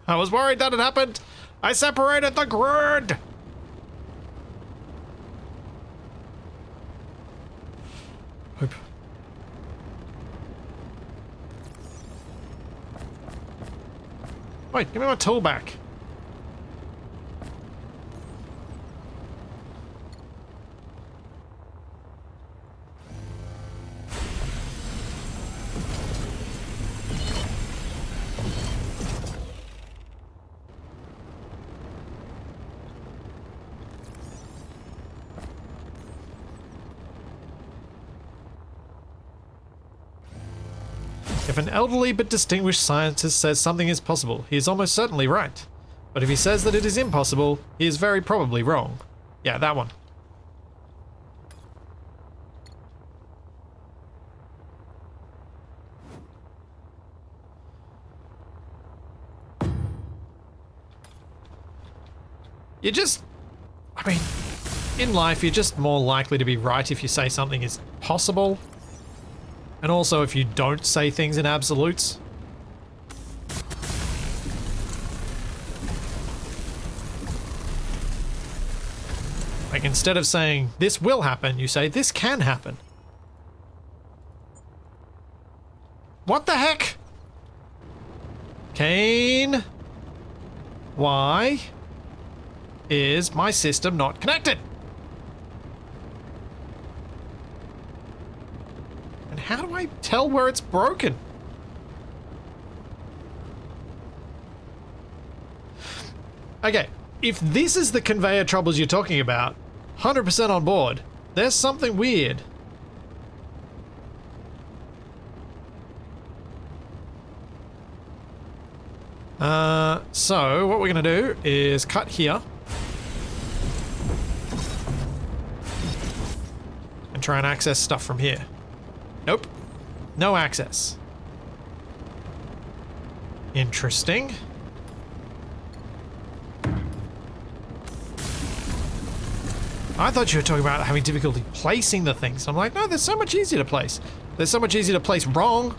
I was worried that it happened! I separated the grid! Hope. Wait, give me my tool back. If an elderly but distinguished scientist says something is possible, he is almost certainly right. But if he says that it is impossible, he is very probably wrong. Yeah, that one. You just... I mean, in life, you're just more likely to be right if you say something is possible. And also if you don't say things in absolutes. Like, instead of saying, this will happen, you say, this can happen. What the heck? Kane? Why is my system not connected? And how do I tell where it's broken? Okay, if this is the conveyor troubles you're talking about, 100% on board. There's something weird. So what we're gonna do is cut here. And try and access stuff from here. Nope. No access. Interesting. I thought you were talking about having difficulty placing the things. I'm like, no, they're so much easier to place. They're so much easier to place wrong.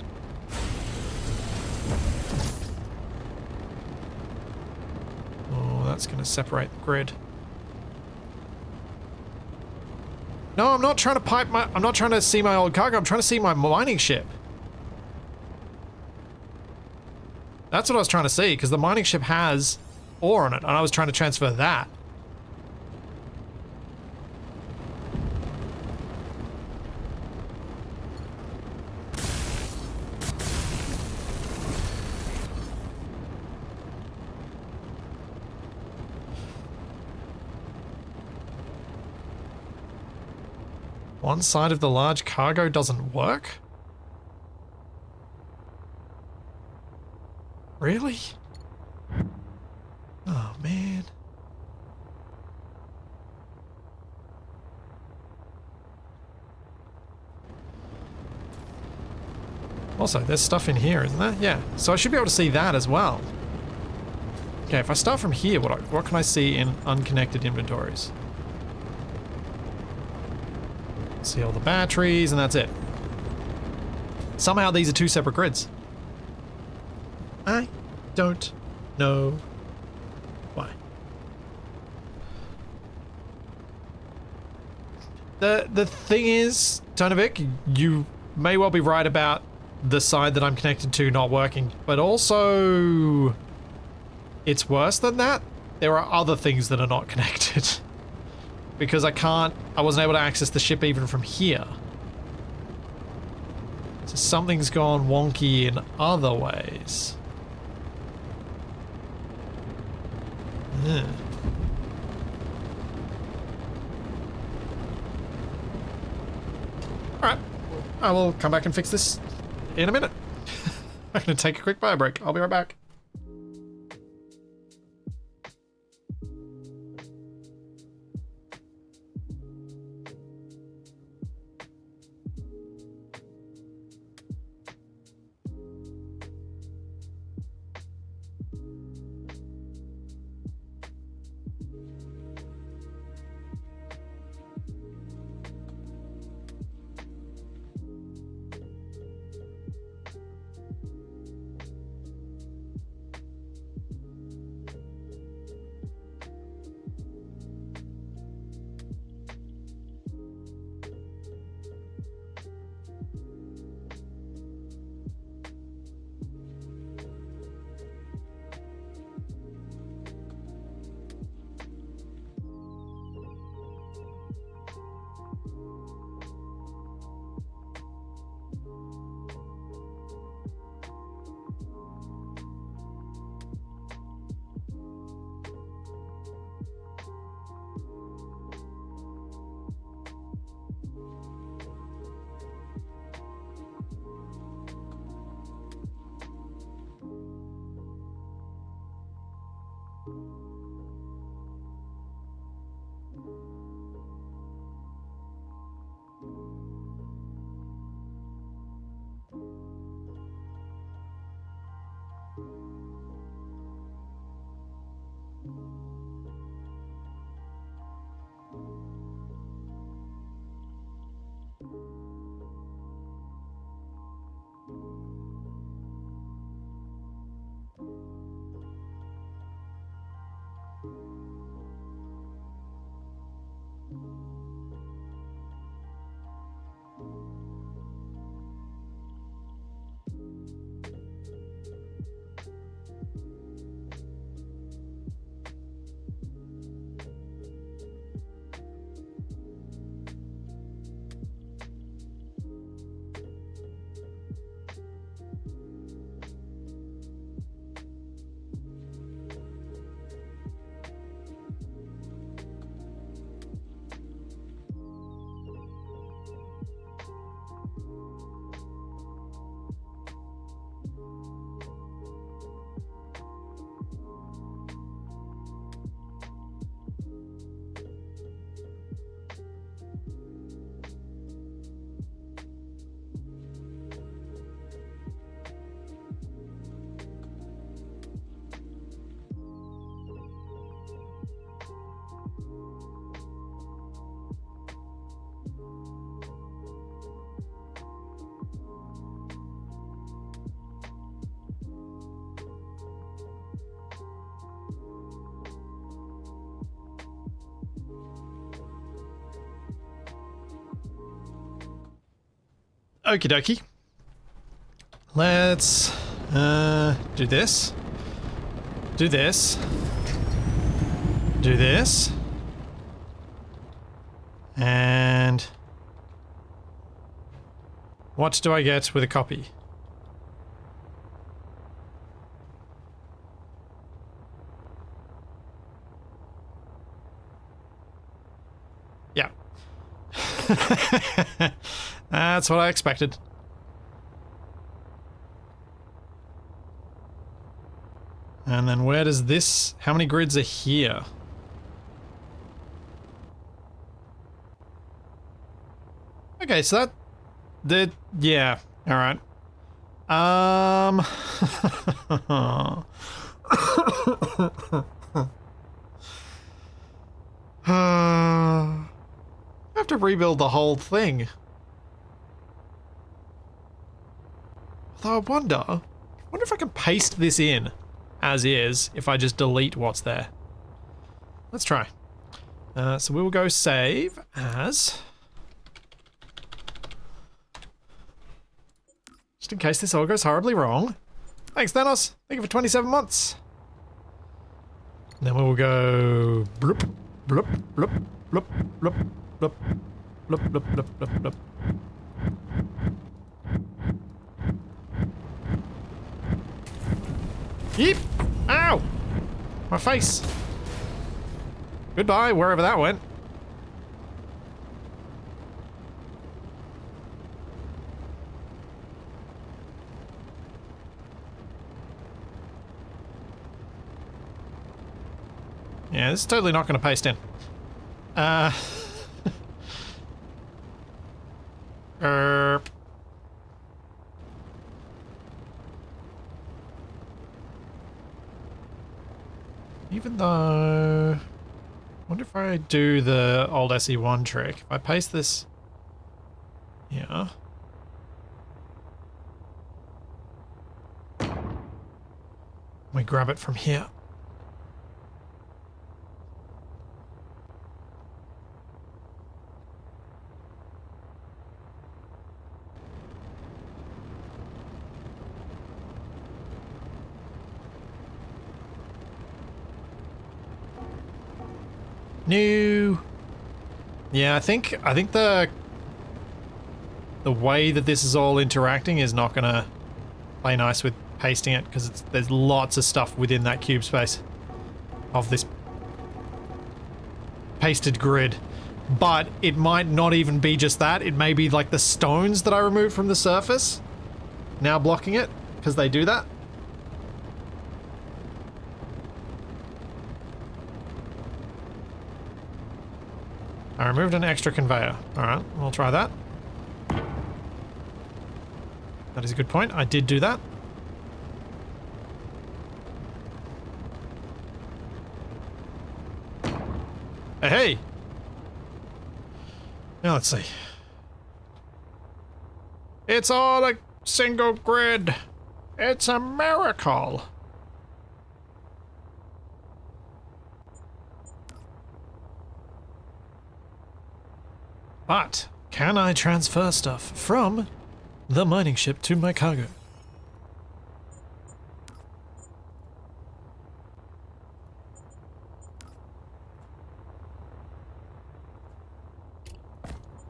Oh, that's going to separate the grid. No, I'm not trying to pipe my... I'm not trying to see my old cargo. I'm trying to see my mining ship. That's what I was trying to see, because the mining ship has ore on it, and I was trying to transfer that. One side of the large cargo doesn't work? Really? Oh, man. Also, there's stuff in here, isn't there? Yeah. So I should be able to see that as well. Okay, if I start from here, what can I see in unconnected inventories? See all the batteries, and that's it. Somehow these are two separate grids. I don't know why. The thing is, Tonovic, you may well be right about the side that I'm connected to not working, but also it's worse than that. There are other things that are not connected. Because I wasn't able to access the ship even from here. So something's gone wonky in other ways. Ugh. Alright, I will come back and fix this in a minute. I'm going to take a quick bio break. I'll be right back. Okie dokie. Let's do this. Do this. Do this. And what do I get with a copy? Yeah. That's what I expected. And then where does this... How many grids are here? Okay, so that... Yeah, alright. I have to rebuild the whole thing. Although I wonder if I can paste this in as is if I just delete what's there. Let's try. So we will go save as... Just in case this all goes horribly wrong. Thanks, Thanos. Thank you for 27 months. And then we will go... Bloop, bloop, bloop, bloop, bloop, bloop, bloop, bloop, bloop, bloop, bloop. Yeep! Ow! My face! Goodbye, wherever that went. Yeah, this is totally not going to paste in. Erp. Even though... I wonder if I do the old SE1 trick. If I paste this... Yeah. We grab it from here. New. Yeah, I think the way that this is all interacting is not gonna play nice with pasting it because there's lots of stuff within that cube space of this pasted grid. But it might not even be just that. It may be like the stones that I removed from the surface now blocking it because they do that. I removed an extra conveyor. Alright, we'll try that. That is a good point. I did do that. Hey, hey! Now let's see. It's all a single grid. It's a miracle. But can I transfer stuff from the mining ship to my cargo?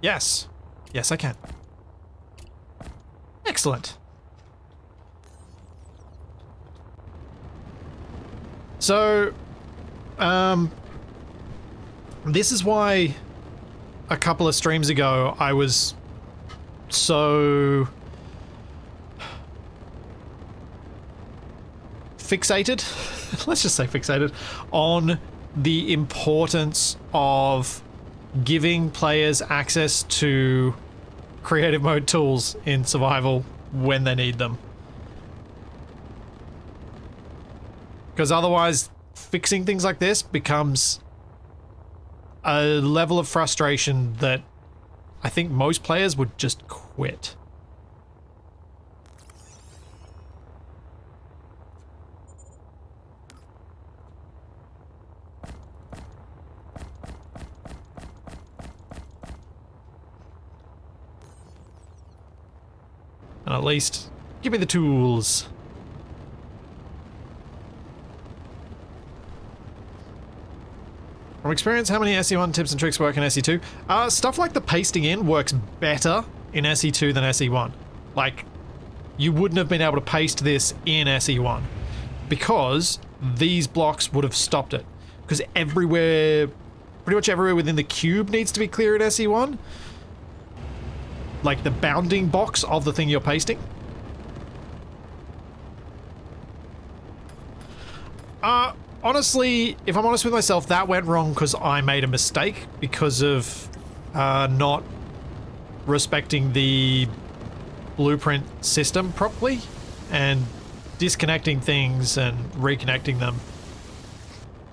Yes. Yes, I can. Excellent. So, this is why a couple of streams ago I was so fixated, let's just say fixated, on the importance of giving players access to creative mode tools in survival when they need them. Because otherwise, fixing things like this becomes a level of frustration that I think most players would just quit. And at least, give me the tools. From experience, how many SE1 tips and tricks work in SE2? Stuff like the pasting in works better in SE2 than SE1. Like, you wouldn't have been able to paste this in SE1 because these blocks would have stopped it. Because everywhere, pretty much everywhere within the cube needs to be clear in SE1. Like the bounding box of the thing you're pasting. Honestly, if I'm honest with myself, that went wrong because I made a mistake because of not respecting the blueprint system properly and disconnecting things and reconnecting them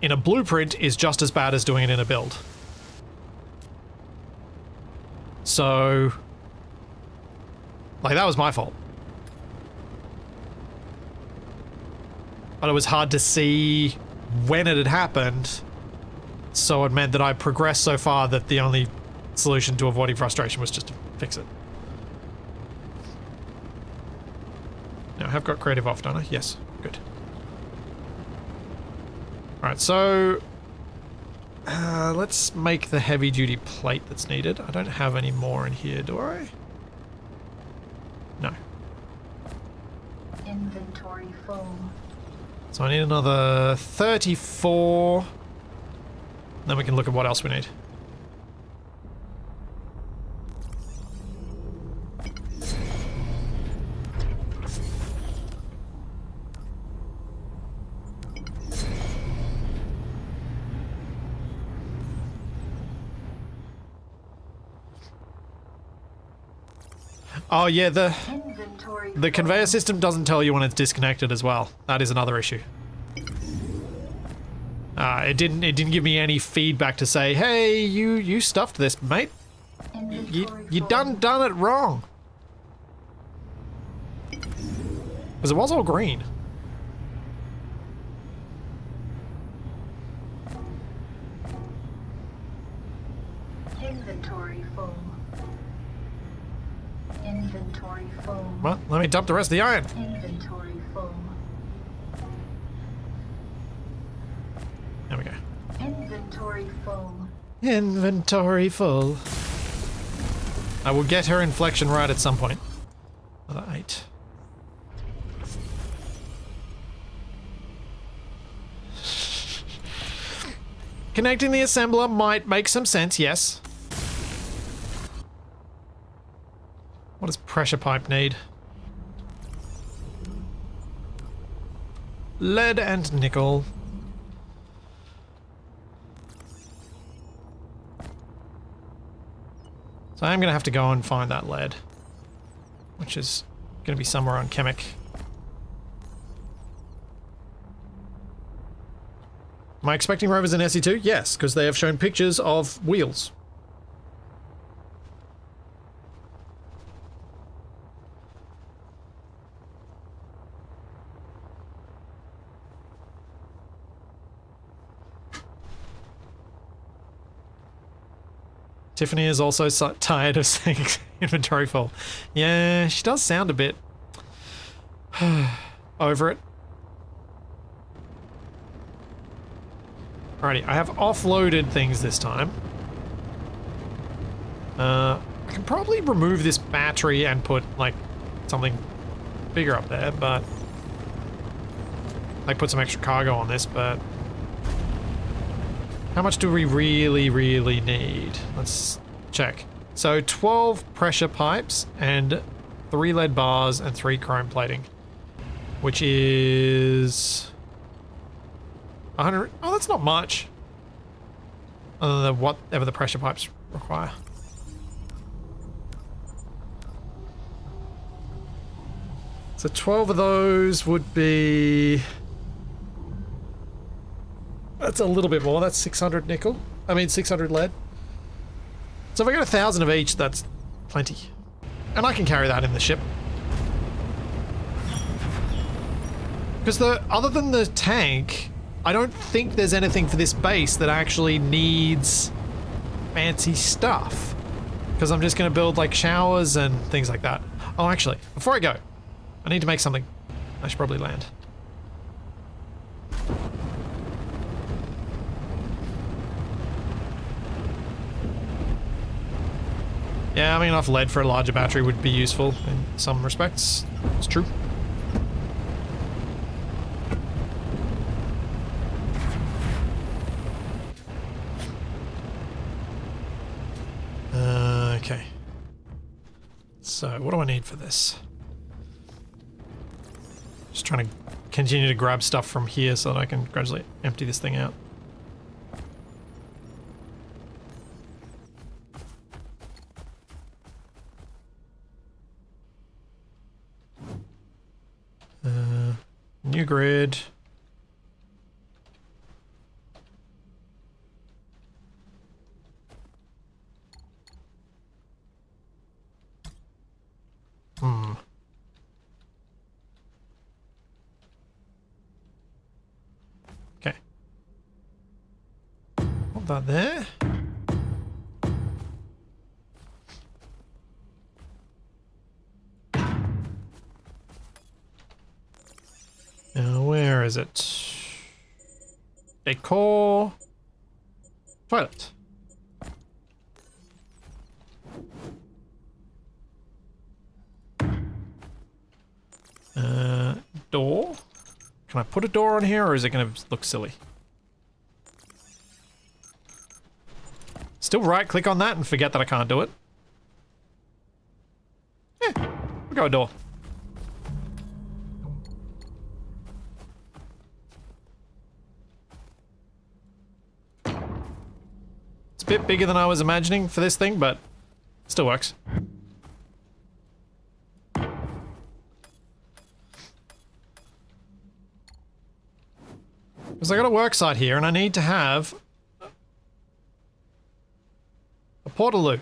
in a blueprint is just as bad as doing it in a build. So, like, that was my fault. But it was hard to see when it had happened, so it meant that I progressed so far that the only solution to avoiding frustration was just to fix it. Now I have got creative off, don't I? Yes, good. Alright, so let's make the heavy duty plate that's needed. I don't have any more in here, do I? No. Inventory full. So I need another 34. Then we can look at what else we need. Oh yeah, the conveyor system doesn't tell you when it's disconnected as well. That is another issue. It didn't give me any feedback to say, hey, you stuffed this, mate. You done it wrong. Because it was all green. Inventory full. Inventory full. Well, let me dump the rest of the iron. Inventory full. There we go. Inventory full. Inventory full. I will get her inflection right at some point. Another 8. Connecting the assembler might make some sense, yes. What does pressure pipe need? Lead and nickel. So I am going to have to go and find that lead, which is going to be somewhere on Kemik. Am I expecting rovers in SE2? Yes, because they have shown pictures of wheels. Tiffany is also tired of saying inventory full. Yeah, she does sound a bit over it. Alrighty, I have offloaded things this time. I can probably remove this battery and put, like, something bigger up there, but... like, put some extra cargo on this, but... how much do we really need? Let's check. So 12 pressure pipes and 3 lead bars and 3 chrome plating, which is 100. Oh, that's not much. Other than whatever the pressure pipes require. So 12 of those would be... that's a little bit more. That's 600 nickel. I mean 600 lead. So if I get 1,000 of each, that's plenty. And I can carry that in the ship. Because other than the tank, I don't think there's anything for this base that actually needs fancy stuff. Because I'm just going to build like showers and things like that. Oh, actually, before I go, I need to make something. I should probably land. Yeah, I mean, enough lead for a larger battery would be useful in some respects. It's true. Okay. So, what do I need for this? Just trying to continue to grab stuff from here so that I can gradually empty this thing out. New grid. Okay. Put that there. Now, where is it? Decor. Toilet. Door. Can I put a door on here, or is it going to look silly? Still right click on that and forget that I can't do it. Yeah, we'll go a door. It's a bit bigger than I was imagining for this thing, but still works. Because I got a work site here and I need to have a portaloo.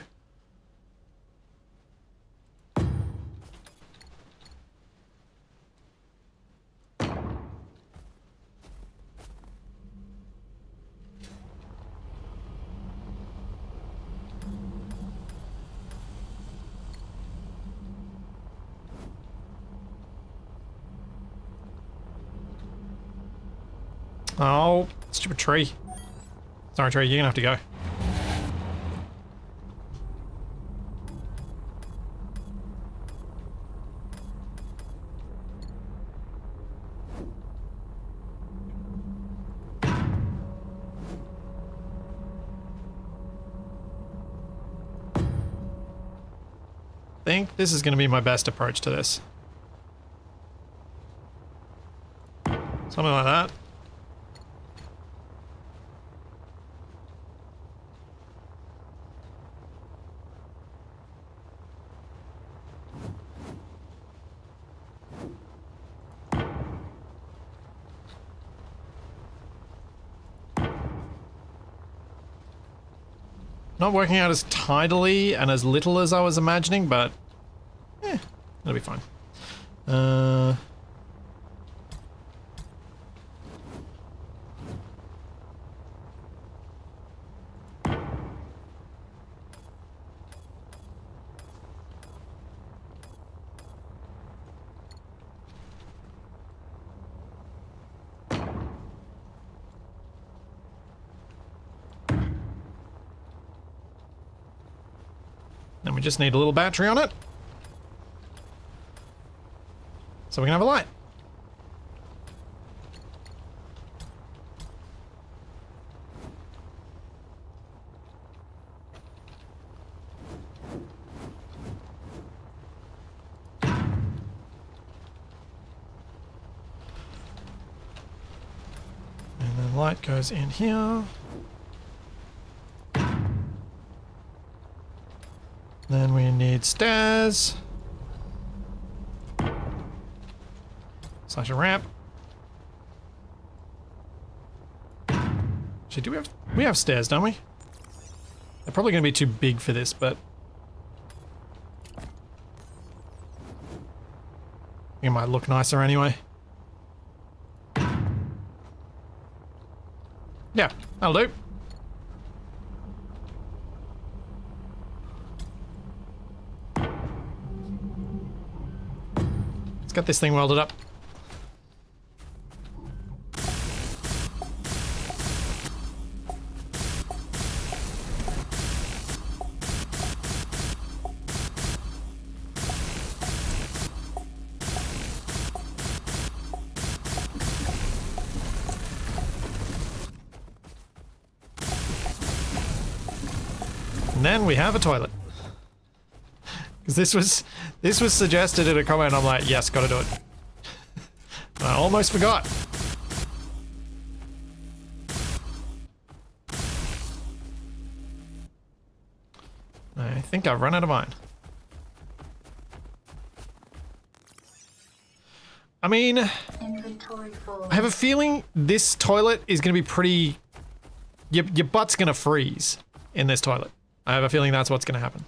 Oh, stupid tree. Sorry, tree, you're gonna have to go. I think this is gonna be my best approach to this. Something like that. Not working out as tidily and as little as I was imagining, but it'll be fine. Then we just need a little battery on it, so we can have a light. And then light goes in here. Then we need stairs. Slash a ramp. Actually, we have stairs, don't we? They're probably going to be too big for this, but it might look nicer anyway. Yeah, that'll do. Let's get this thing welded up. And then we have a toilet. Because this was suggested in a comment, I'm like, yes, gotta do it. I almost forgot. I think I've run out of iron. I mean, Inventory full. I have a feeling this toilet is going to be pretty... Your butt's going to freeze in this toilet. I have a feeling that's what's going to happen.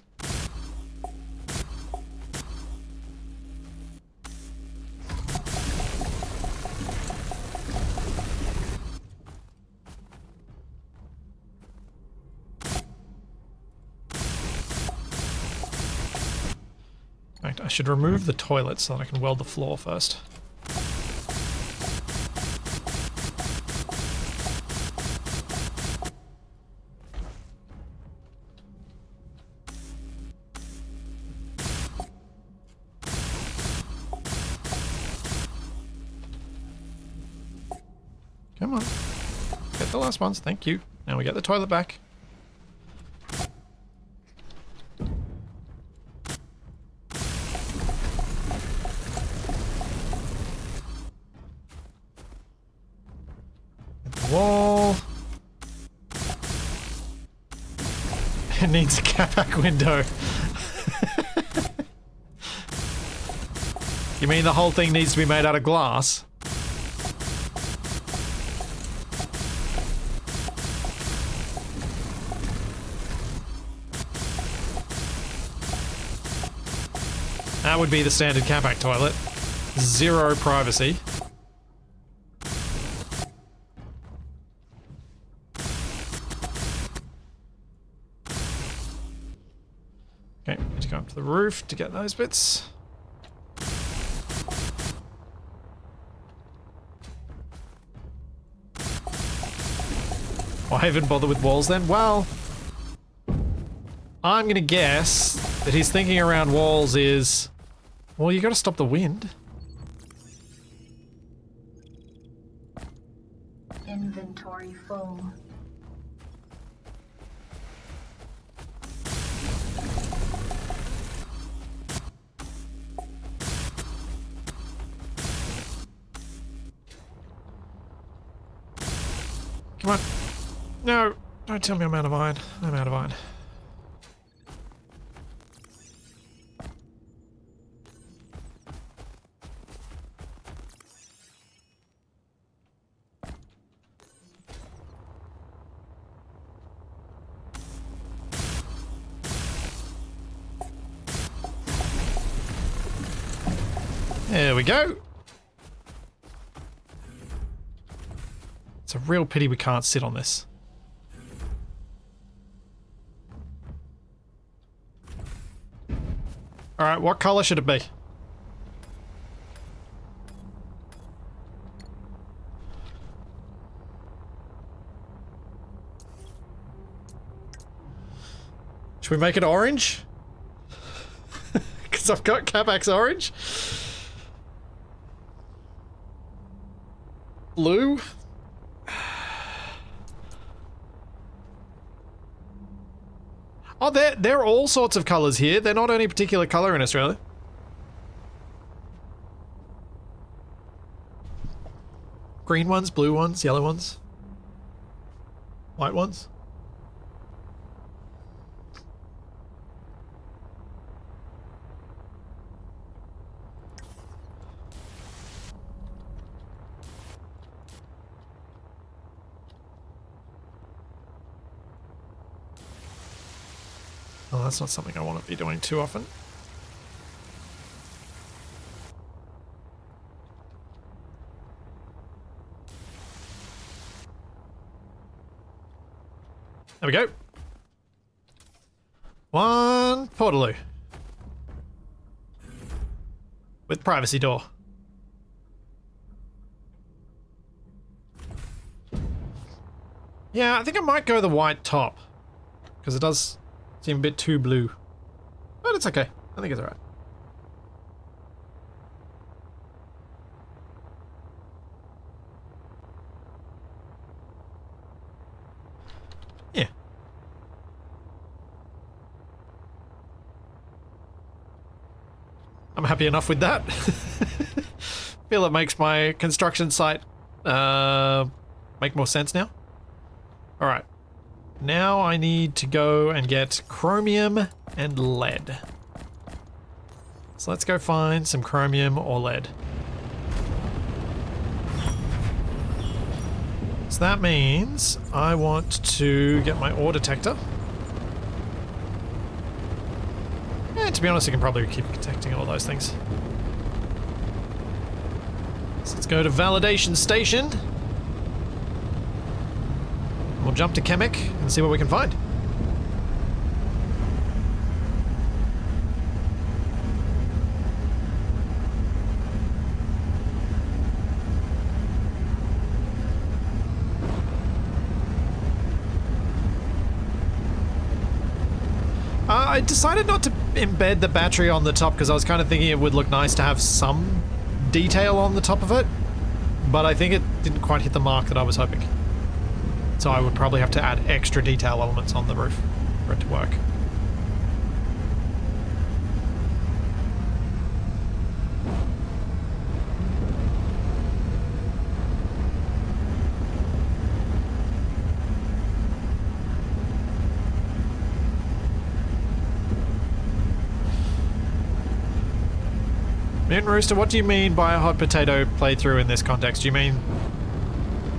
In fact, I should remove the toilet so that I can weld the floor first. Come on. Get the last ones, thank you. Now we get the toilet back. Get the wall. It needs a catback window. You mean the whole thing needs to be made out of glass? That would be the standard catback toilet. Zero privacy. Okay, need to go up to the roof to get those bits. Why even bother with walls then? Well, I'm gonna guess that his thinking around walls is, well, you gotta stop the wind. Inventory full. Come on. No, don't tell me I'm out of iron. I'm out of iron. There we go. It's a real pity we can't sit on this. Alright, what color should it be? Should we make it orange? Because I've got Kabak's orange. Blue? Oh, there are all sorts of colours here. They're not any particular colour in Australia. Green ones, blue ones, yellow ones. White ones. Oh, that's not something I want to be doing too often. There we go. One portaloo. With privacy door. Yeah, I think I might go the white top. Because it does seem a bit too blue. But it's okay. I think it's alright. Yeah. I'm happy enough with that. Feel it makes my construction site make more sense now. Alright. Now I need to go and get chromium and lead. So let's go find some chromium or lead. So that means I want to get my ore detector. And to be honest, I can probably keep detecting all those things. So let's go to validation station. We'll jump to Kemik and see what we can find. I decided not to embed the battery on the top because I was kind of thinking it would look nice to have some detail on the top of it, but I think it didn't quite hit the mark that I was hoping. So I would probably have to add extra detail elements on the roof for it to work. Moon Rooster, what do you mean by a hot potato playthrough in this context? Do you mean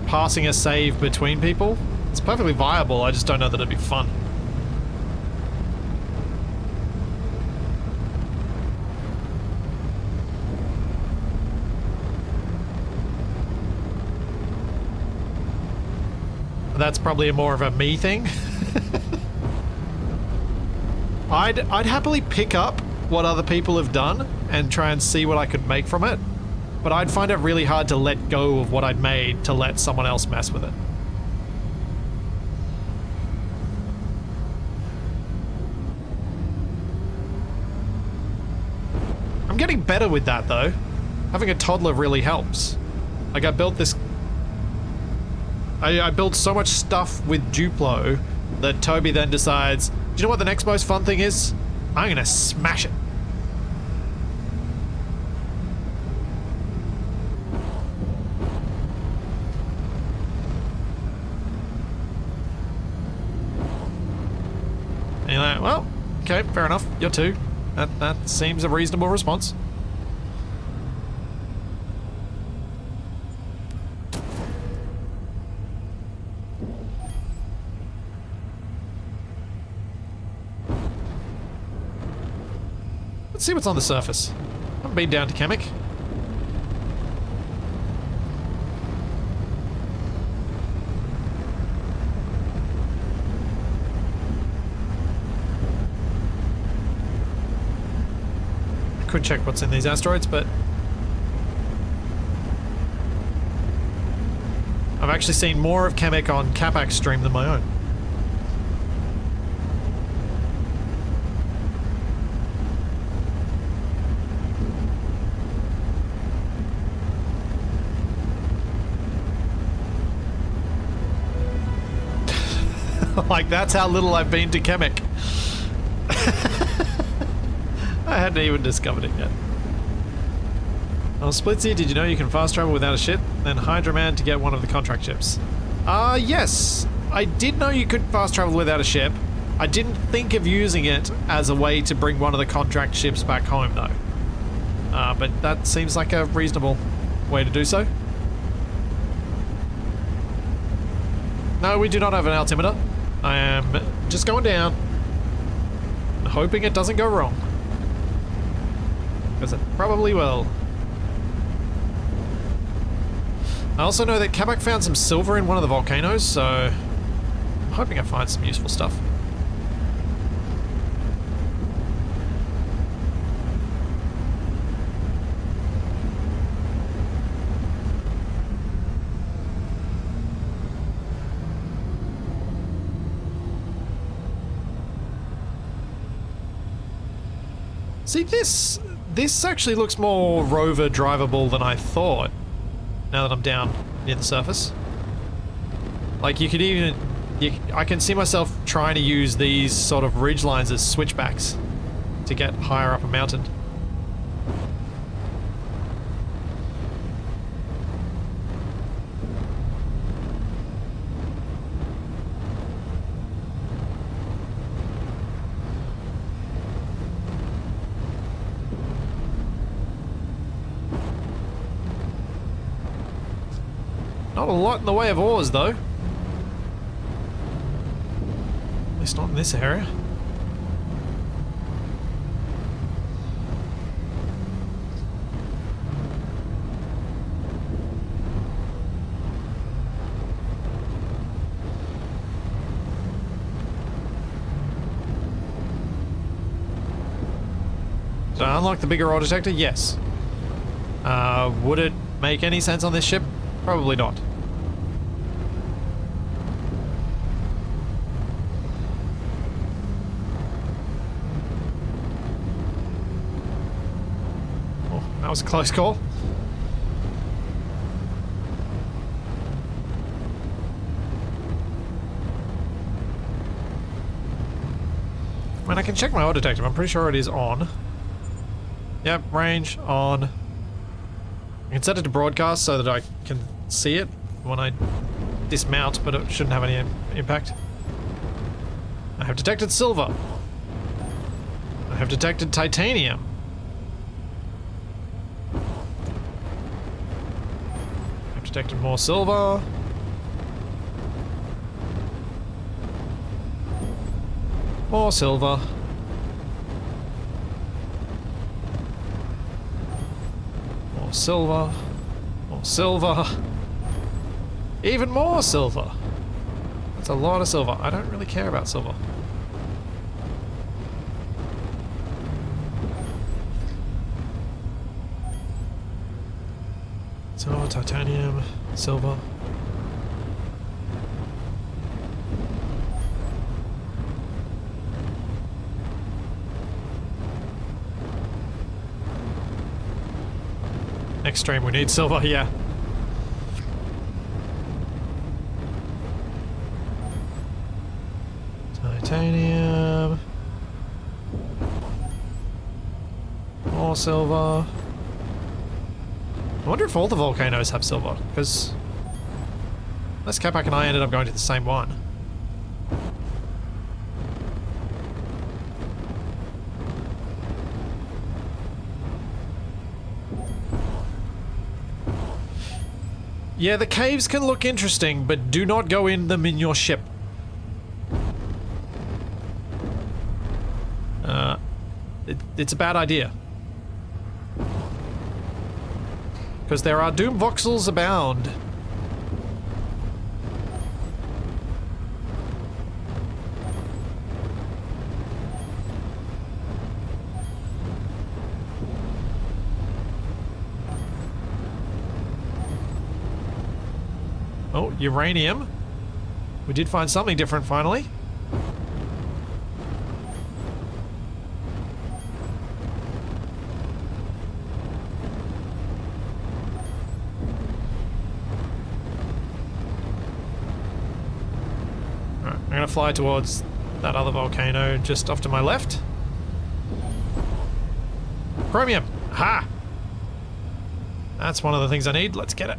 passing a save between people? It's perfectly viable, I just don't know that it'd be fun. That's probably more of a me thing. I'd happily pick up what other people have done and try and see what I could make from it. But I'd find it really hard to let go of what I'd made to let someone else mess with it. I'm getting better with that though. Having a toddler really helps. Like I built this... I built so much stuff with Duplo that Toby then decides, do you know what the next most fun thing is? I'm gonna smash it. And you're like, well, okay, fair enough, you're two. That seems a reasonable response. Let's see what's on the surface. I haven't been down to Kemik. could check what's in these asteroids, but I've actually seen more of Kemik on Kapak's stream than my own. Like, that's how little I've been to Kemik. I hadn't even discovered it yet. Oh, Splitsy, did you know you can fast travel without a ship? Then Hydra Man to get one of the contract ships. Yes. I did know you could fast travel without a ship. I didn't think of using it as a way to bring one of the contract ships back home, though. But that seems like a reasonable way to do so. No, we do not have an altimeter. I am just going down, hoping it doesn't go wrong. Because it probably will. I also know that Kemik found some silver in one of the volcanoes, so I'm hoping I find some useful stuff. See, this actually looks more rover drivable than I thought, now that I'm down near the surface. Like, you could even... I can see myself trying to use these sort of ridge lines as switchbacks to get higher up a mountain. Not a lot in the way of ores, though. At least not in this area. Did I unlock the bigger ore detector? Yes. Would it make any sense on this ship? Probably not. Oh, that was a close call. I mean, I can check my ore detector. I'm pretty sure it is on. Yep, range on. I can set it to broadcast so that I can see it when I dismount, but it shouldn't have any impact. I have detected silver. I have detected titanium. I've detected more silver. More silver. More silver. More silver. Even more silver. That's a lot of silver. I don't really care about silver. Silver, titanium, silver. Next stream we need silver, yeah. Titanium. More silver. I wonder if all the volcanoes have silver, because unless Kapak and I ended up going to the same one. Yeah, the caves can look interesting, but do not go in them in your ship. It's a bad idea. Because there are doom voxels abound. uranium. We did find something different finally. Alright, I'm gonna fly towards that other volcano just off to my left. Chromium! Ha! That's one of the things I need. Let's get it.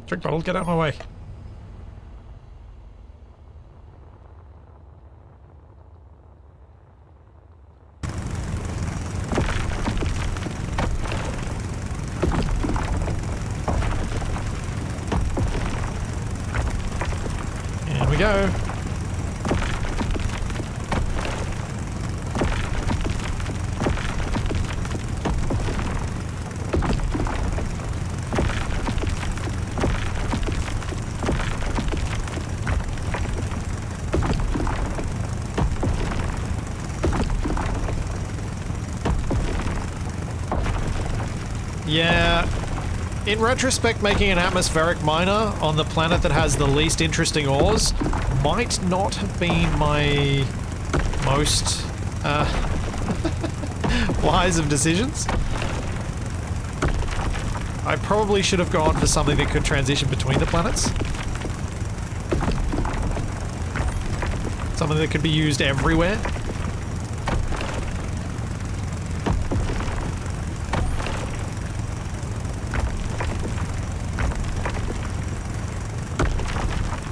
Drink bottle, get out of my way. Here we go. Yeah, in retrospect, making an atmospheric miner on the planet that has the least interesting ores might not have been my most wise of decisions. I probably should have gone for something that could transition between the planets. Something that could be used everywhere.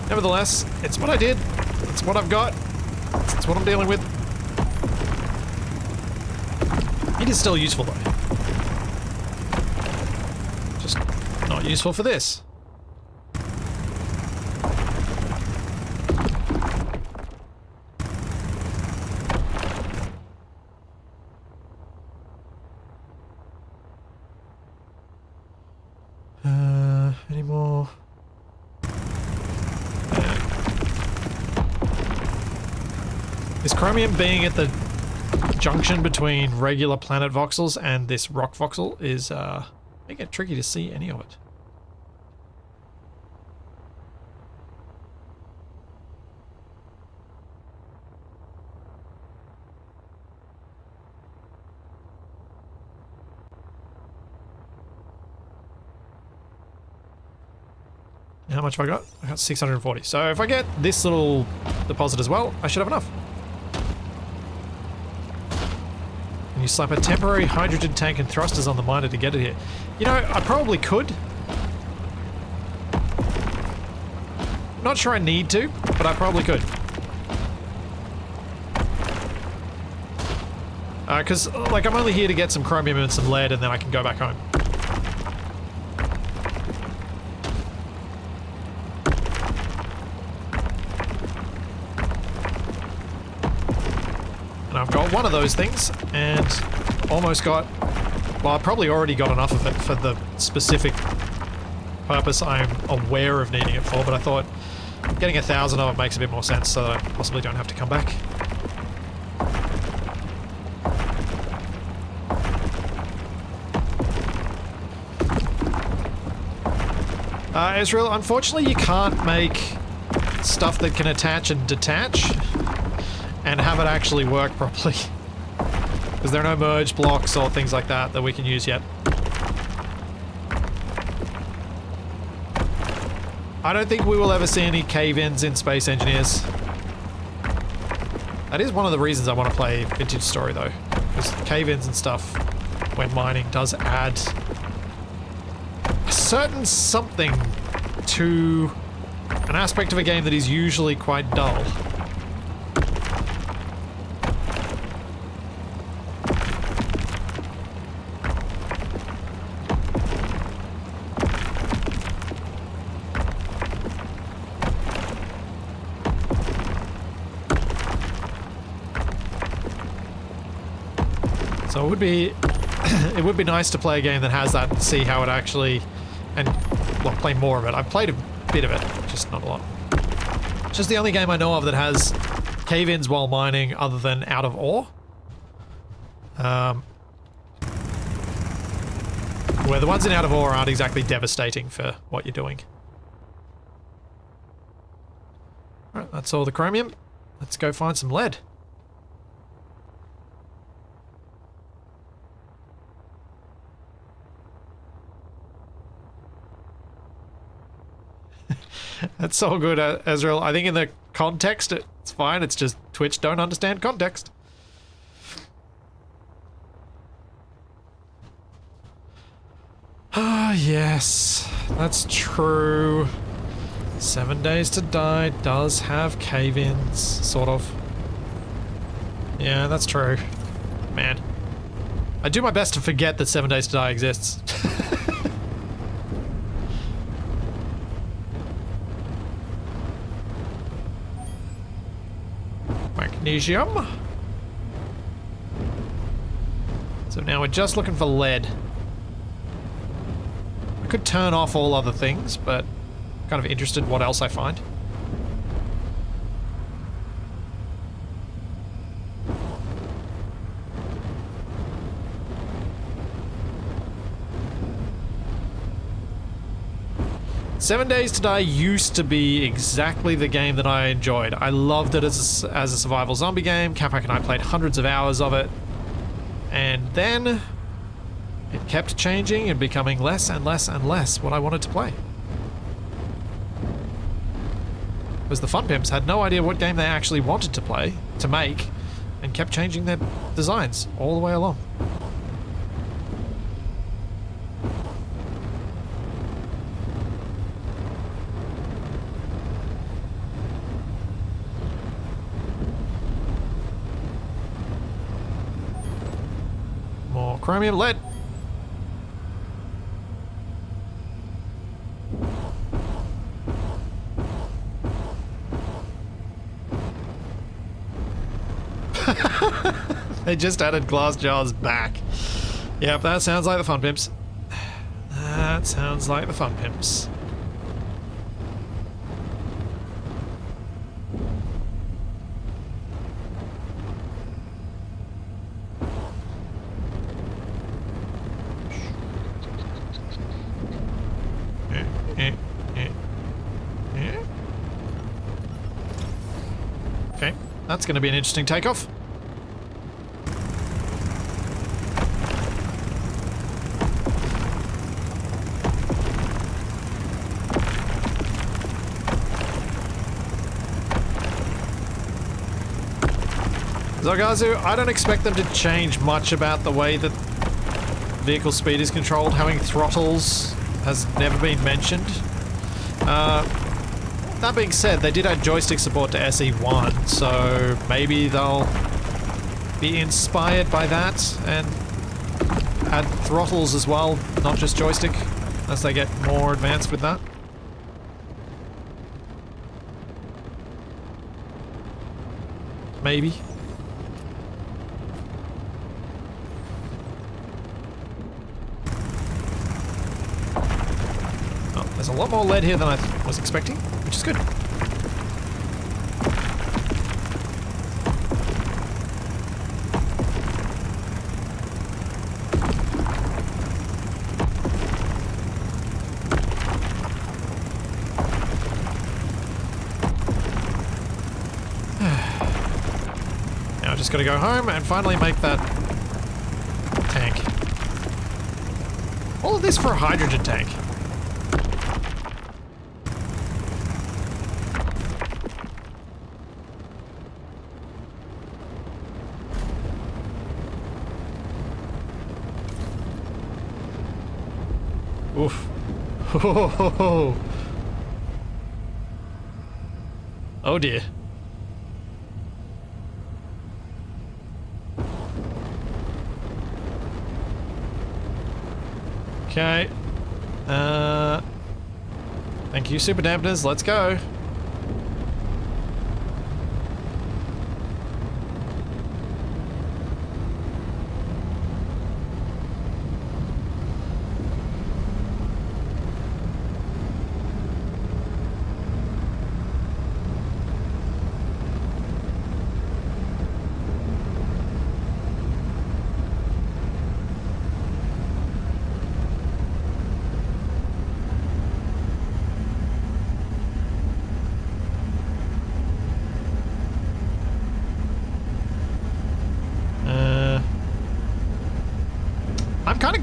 Nevertheless, it's what I did. It's what I've got. It's what I'm dealing with. It is still useful though. Just not useful for this. Any more? Is chromium being at the junction between regular planet voxels and this rock voxel is making it tricky to see any of it. How much have I got? I got 640. So if I get this little deposit as well, I should have enough. And you slap a temporary hydrogen tank and thrusters on the miner to get it here. You know, I probably could. Not sure I need to, but I probably could. Because, like, I'm only here to get some chromium and some lead and then I can go back home. And I've got one of those things, and almost got, well, I probably already got enough of it for the specific purpose I'm aware of needing it for, but I thought getting 1,000 of it makes a bit more sense so that I possibly don't have to come back. Israel, unfortunately you can't make stuff that can attach and detach and have it actually work properly. Because there are no merge blocks or things like that that we can use yet. I don't think we will ever see any cave-ins in Space Engineers. That is one of the reasons I want to play Vintage Story though. Because cave-ins and stuff when mining does add a certain something to an aspect of a game that is usually quite dull. So it would be it would be nice to play a game that has that and see how it actually, and well, play more of it. I've played a bit of it, just not a lot. It's just the only game I know of that has cave-ins while mining other than out of ore. Where the ones in out of ore aren't exactly devastating for what you're doing. Alright, that's all the chromium. Let's go find some lead. That's all good, Ezreal. I think in the context, it's fine. It's just Twitch don't understand context. Ah, yes. That's true. 7 Days to Die does have cave-ins, sort of. Yeah, that's true. Man. I do my best to forget that 7 Days to Die exists. Magnesium. So now we're just looking for lead. I could turn off all other things, but I'm kind of interested what else I find. Seven Days to Die used to be exactly the game that I enjoyed. I loved it as a survival zombie game. Kemik and I played hundreds of hours of it. And then it kept changing and becoming less and less and less what I wanted to play. Because the Fun Pimps had no idea what game they actually wanted to play, to make, and kept changing their designs all the way along. More chromium lead. They just added glass jars back. Yep, that sounds like the Fun Pimps. That sounds like the Fun Pimps. Okay, that's going to be an interesting takeoff. Zargazu, I don't expect them to change much about the way that vehicle speed is controlled. Having throttles has never been mentioned. That being said, they did add joystick support to SE1, so maybe they'll be inspired by that and add throttles as well, not just joystick, as they get more advanced with that. Maybe. There's a lot more lead here than I was expecting, which is good. Now I just gotta go home and finally make that tank. All of this for a hydrogen tank. Oof. Oh dear. Okay. Thank you, super dampeners. Let's go.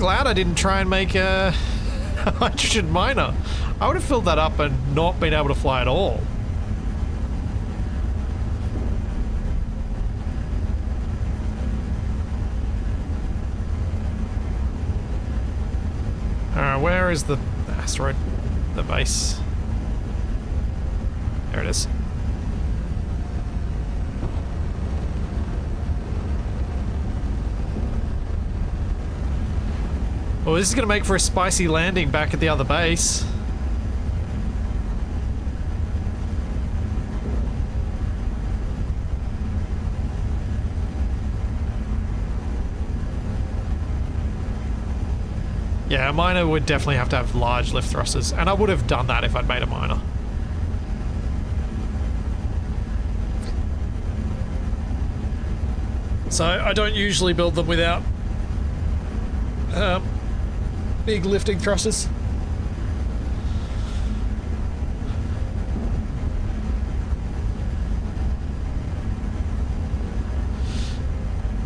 glad I didn't try and make a hydrogen miner. I would have filled that up and not been able to fly at all. Alright, where is the asteroid? The base. There it is. Well, this is going to make for a spicy landing back at the other base. Yeah, a miner would definitely have to have large lift thrusters, and I would have done that if I'd made a miner. So I don't usually build them without big lifting thrusters.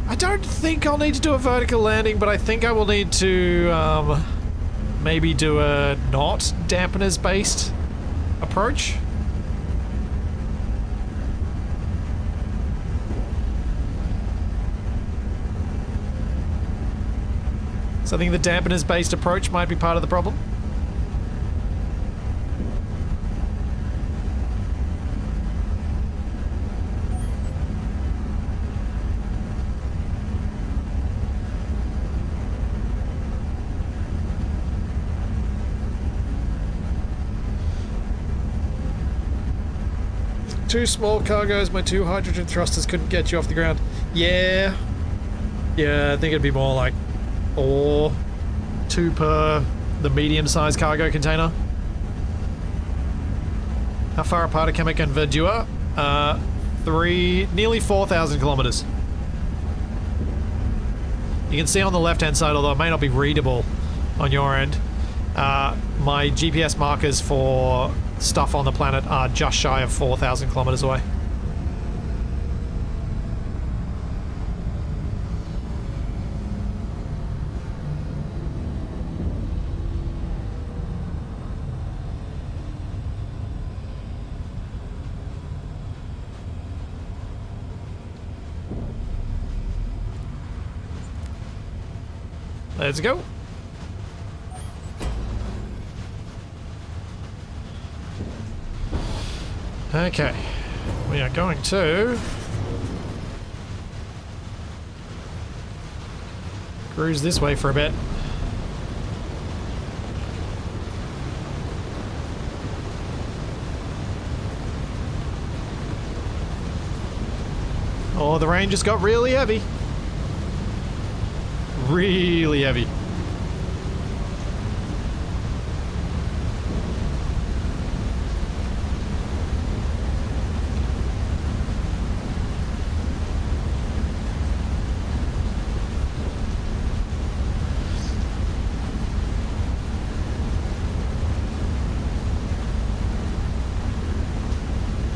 I don't think I'll need to do a vertical landing, but I think I will need to maybe do a not dampeners based approach. So I think the dampeners based approach might be part of the problem. Two small cargoes, my 2 hydrogen thrusters couldn't get you off the ground. Yeah. Yeah, I think it'd be more like 4, 2 per the medium-sized cargo container. How far apart are Kemik and Verdure? Nearly 4,000 kilometers. You can see on the left-hand side, although it may not be readable on your end, my GPS markers for stuff on the planet are just shy of 4,000 kilometers away. Let's go. Okay, we are going to cruise this way for a bit. Oh, the rain just got really heavy. Really heavy.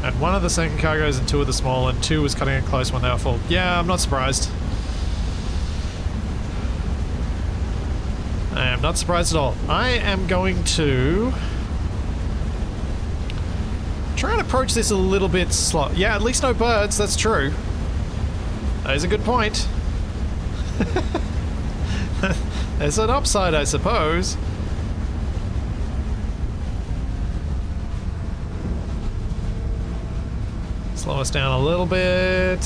And one of the second cargoes and 2 of the small, and 2 was cutting it close when they were full. Yeah, I'm not surprised. I am not surprised at all. I am going to try and approach this a little bit slow. Yeah, at least no birds, that's true. That is a good point. There's an upside, I suppose. Slow us down a little bit.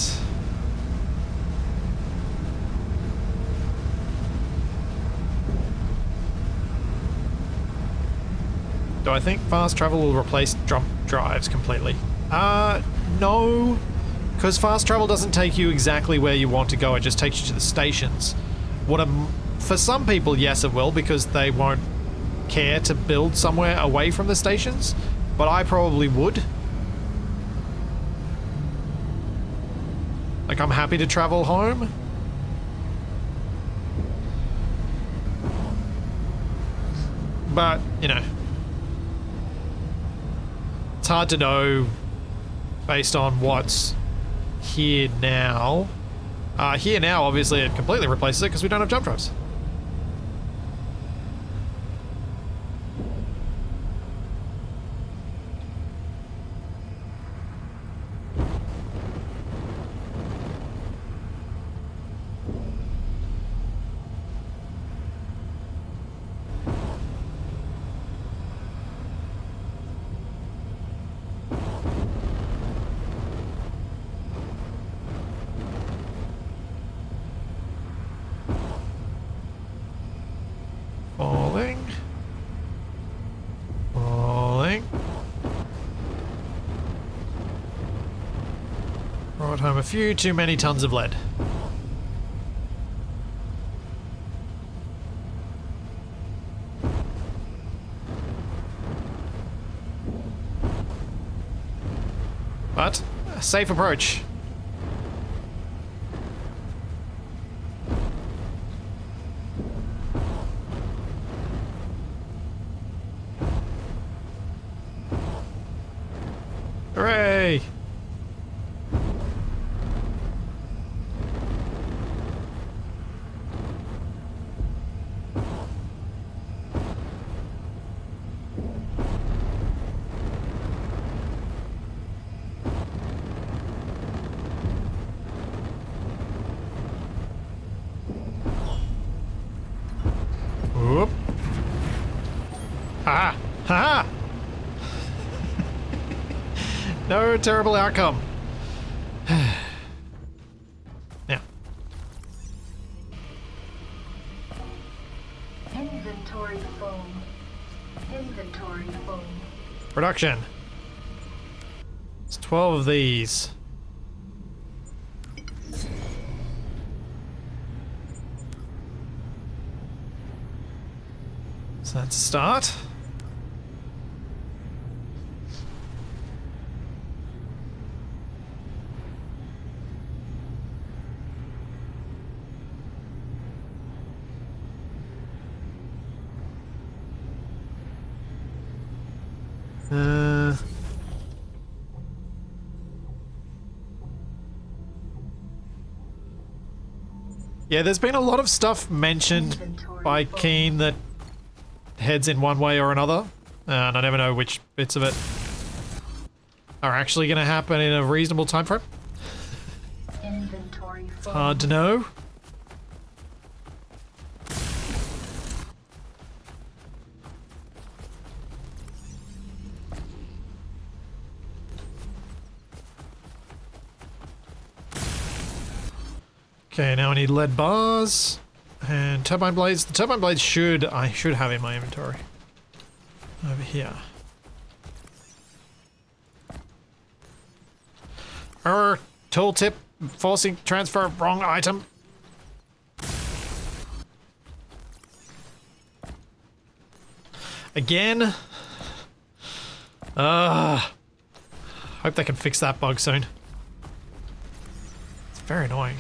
Do I think fast travel will replace jump drives completely? No, because fast travel doesn't take you exactly where you want to go, it just takes you to the stations. For some people, yes it will, because they won't care to build somewhere away from the stations, but I probably would. Like, I'm happy to travel home. But, you know, it's hard to know based on what's here now. Here now, obviously, it completely replaces it because we don't have jump drives. Brought home a few too many tons of lead. But a safe approach. Hooray! Whoop. Ha ha! Ha! No terrible outcome. Now. Inventory foam. Inventory foam. Production. It's 12 of these. So that's a start. Yeah, there's been a lot of stuff mentioned by Keen that heads in one way or another, and I never know which bits of it are actually going to happen in a reasonable time frame. Inventory It's foam. hard to know. Okay, now I need lead bars and turbine blades. The turbine blades I should have in my inventory. Over here. Error. Tooltip forcing transfer of wrong item. Again. Hope they can fix that bug soon. It's very annoying.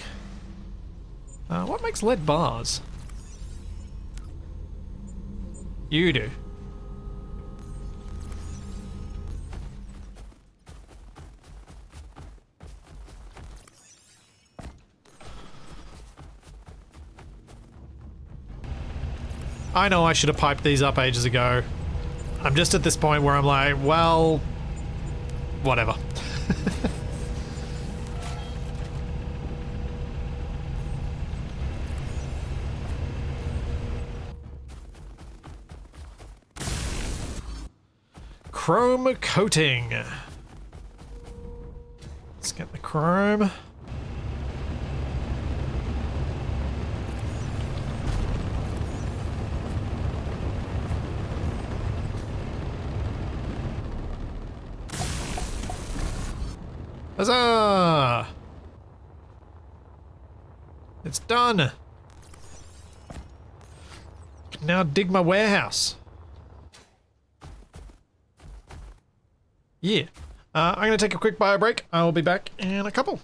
What makes lead bars? You do. I know I should have piped these up ages ago. I'm just at this point where I'm like, well, whatever. Chrome coating. Let's get the chrome. Huzzah! It's done. Can now dig my warehouse. Yeah. I'm going to take a quick bio break. I will be back in a couple.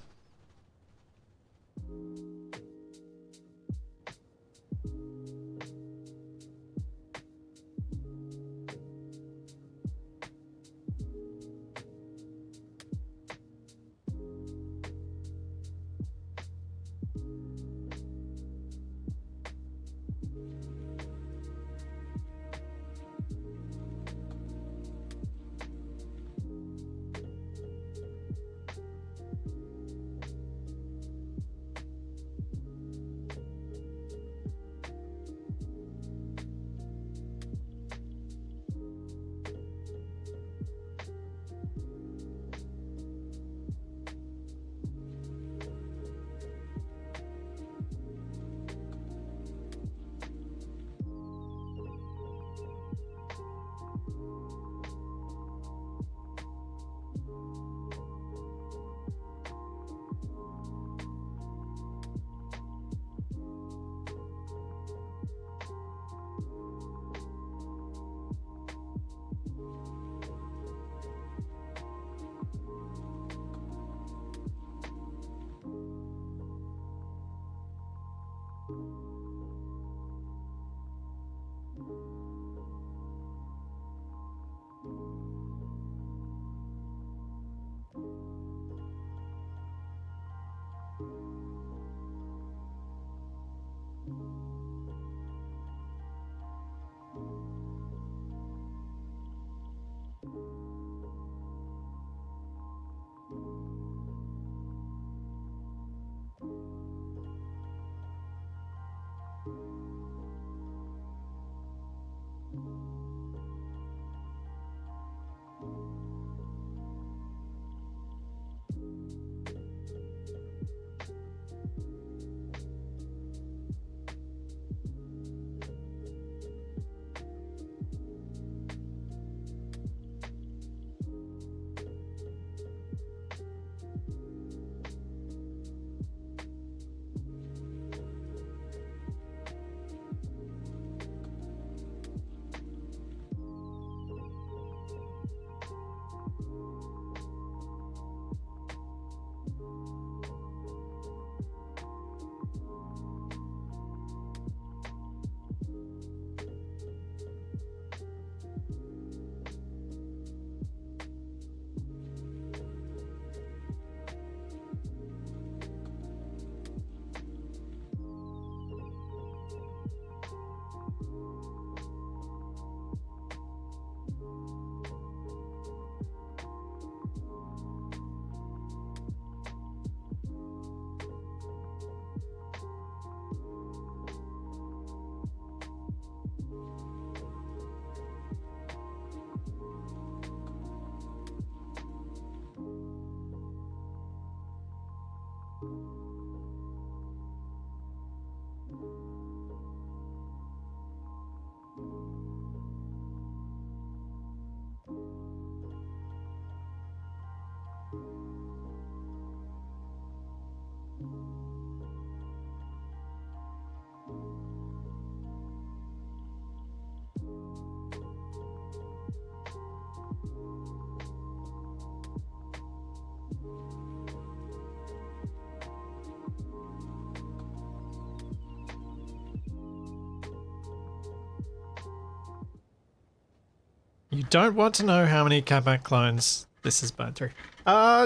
You don't want to know how many Kemik clones this has burned through. Yeah,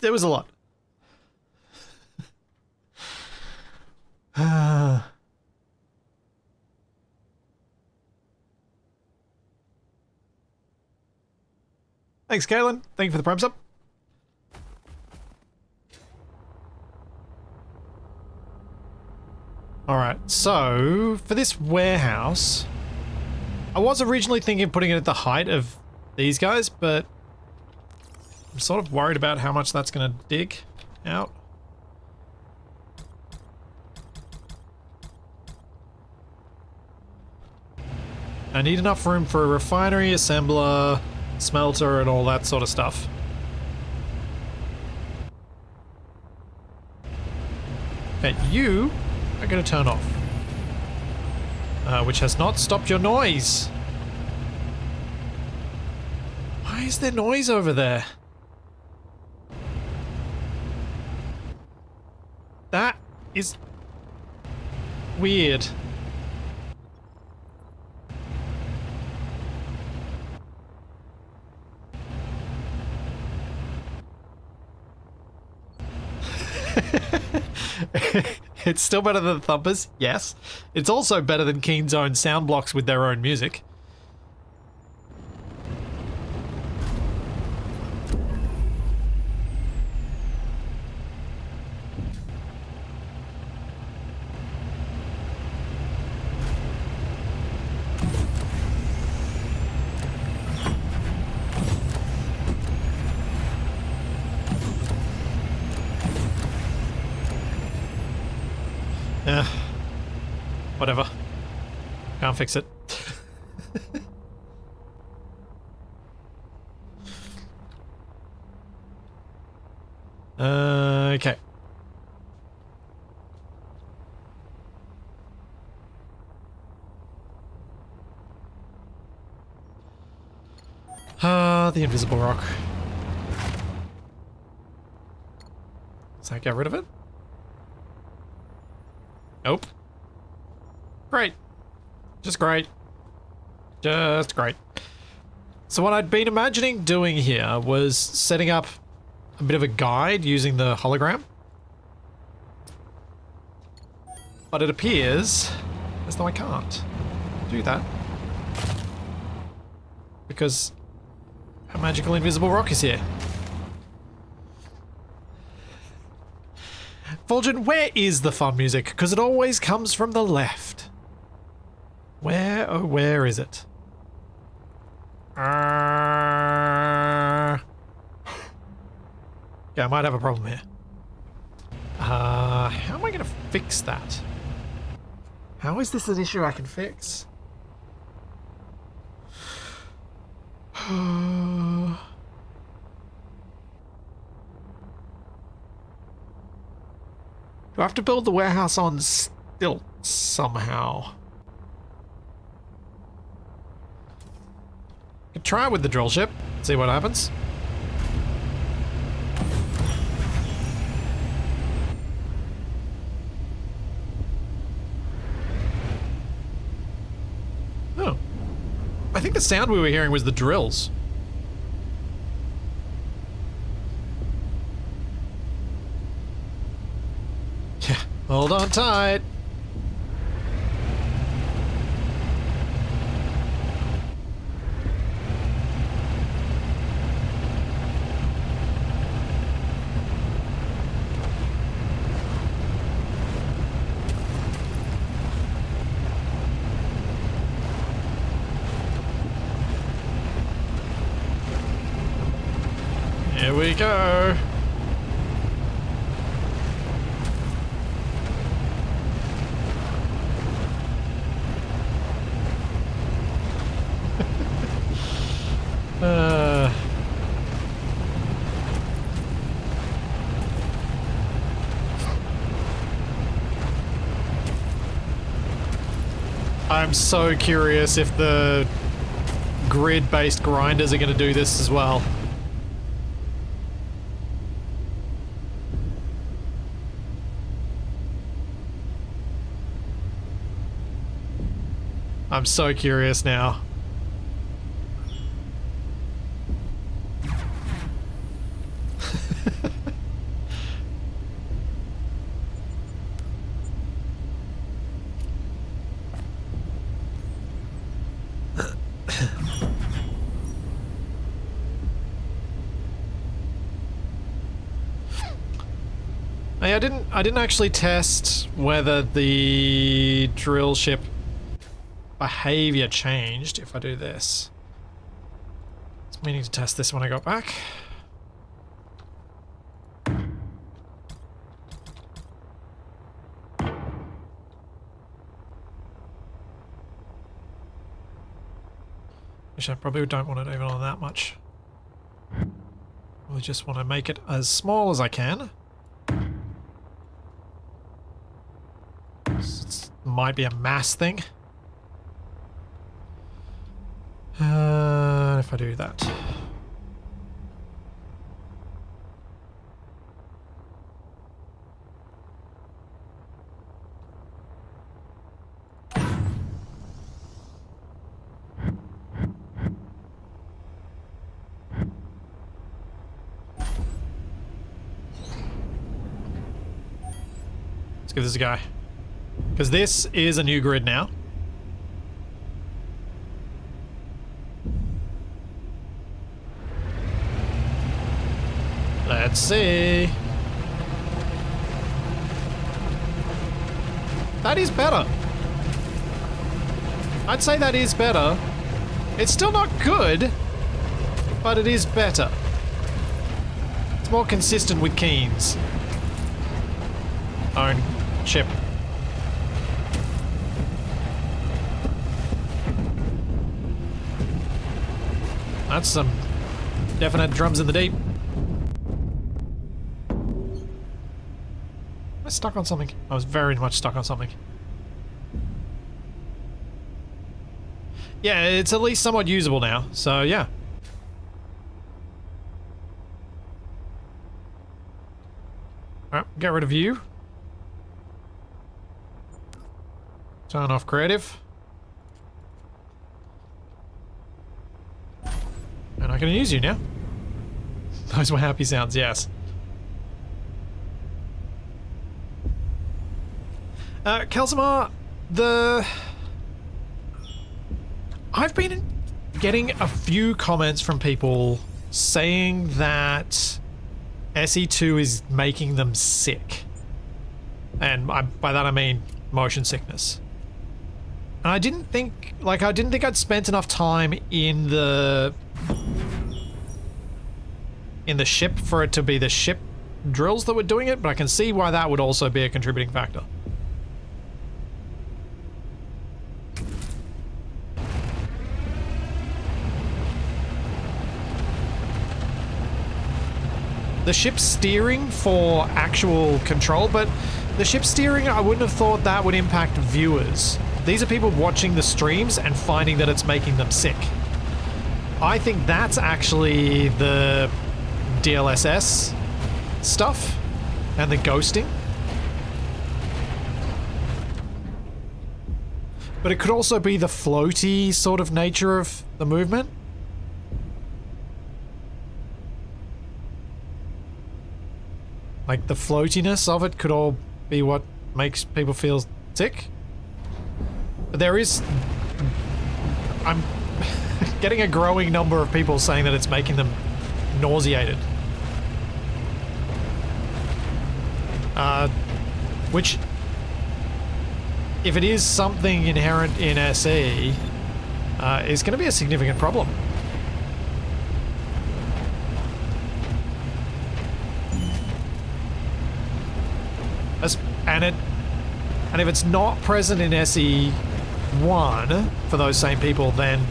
there was a lot. Thanks, Kaylin. Thank you for the prime sub. Alright, so for this warehouse, I was originally thinking of putting it at the height of these guys, but I'm sort of worried about how much that's going to dig out. I need enough room for a refinery, assembler, smelter, and all that sort of stuff. Okay, you are going to turn off. Which has not stopped your noise. Why is there noise over there? That is weird. It's still better than Thumpers, yes. It's also better than Keen's own sound blocks with their own music. Whatever. Can't fix it. Okay. The invisible rock. Does that get rid of it? Nope. Great. Just great. Just great. So what I'd been imagining doing here was setting up a bit of a guide using the hologram. But it appears as though I can't do that. Because a magical invisible rock is here. Fulgen, where is the fun music? Because it always comes from the left. Where, oh, where is it? Yeah, I might have a problem here. How am I going to fix that? How is this an issue I can fix? Do I have to build the warehouse on stilts somehow? Could try it with the drill ship, see what happens. Oh. I think the sound we were hearing was the drills. Yeah, hold on tight. Here we go. I'm so curious if the grid-based grinders are going to do this as well. I'm so curious now. Hey, I didn't actually test whether the drill ship behavior changed if I do this. I was meaning to test this when I got back. Which I probably don't want it even on that much. I just want to make it as small as I can. It might be a mass thing. If I do that. Let's give this a go. Because this is a new grid now. Let's see. That is better. I'd say that is better. It's still not good, but it is better. It's more consistent with Keen's own ship. That's some definite drums in the deep. Am I stuck on something? I was very much stuck on something. Yeah, it's at least somewhat usable now, so yeah. Alright, get rid of you. Turn off creative. And I can use you now. Those were happy sounds, yes. Kelsamar, I've been getting a few comments from people saying that SE2 is making them sick. And by that I mean motion sickness. And I didn't think I'd spent enough time in the ship for it to be the ship drills that were doing it, but I can see why that would also be a contributing factor. The ship steering for actual control, but the ship steering, I wouldn't have thought that would impact viewers. These are people watching the streams and finding that it's making them sick. I think that's actually the DLSS stuff and the ghosting. But it could also be the floaty sort of nature of the movement. Like the floatiness of it could all be what makes people feel sick. But there is... I'm getting a growing number of people saying that it's making them nauseated. Which, if it is something inherent in SE, is going to be a significant problem. And if it's not present in SE1 for those same people, then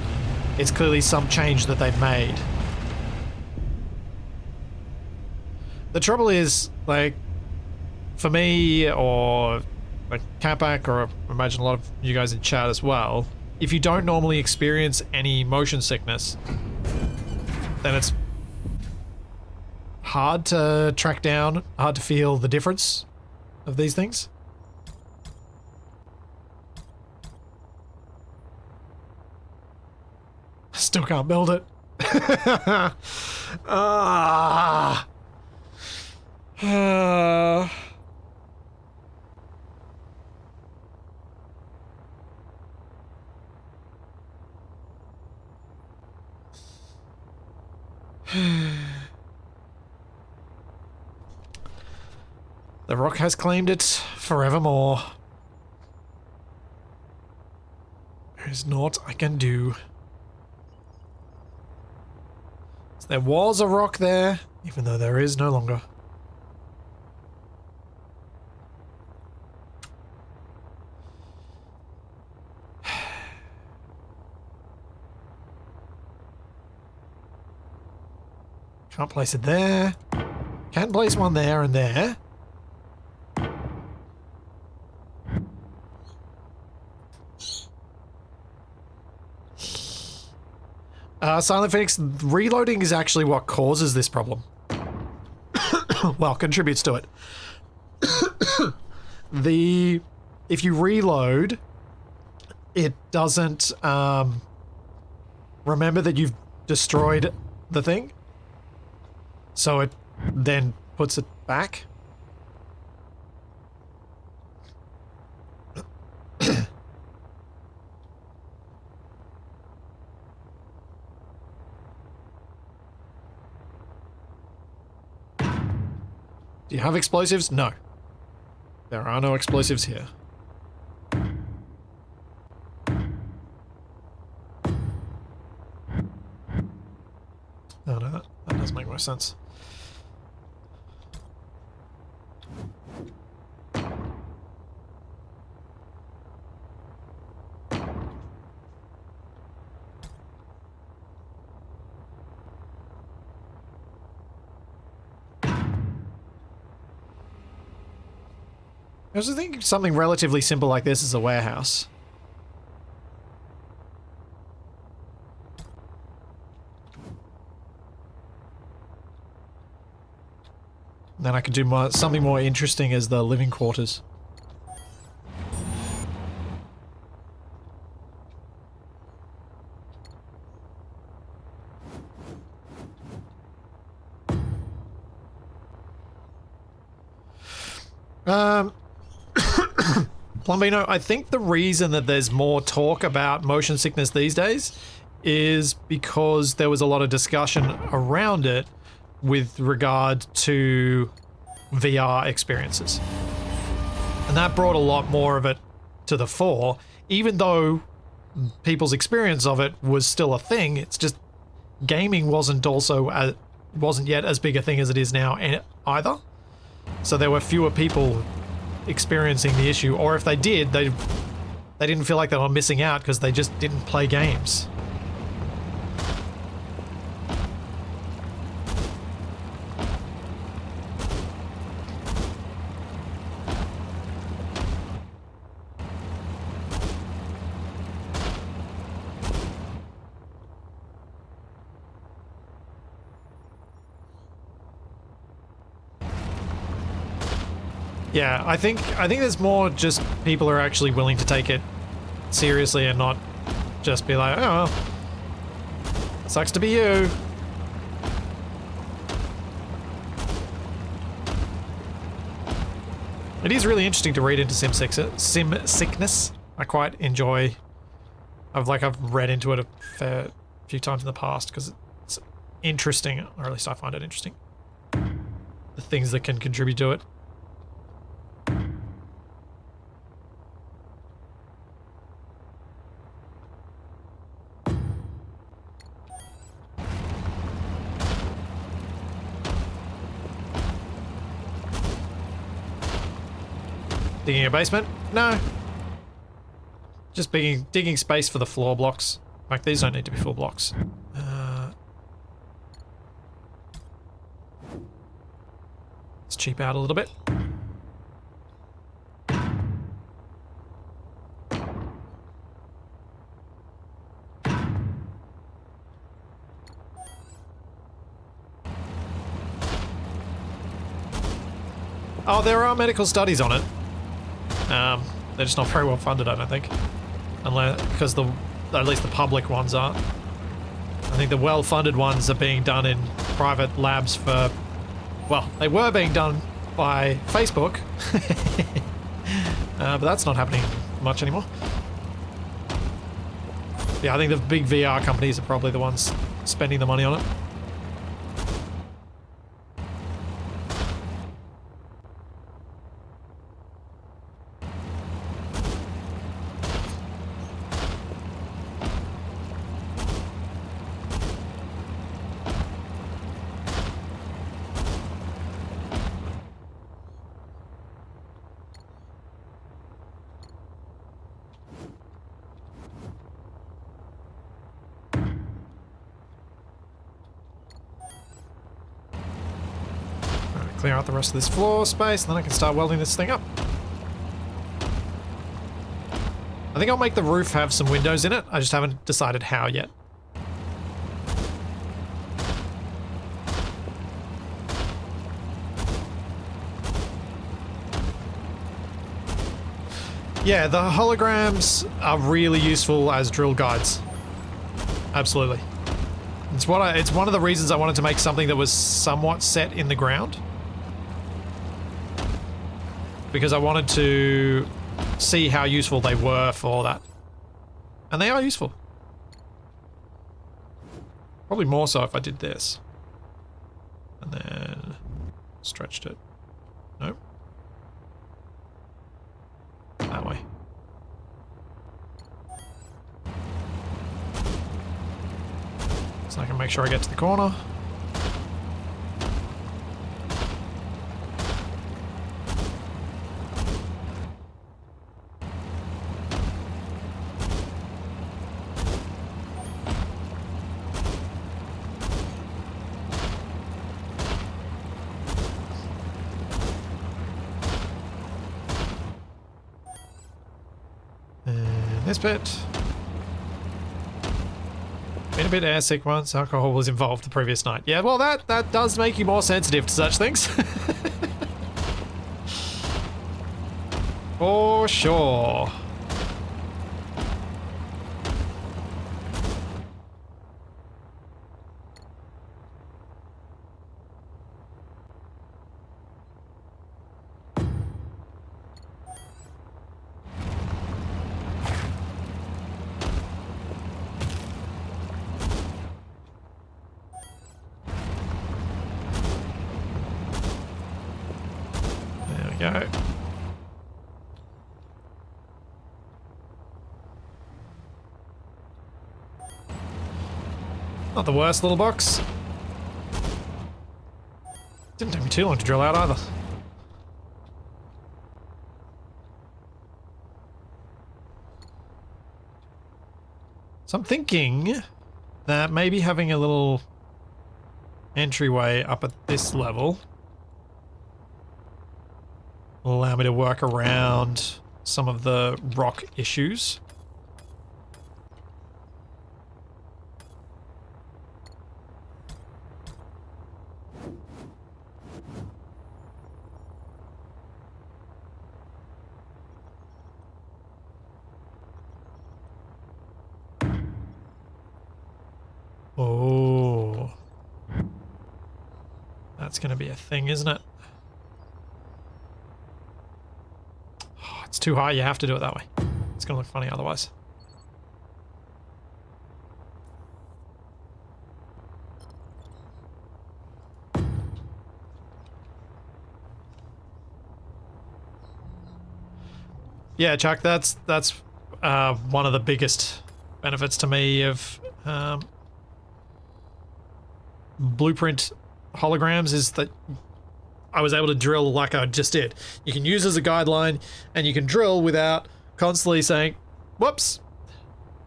it's clearly some change that they've made. The trouble is, like, for me, or like Capac, or I imagine a lot of you guys in chat as well, if you don't normally experience any motion sickness, then it's hard to track down, hard to feel the difference of these things. Still can't build it. Ah. The rock has claimed it forevermore. There is naught I can do. So there was a rock there, even though there is no longer. Can't place it there. Can't place one there and there. Silent Phoenix, reloading is actually what causes this problem. Well, contributes to it. If you reload, it doesn't remember that you've destroyed the thing. So it then puts it back. Do you have explosives? No. There are no explosives here. Oh no, that does make more sense. I also think something relatively simple like this is a warehouse. Then I could do something more interesting as the living quarters. Plumbino, I think the reason that there's more talk about motion sickness these days is because there was a lot of discussion around it with regard to VR experiences. And that brought a lot more of it to the fore, even though people's experience of it was still a thing. It's just gaming wasn't yet as big a thing as it is now either. So there were fewer people experiencing the issue, or if they did, they didn't feel like they were missing out because they just didn't play games. Yeah, I think there's more just people are actually willing to take it seriously and not just be like, oh, well, sucks to be you. It is really interesting to read into sim sickness. I quite enjoy. I've read into it a fair few times in the past because it's interesting, or at least I find it interesting. The things that can contribute to it. Digging a basement? No. Just digging space for the floor blocks. In fact, these don't need to be full blocks. Let's cheap out a little bit. Oh, there are medical studies on it. They're just not very well funded, I don't think. Unless, because at least the public ones aren't. I think the well-funded ones are being done in private labs for, well, they were being done by Facebook. But that's not happening much anymore. Yeah, I think the big VR companies are probably the ones spending the money on it. Clear out the rest of this floor space, and then I can start welding this thing up. I think I'll make the roof have some windows in it. I just haven't decided how yet. Yeah, the holograms are really useful as drill guides. Absolutely. It's one of the reasons I wanted to make something that was somewhat set in the ground. Because I wanted to see how useful they were for that. And they are useful. Probably more so if I did this. And then stretched it. Nope. That way. So I can make sure I get to the corner. This bit. Been a bit airsick once alcohol was involved the previous night. Yeah, well that does make you more sensitive to such things. For sure. Go. Not the worst little box. Didn't take me too long to drill out either. So I'm thinking that maybe having a little entryway up at this level will allow me to work around some of the rock issues. Oh. That's going to be a thing, isn't it? It's too high, you have to do it that way. It's gonna look funny otherwise. Yeah, Chuck, that's one of the biggest benefits to me of blueprint holograms is that I was able to drill like I just did. You can use as a guideline, and you can drill without constantly saying, whoops,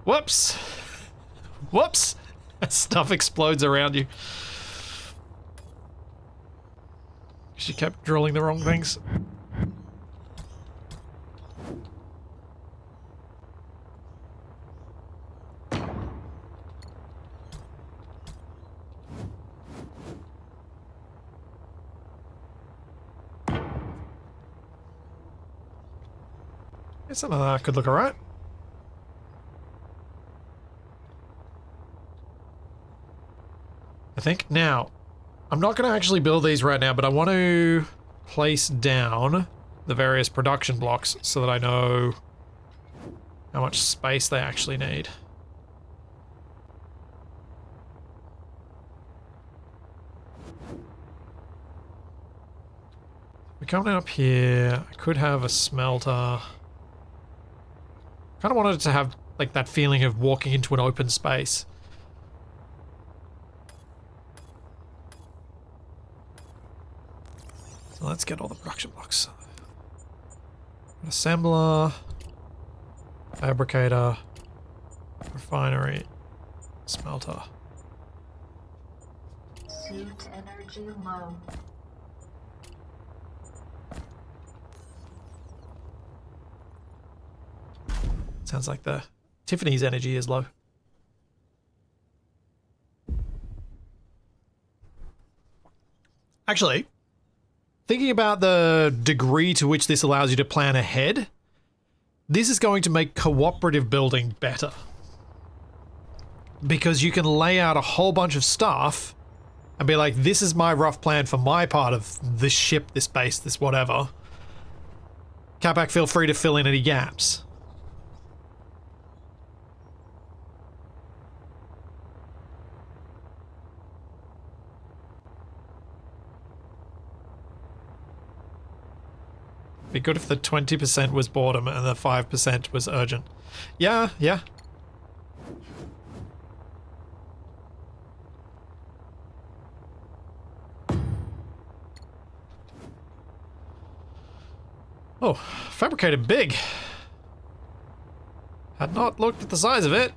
whoops, whoops, as stuff explodes around you. Because you kept drilling the wrong things. Some of that could look alright. I think. Now, I'm not going to actually build these right now, but I want to place down the various production blocks so that I know how much space they actually need. We're coming up here. I could have a smelter. Kind of wanted it to have like that feeling of walking into an open space. So let's get all the production blocks. Assembler, fabricator, refinery, smelter. Suit energy low. Sounds like the Tiffany's energy is low. Actually, thinking about the degree to which this allows you to plan ahead, this is going to make cooperative building better. Because you can lay out a whole bunch of stuff and be like, this is my rough plan for my part of this ship, this base, this whatever. Capac, feel free to fill in any gaps. Be good if the 20% was boredom and the 5% was urgent. Yeah, yeah. Oh, fabricated big. Had not looked at the size of it.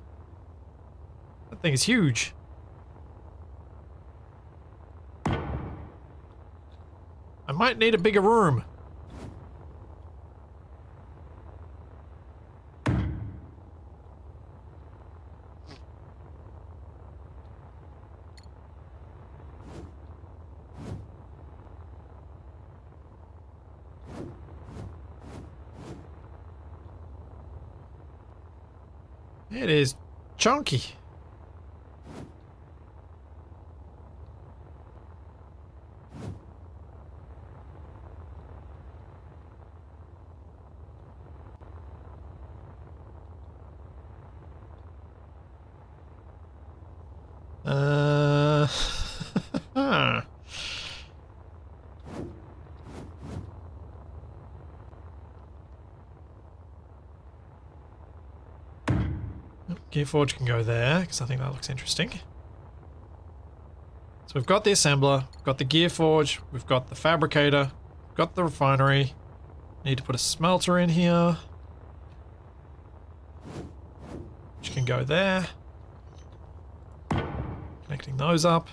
That thing is huge. I might need a bigger room. It is chunky. Gearforge can go there, because I think that looks interesting. So we've got the assembler, we've got the Gearforge, we've got the fabricator, we've got the refinery. Need to put a smelter in here, which can go there. Connecting those up.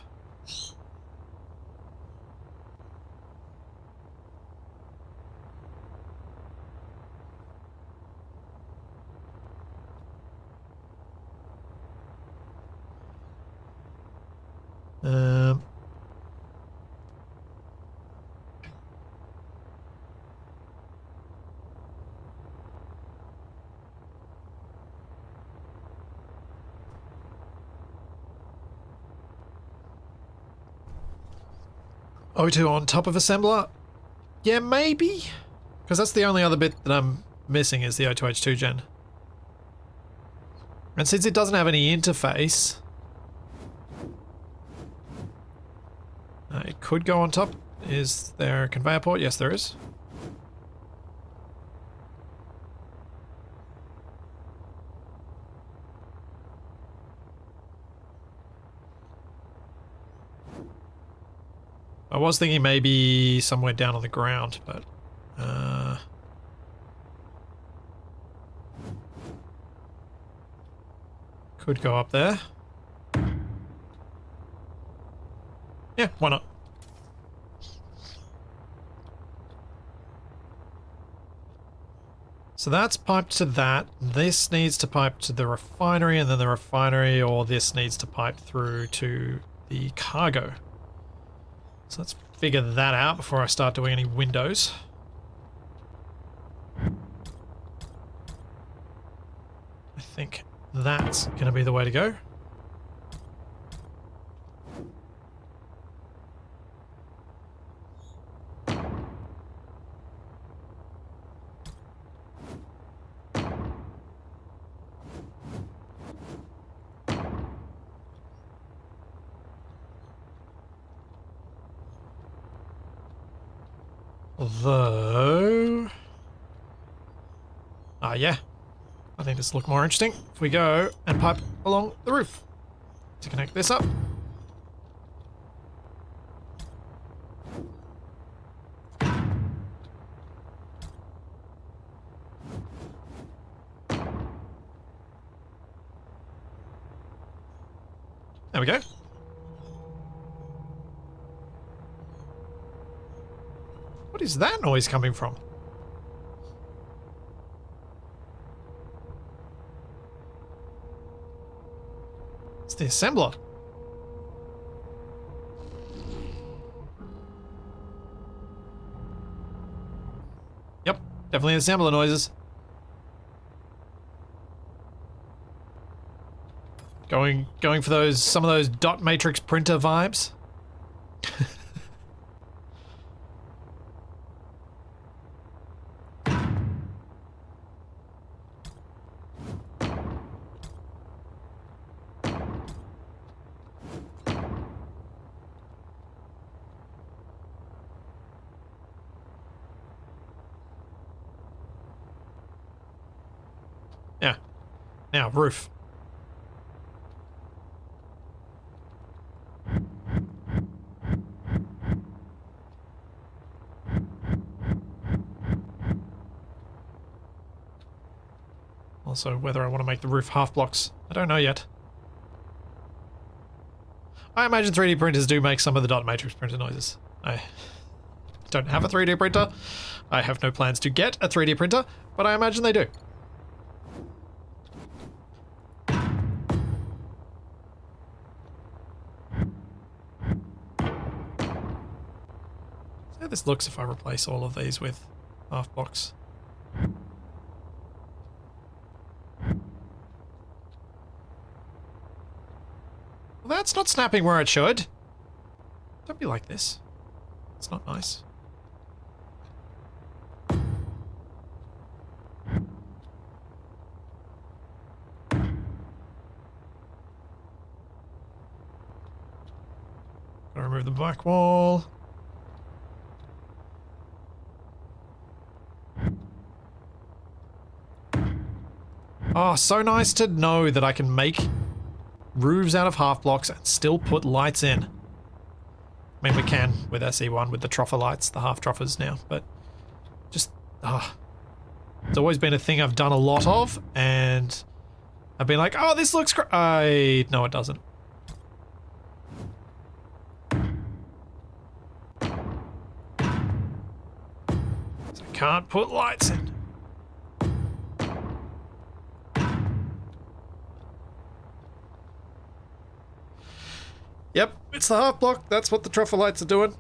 O2 on top of assembler? Yeah, maybe? Because that's the only other bit that I'm missing is the O2H2 gen. And since it doesn't have any interface, it could go on top. Is there a conveyor port? Yes, there is. I was thinking maybe somewhere down on the ground, but could go up there. Yeah, why not? So that's piped to that. This needs to pipe to the refinery, and then the refinery, or this needs to pipe through to the cargo. So let's figure that out before I start doing any windows. I think that's going to be the way to go. Although... yeah. I think this will look more interesting if we go and pipe along the roof to connect this up. There we go. What is that noise coming from? It's the assembler. Yep, definitely assembler noises. Going for those, some of those dot matrix printer vibes. Yeah. Now, roof. Also, whether I want to make the roof half blocks, I don't know yet. I imagine 3D printers do make some of the dot matrix printer noises. I don't have a 3D printer. I have no plans to get a 3D printer, but I imagine they do. See how this looks if I replace all of these with half blocks. Well, that's not snapping where it should. Don't be like this. It's not nice. Gotta remove the back wall. Oh, so nice to know that I can make roofs out of half blocks and still put lights in. I mean, we can with SE1 with the troffer lights, the half troffers now, but just, it's always been a thing I've done a lot of, and I've been like, oh, this looks great. No, it doesn't. So I can't put lights in. Yep, it's the half block. That's what the troffer lights are doing.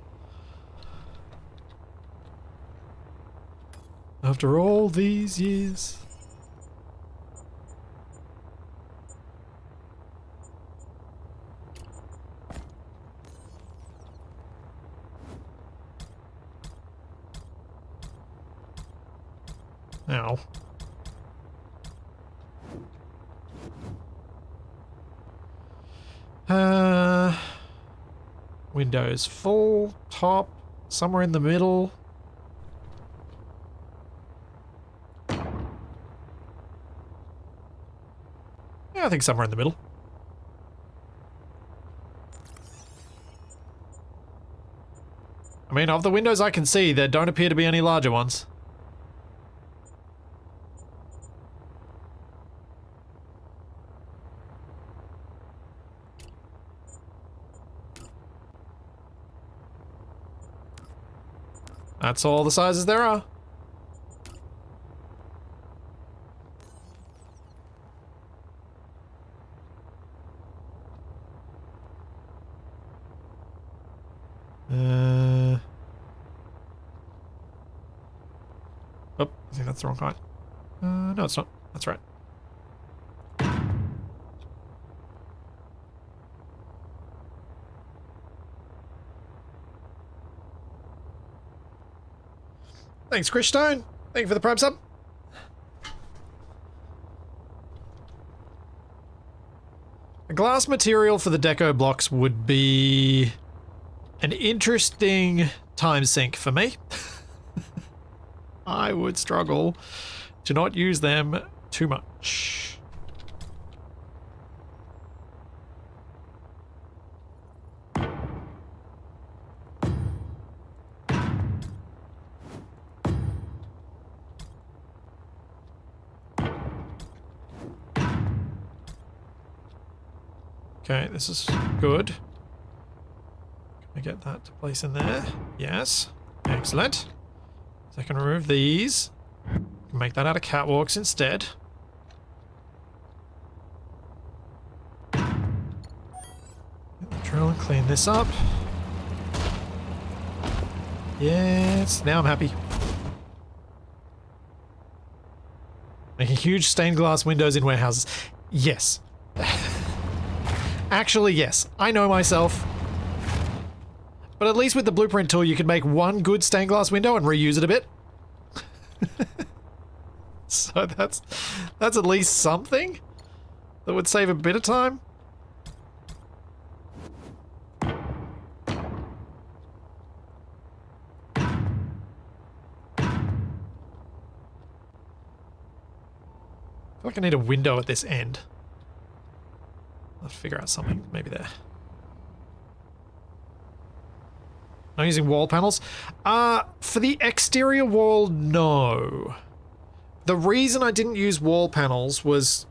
After all these years. Ow. Windows full, top, somewhere in the middle. Yeah, I think somewhere in the middle. I mean, of the windows I can see, there don't appear to be any larger ones. That's all the sizes there are. Oh, I think that's the wrong kind. No, it's not. That's right. Thanks, Chris Stone. Thank you for the Prime sub. A glass material for the deco blocks would be an interesting time sink for me. I would struggle to not use them too much. Okay, this is good. Can I get that to place in there? Yes. Excellent. So I can remove these. Make that out of catwalks instead. I'll clean this up. Yes, now I'm happy. Making huge stained glass windows in warehouses. Yes. Actually, yes. I know myself. But at least with the blueprint tool, you can make one good stained glass window and reuse it a bit. So that's at least something that would save a bit of time. I feel like I need a window at this end. Let's figure out something maybe there. Not using wall panels. For the exterior wall, no. The reason I didn't use wall panels was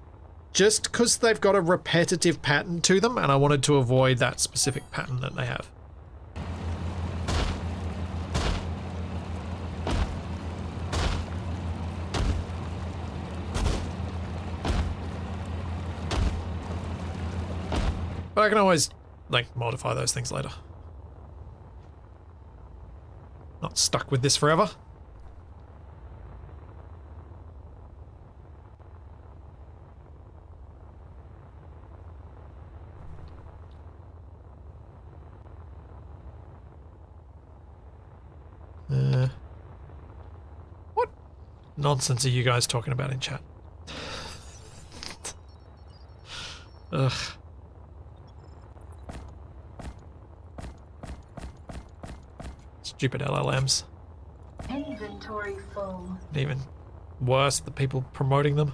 just because they've got a repetitive pattern to them, and I wanted to avoid that specific pattern that they have. But I can always, like, modify those things later. Not stuck with this forever. What nonsense are you guys talking about in chat? Ugh. Stupid LLMs. Inventory full. Even worse, the people promoting them.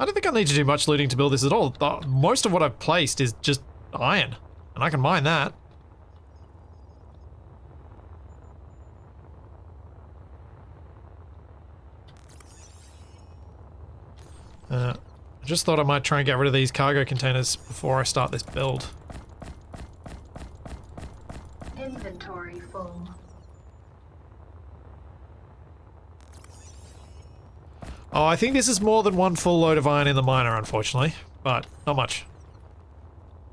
I don't think I need to do much looting to build this at all. Most of what I've placed is just iron, and I can mine that. I just thought I might try and get rid of these cargo containers before I start this build. Inventory full. Oh, I think this is more than one full load of iron in the miner, unfortunately. But not much.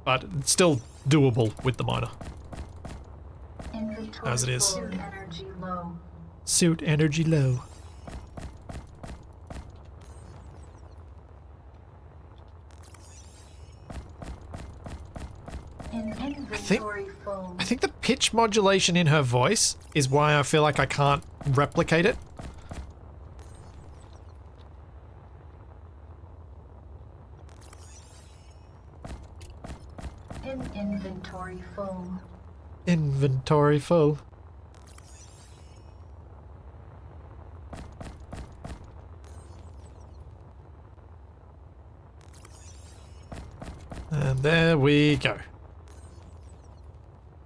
But it's still doable with the miner. Inventory As it is. full. Suit energy low. Suit energy low. Inventory full. I think the pitch modulation in her voice is why I feel like I can't replicate it. Inventory full. Inventory full. And there we go.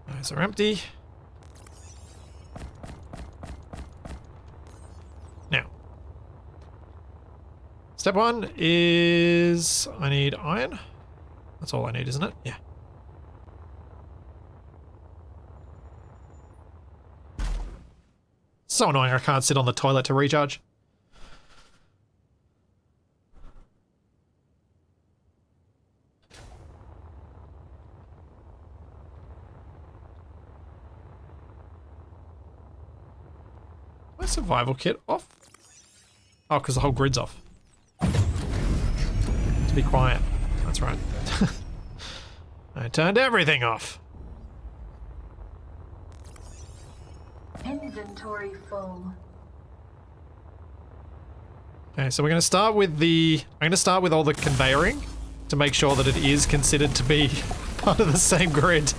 Those are empty. Now, step one is I need iron. That's all I need, isn't it? Yeah. So annoying I can't sit on the toilet to recharge. My survival kit off? Oh, because the whole grid's off. To be quiet. That's right. I turned everything off. Inventory full. Okay, so we're going to start with I'm going to start with all the conveyoring to make sure that it is considered to be part of the same grid.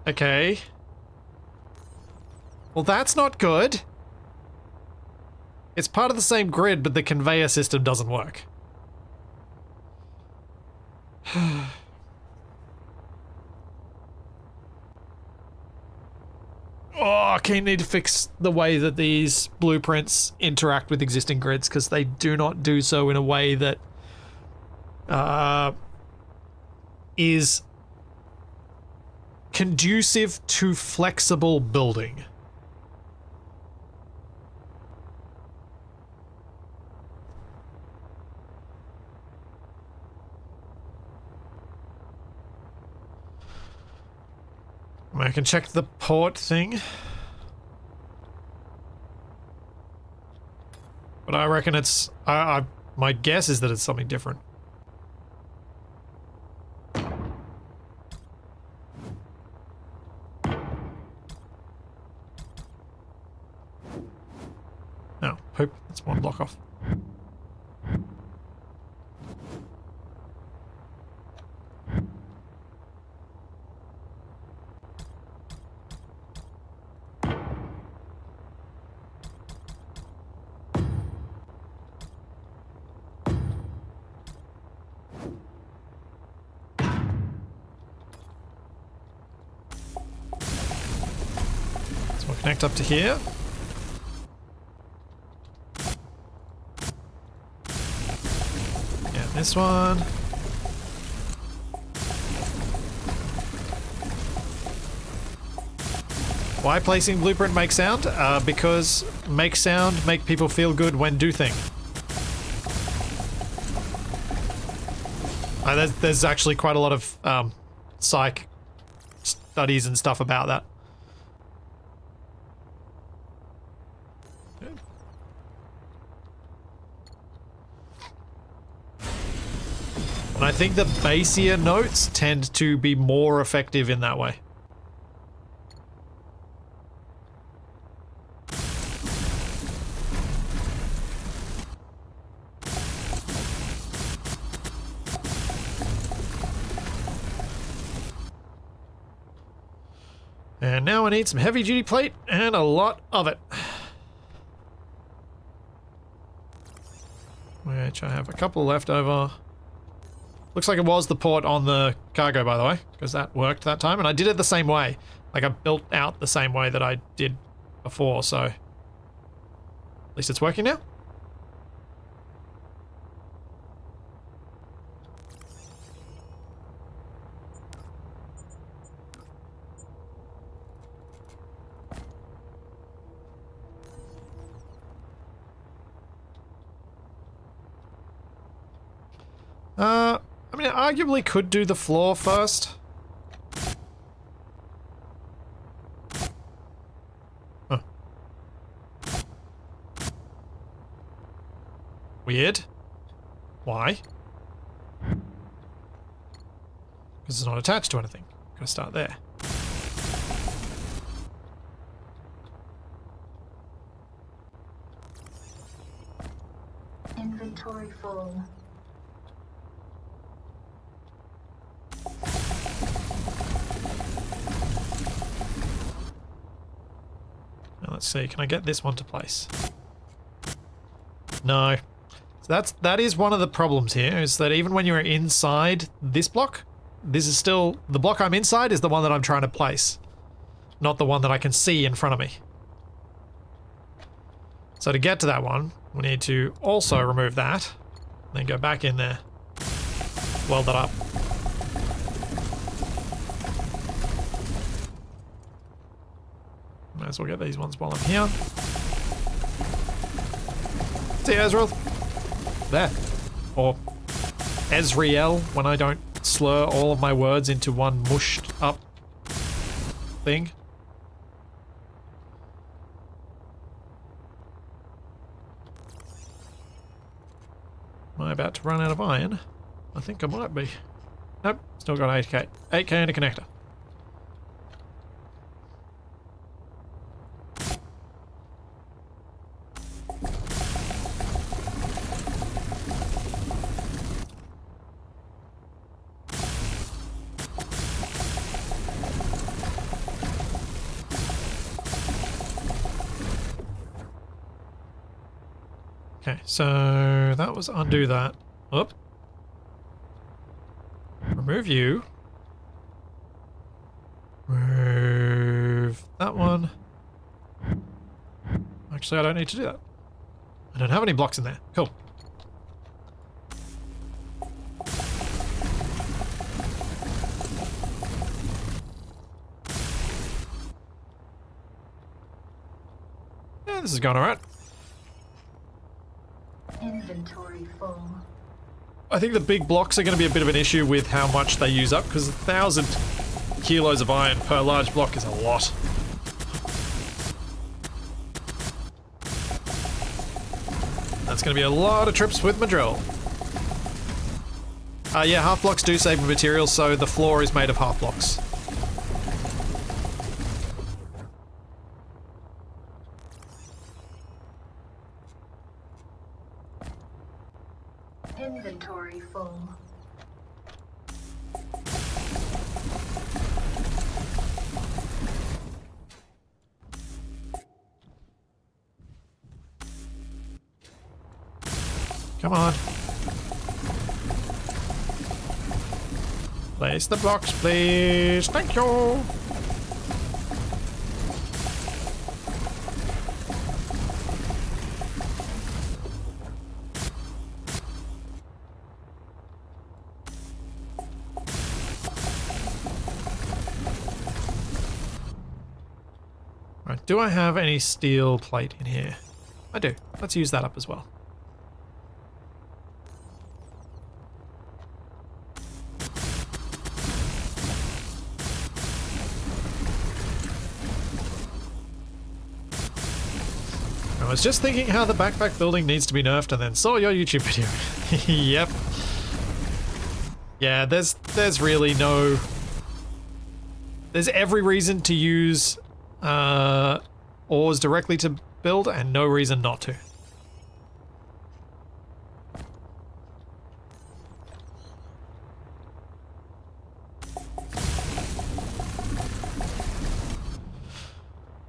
Okay. Well, that's not good. It's part of the same grid, but the conveyor system doesn't work. Oh, fucking need to fix the way that these blueprints interact with existing grids, because they do not do so in a way that is conducive to flexible building. I can check the port thing. But I reckon it's... my guess is that it's something different. Oh, hope that's one block off. So we'll connect up to here. Yeah, this one. Why placing blueprint make sound? Because make sound make people feel good when do thing. There's actually quite a lot of psych studies and stuff about that. And I think the bassier notes tend to be more effective in that way. And now I need some heavy duty plate and a lot of it. Which I have a couple left over. Looks like it was the port on the cargo, by the way, because that worked that time. And I did it the same way. Like, I built out the same way that I did before, so... At least it's working now. I mean, I arguably could do the floor first. Huh. Weird. Why? Because it's not attached to anything. Gotta start there. Inventory full. Now let's see, can I get this one to place? No. So that is one of the problems here, is that even when you're inside this block, this is still... The block I'm inside is the one that I'm trying to place, not the one that I can see in front of me. So to get to that one, we need to also remove that, then go back in there, weld that up. Might as well get these ones while I'm here. See you, Ezreal. There. Or Ezreal, when I don't slur all of my words into one mushed up thing. Am I about to run out of iron? I think I might be. Nope, still got 8k. 8k and a connector. Okay, so that was undo that. Up. Remove you. Remove that one. Actually, I don't need to do that. I don't have any blocks in there. Cool. Yeah, this is going alright. Inventory full. I think the big blocks are going to be a bit of an issue with how much they use up, because 1,000 kilos of iron per large block is a lot. That's going to be a lot of trips with my drill. Yeah, half blocks do save materials, so the floor is made of half blocks. Inventory full. Come on. Place the blocks, please. Thank you. Right, do I have any steel plate in here? I do. Let's use that up as well. I was just thinking how the backpack building needs to be nerfed and then saw your YouTube video. Yep. Yeah, there's really no... There's every reason to use ores directly to build and no reason not to.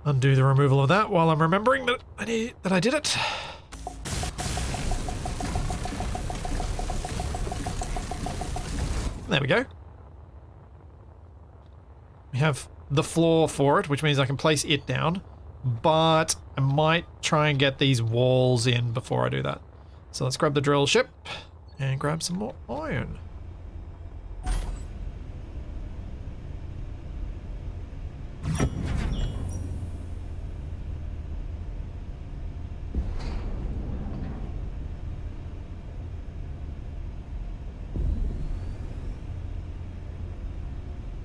Undo the removal of that while I'm remembering that I did it. There we go. We have the floor for it, which means I can place it down, but I might try and get these walls in before I do that. So let's grab the drill ship and grab some more iron.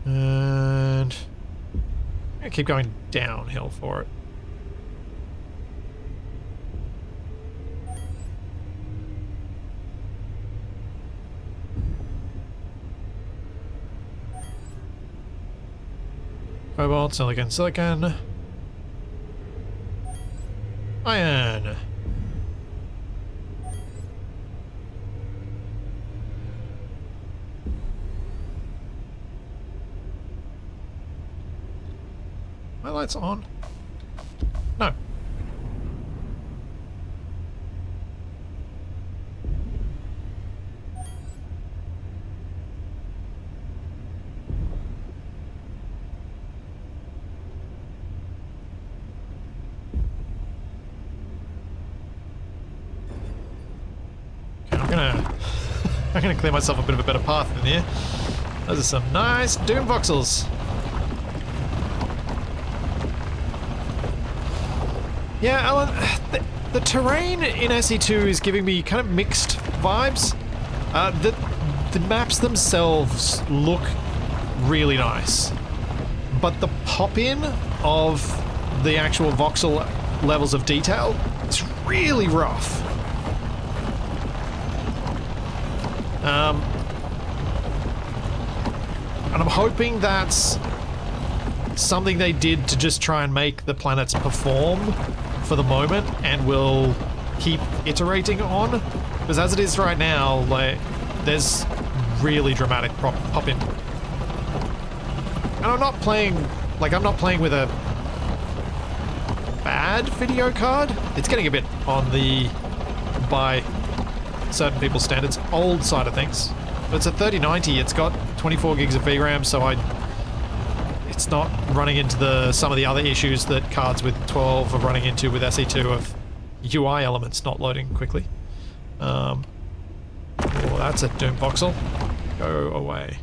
And I'm gonna keep going downhill for it. Cobalt, silicon, silicon. Iron. My light's on. No. Okay, I'm gonna clear myself a bit of a better path in here. Those are some nice doom voxels. Yeah, Alan, the terrain in SE2 is giving me kind of mixed vibes. The maps themselves look really nice, but the pop-in of the actual voxel levels of detail is really rough. And I'm hoping that's something they did to just try and make the planets perform for the moment and will keep iterating on, because as it is right now, like, there's really dramatic pop-in. And I'm not playing with a bad video card. It's getting a bit on the, by certain people's standards, old side of things. But it's a 3090, it's got 24 gigs of VRAM, so it's not running into some of the other issues that cards with 12 are running into with SE2 of UI elements not loading quickly. Oh, that's a Doom voxel. Go away.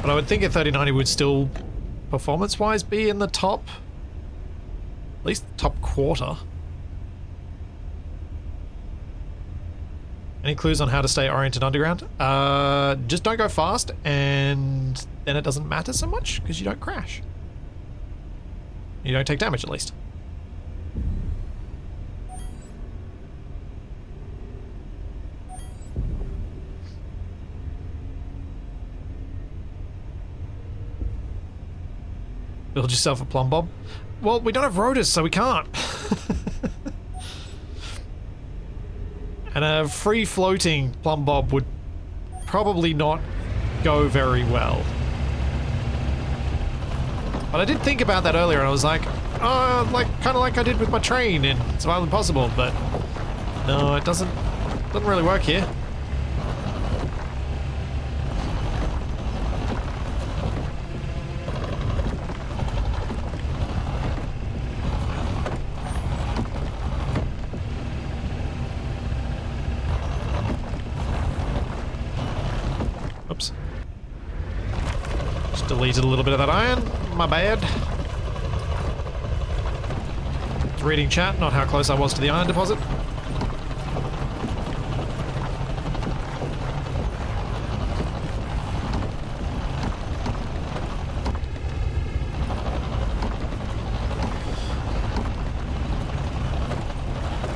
But I would think a 3090 would still, performance-wise, be in the top, at least the top quarter. Any clues on how to stay oriented underground? Just don't go fast, and then it doesn't matter so much, because you don't crash. You don't take damage, at least. Build yourself a plumb bob. Well, we don't have rotors, so we can't. And a free-floating plumb bob would probably not go very well. But I did think about that earlier, and I was like, oh, kind of like I did with my train in Survival Impossible, but no, it doesn't really work here. Oops. Just deleted a little bit of that iron. My bad. It's reading chat, not how close I was to the iron deposit.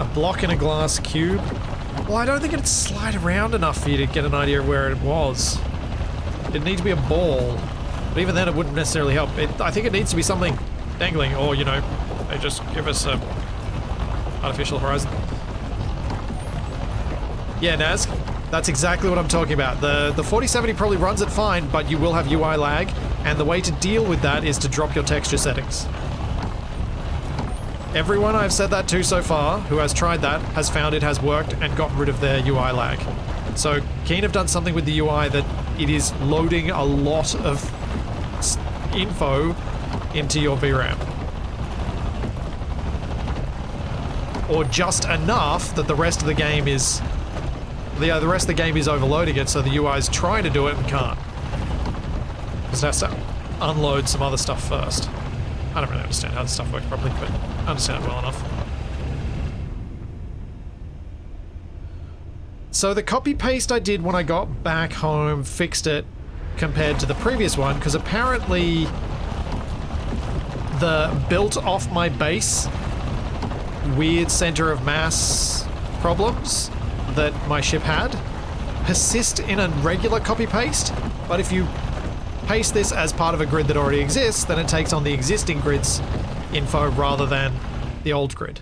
A block in a glass cube. Well, I don't think it'd slide around enough for you to get an idea of where it was. It'd need to be a ball. But even then, it wouldn't necessarily help. I think it needs to be something dangling, or, you know, they just give us a artificial horizon. Yeah, Naz, that's exactly what I'm talking about. The 4070 probably runs it fine, but you will have UI lag, and the way to deal with that is to drop your texture settings. Everyone I've said that to so far, who has tried that, has found it has worked and gotten rid of their UI lag. So, Keen have done something with the UI that it is loading a lot of info into your VRAM. Or just enough that the rest of the game is... the rest of the game is overloading it, so the UI is trying to do it and can't. Because it has to unload some other stuff first. I don't really understand how this stuff works properly, but I understand it well enough. So the copy-paste I did when I got back home fixed it compared to the previous one, because apparently the built off my base weird center of mass problems that my ship had persist in a regular copy-paste, but if you paste this as part of a grid that already exists, then it takes on the existing grid's info rather than the old grid.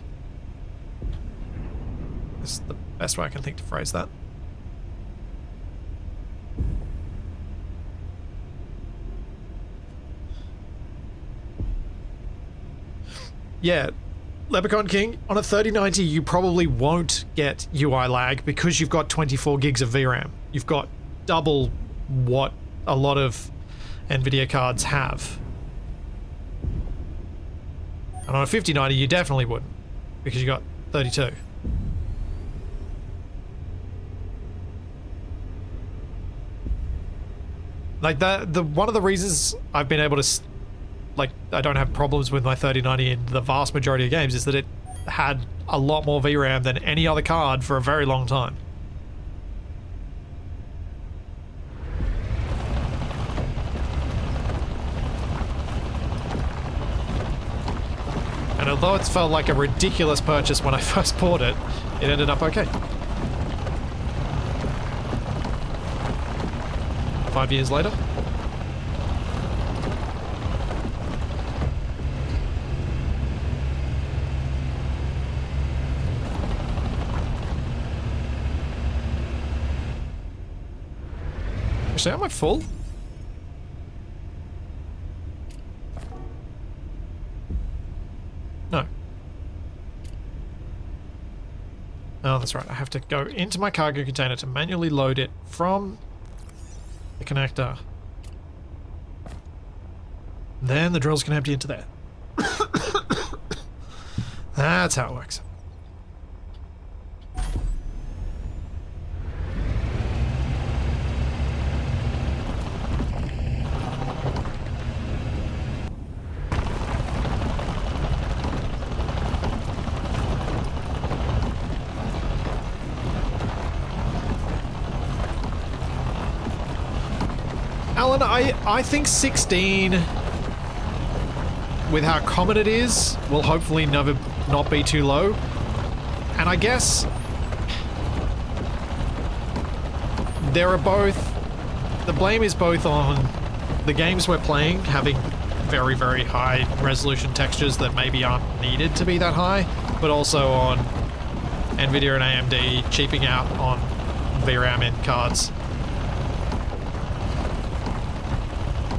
This is the best way I can think to phrase that. Yeah, Leprechaun King, on a 3090 you probably won't get UI lag because you've got 24 gigs of VRAM. You've got double what a lot of NVIDIA cards have. And on a 5090 you definitely wouldn't, because you got 32. Like one of the reasons I've been able to, like, I don't have problems with my 3090 in the vast majority of games is that it had a lot more VRAM than any other card for a very long time. And although it's felt like a ridiculous purchase when I first bought it, it ended up okay. 5 years later. Actually, am I full? No. Oh, that's right. I have to go into my cargo container to manually load it from the connector. Then the drills can empty into there. That's how it works. Alan, I think 16, with how common it is, will hopefully never not be too low. And I guess there are both, the blame is both on the games we're playing having very, very high resolution textures that maybe aren't needed to be that high, but also on Nvidia and AMD cheaping out on VRAM in cards.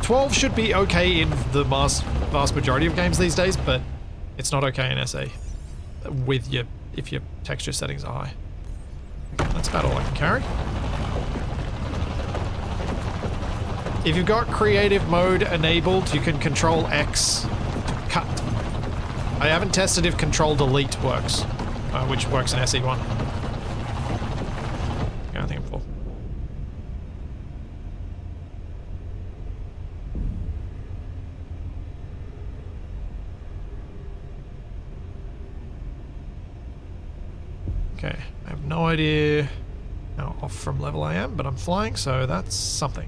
12 should be okay in the vast majority of games these days, but it's not okay in SA with if your texture settings are high. That's about all I can carry. If you've got creative mode enabled, you can control X to cut. I haven't tested if control delete works, which works in SE1. Yeah, I think I'm full. Okay, I have no idea how off from level I am, but I'm flying, so that's something.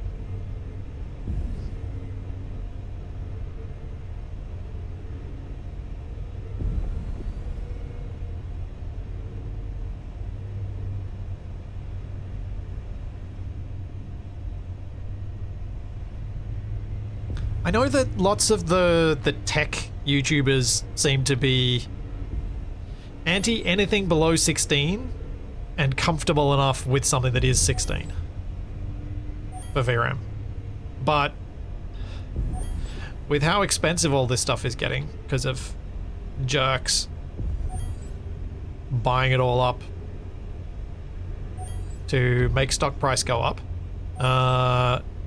I know that lots of the tech YouTubers seem to be anti anything below 16 and comfortable enough with something that is 16 for VRAM. But with how expensive all this stuff is getting because of jerks buying it all up to make stock price go up,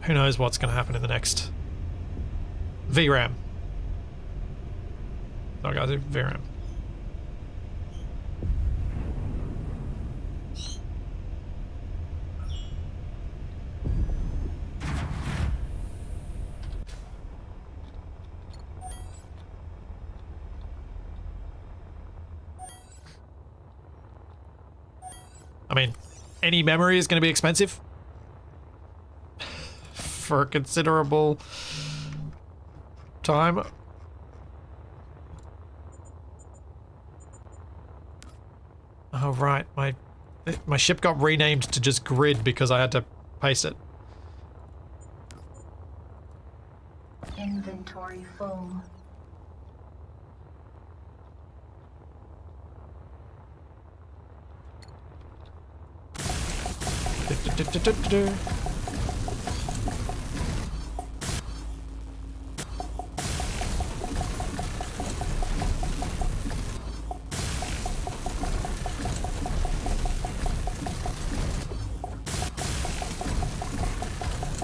who knows what's going to happen in the next VRAM. Sorry guys, VRAM. I mean, any memory is going to be expensive for a considerable time. Oh right, my ship got renamed to just grid because I had to paste it. Inventory full.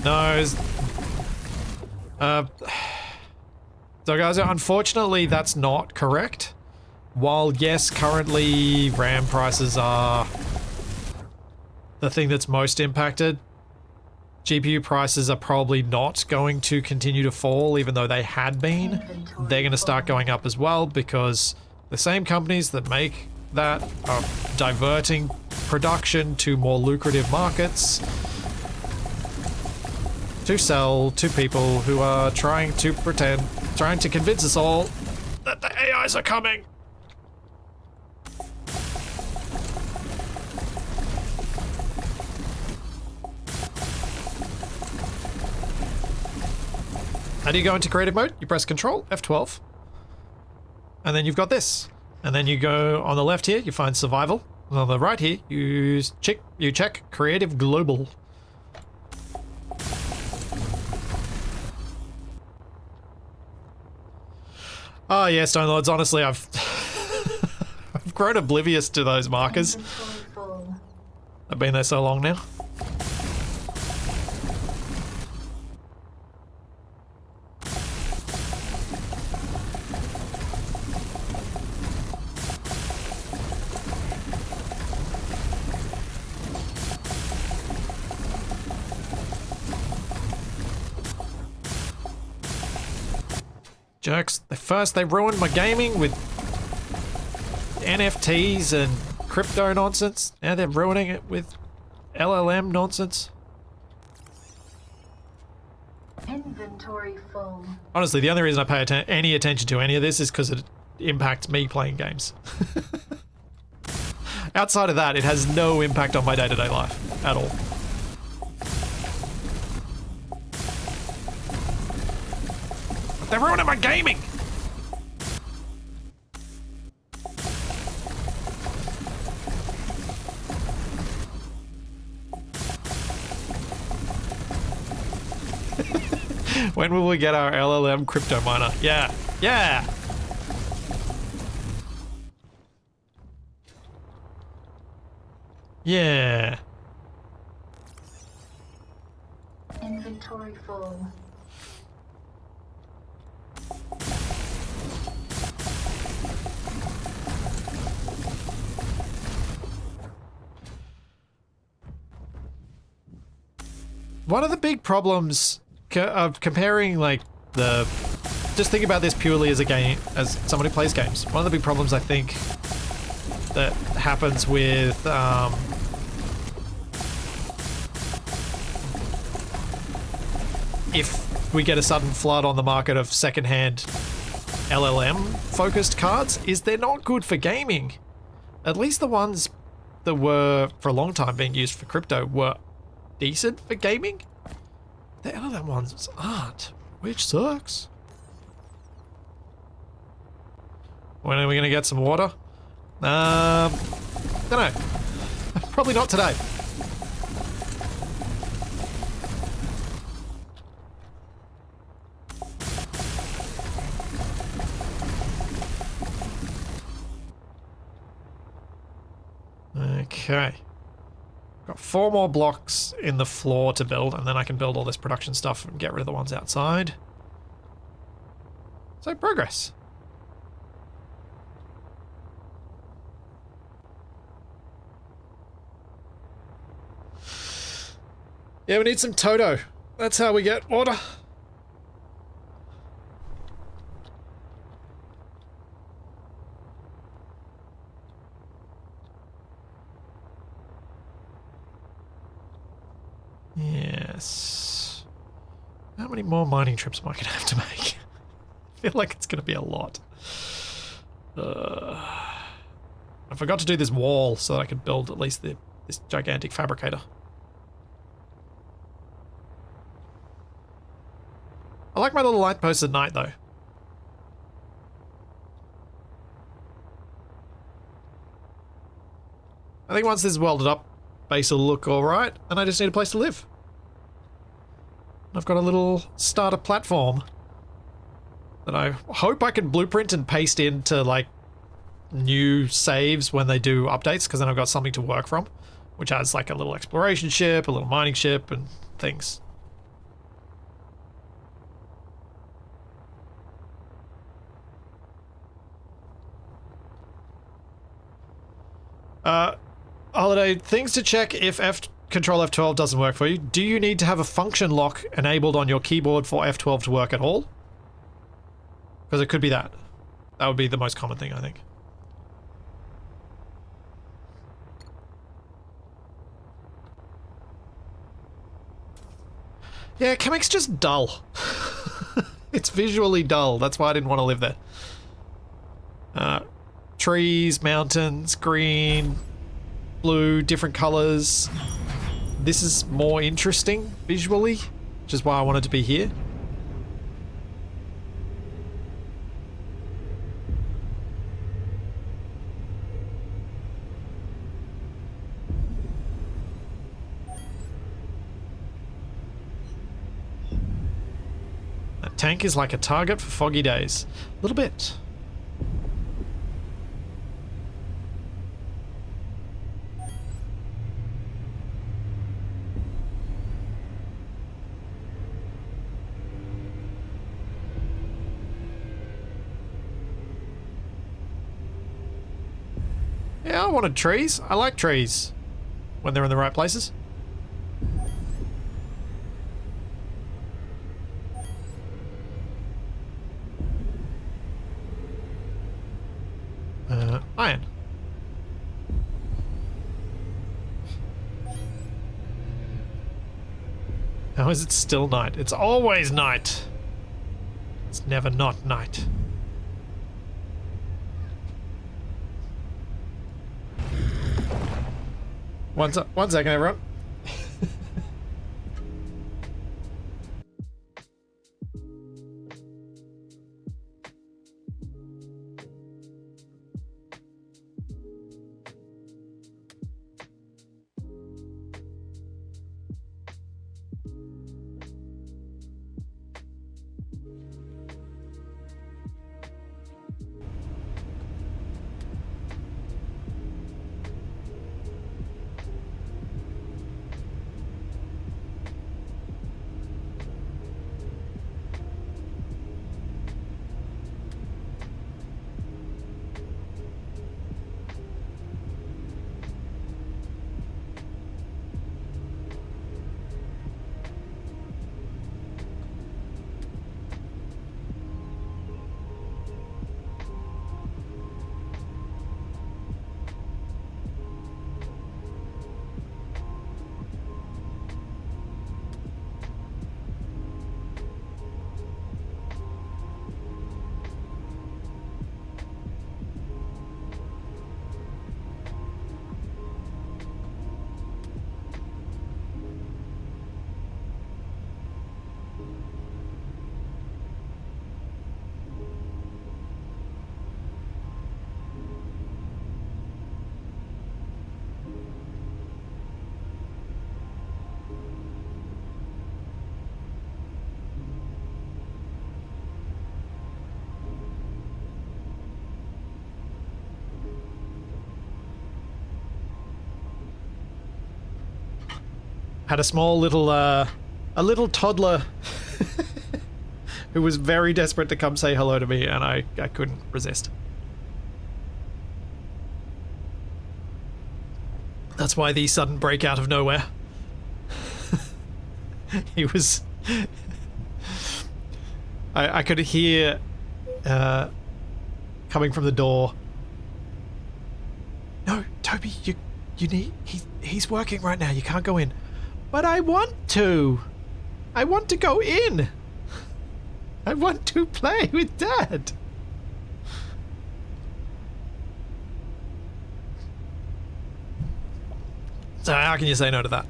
No. So guys, unfortunately that's not correct. While yes, currently RAM prices are the thing that's most impacted, GPU prices are probably not going to continue to fall, even though they had been. They're going to start going up as well because the same companies that make that are diverting production to more lucrative markets to sell to people who are trying to convince us all that the AIs are coming. How do you go into creative mode? You press Control F12, and then you've got this. And then you go on the left here, you find Survival. And on the right here, you check Creative Global. Oh yeah, Stone Lords, honestly, I've I've grown oblivious to those markers. Inventory I've been there so long now. Jerks. First they ruined my gaming with NFTs and crypto nonsense. Now they're ruining it with LLM nonsense. Inventory full. Honestly, the only reason I pay any attention to any of this is because it impacts me playing games. Outside of that, it has no impact on my day-to-day life at all. But they're ruining my gaming! When will we get our LLM crypto miner? Yeah, yeah! Yeah. Inventory full. One of the big problems of comparing, like, just think about this purely as a game, as someone who plays games. One of the big problems I think that happens with, if we get a sudden flood on the market of secondhand LLM-focused cards, is they're not good for gaming. At least the ones that were, for a long time, being used for crypto were decent for gaming. The LLM ones aren't, which sucks. When are we gonna get some water? Don't know. Probably not today. Okay. Got 4 more blocks in the floor to build, and then I can build all this production stuff and get rid of the ones outside. So, progress. Yeah, we need some Toto. That's how we get water. Yes. How many more mining trips am I going to have to make? I feel like it's going to be a lot. I forgot to do this wall so that I could build at least this gigantic fabricator. I like my little light posts at night, though. I think once this is welded up, base will look alright, and I just need a place to live. I've got a little starter platform that I hope I can blueprint and paste into, like, new saves when they do updates, because then I've got something to work from, which has, like, a little exploration ship, a little mining ship, and things. Holiday, things to check if Control F12 doesn't work for you. Do you need to have a function lock enabled on your keyboard for F12 to work at all? Because it could be that. That would be the most common thing, I think. Yeah, Kemik's just dull. It's visually dull. That's why I didn't want to live there. Trees, mountains, green, blue, different colors. This is more interesting visually, which is why I wanted to be here. That tank is like a target for foggy days. A little bit. Yeah, I wanted trees. I like trees when they're in the right places. Iron. How is it still night? It's always night. It's never not night. One second, everyone. Had a small little, a little toddler who was very desperate to come say hello to me, and I couldn't resist. That's why the sudden break out of nowhere. He was... I could hear coming from the door. No, Toby, you need... He's working right now, you can't go in. But I want to! I want to go in! I want to play with Dad! So how can you say no to that?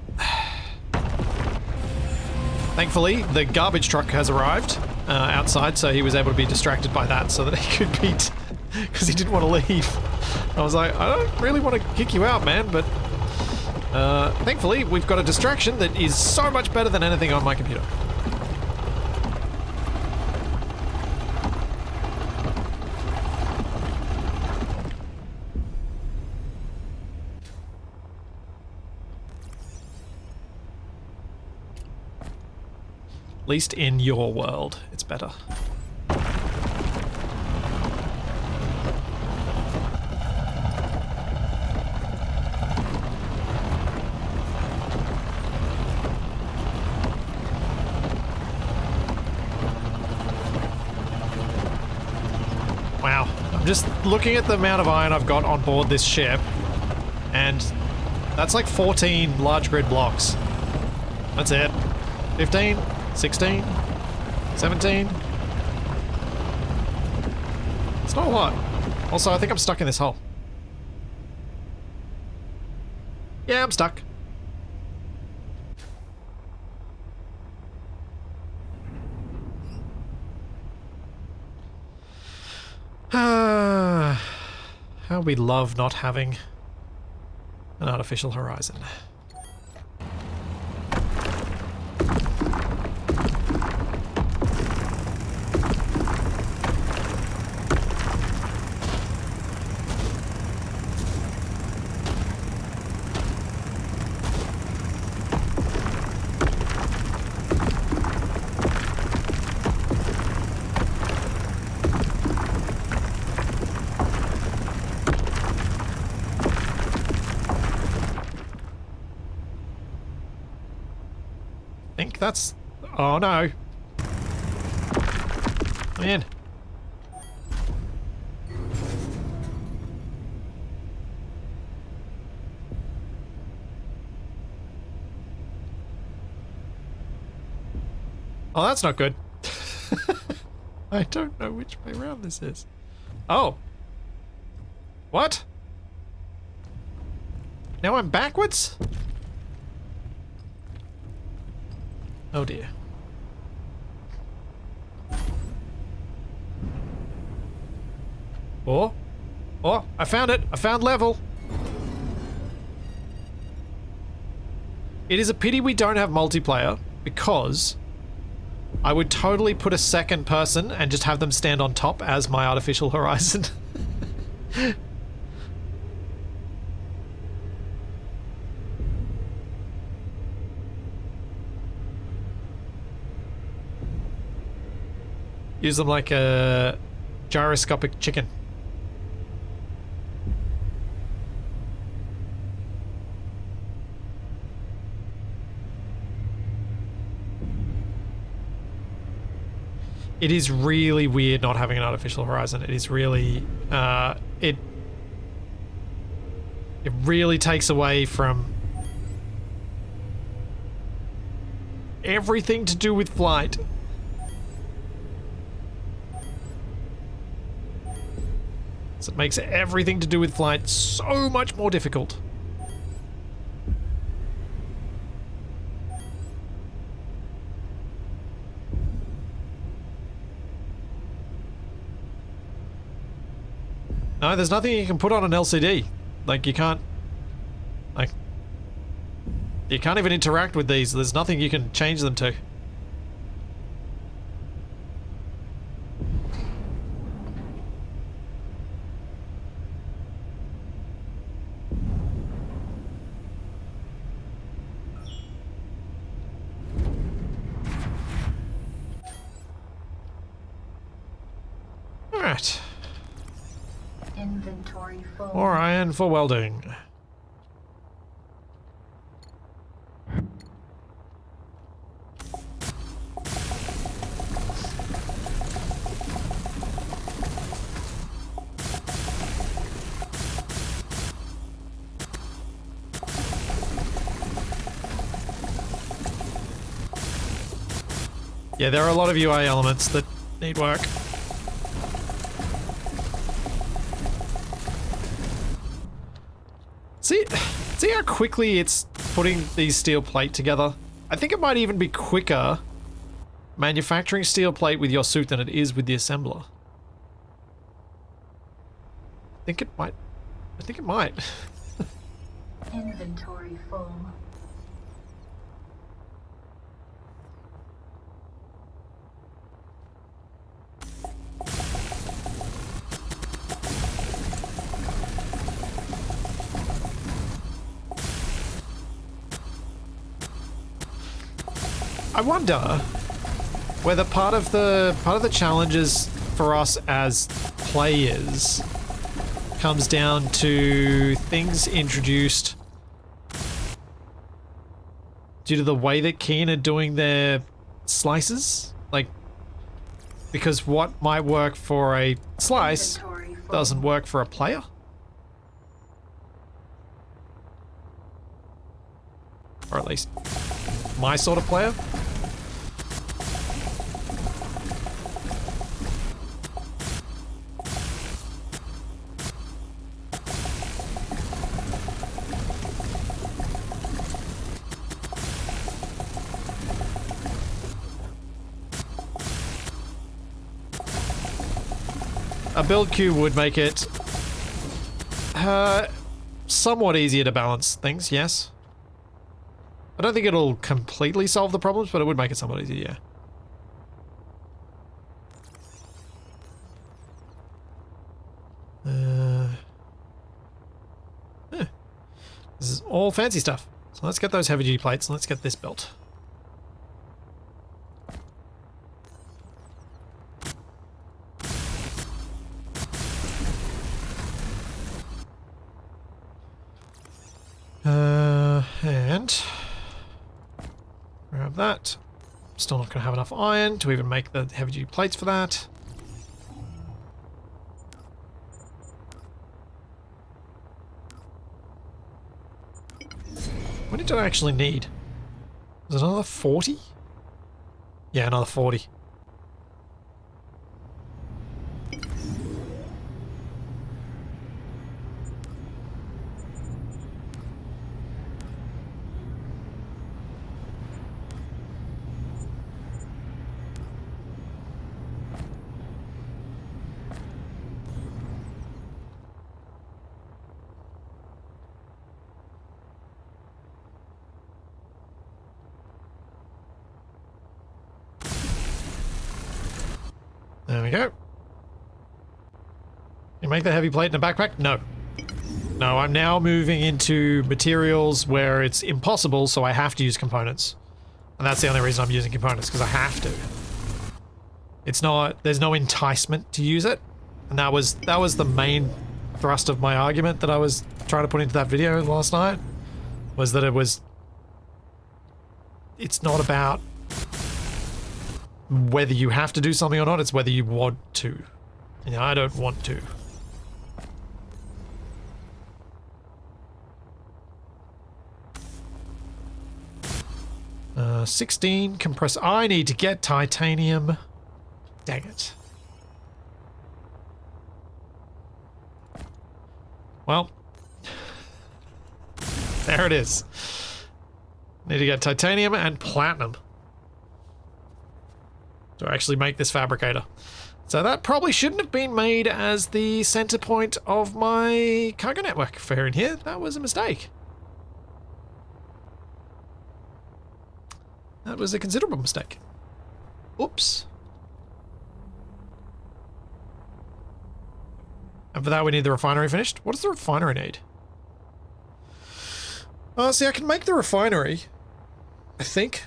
Thankfully, the garbage truck has arrived outside, so he was able to be distracted by that so that he could be... because he didn't want to leave. I was like, I don't really want to kick you out, man, but... thankfully, we've got a distraction that is so much better than anything on my computer. At least in your world, it's better. Wow, I'm just looking at the amount of iron I've got on board this ship, and that's like 14 large grid blocks. That's it. 15, 16, 17. It's not a lot. Also, I think I'm stuck in this hole. Yeah, I'm stuck. How we love not having an artificial horizon. that's... Oh no. Man. Oh, that's not good. I don't know which way around this is. Oh. What? Now I'm backwards? Oh dear. Oh. Oh, I found it. I found level. It is a pity we don't have multiplayer because I would totally put a second person and just have them stand on top as my artificial horizon. Use them like a gyroscopic chicken. It is really weird not having an artificial horizon. It is really, it really takes away from everything to do with flight. So it makes everything to do with flight so much more difficult. No, there's nothing you can put on an LCD. Like, you can't... Like... You can't even interact with these. There's nothing you can change them to. Alright. Inventory full. More iron for welding. Yeah, there are a lot of UI elements that need work. See how quickly it's putting these steel plate together? I think it might even be quicker manufacturing steel plate with your suit than it is with the assembler. I think it might. I think it might. Inventory full. I wonder whether part of the challenges for us as players comes down to things introduced due to the way that Keen are doing their slices. Like, because what might work for a slice doesn't work for a player. Or at least my sort of player. A build queue would make it somewhat easier to balance things, yes. I don't think it'll completely solve the problems, but it would make it somewhat easier, yeah. This is all fancy stuff. So let's get those heavy duty plates and let's get this built. And grab that, Still not going to have enough iron to even make the heavy-duty plates for that. What did I actually need? Was it another 40? Yeah, another 40. There we go. You make the heavy plate in a backpack? No. No, I'm now moving into materials where it's impossible, so I have to use components. And that's the only reason I'm using components, because I have to. It's not, there's no enticement to use it. And that was the main thrust of my argument that I was trying to put into that video last night. Was that it's not about whether you have to do something or not, it's whether you want to. You know, I don't want to. 16 compress. I need to get titanium. Dang it. Well, there it is. Need to get titanium and platinum to actually make this fabricator. So that probably shouldn't have been made as the center point of my cargo network fair in here. That was a mistake. That was a considerable mistake. Oops. And for that we need the refinery finished. What does the refinery need? See, I can make the refinery, I think.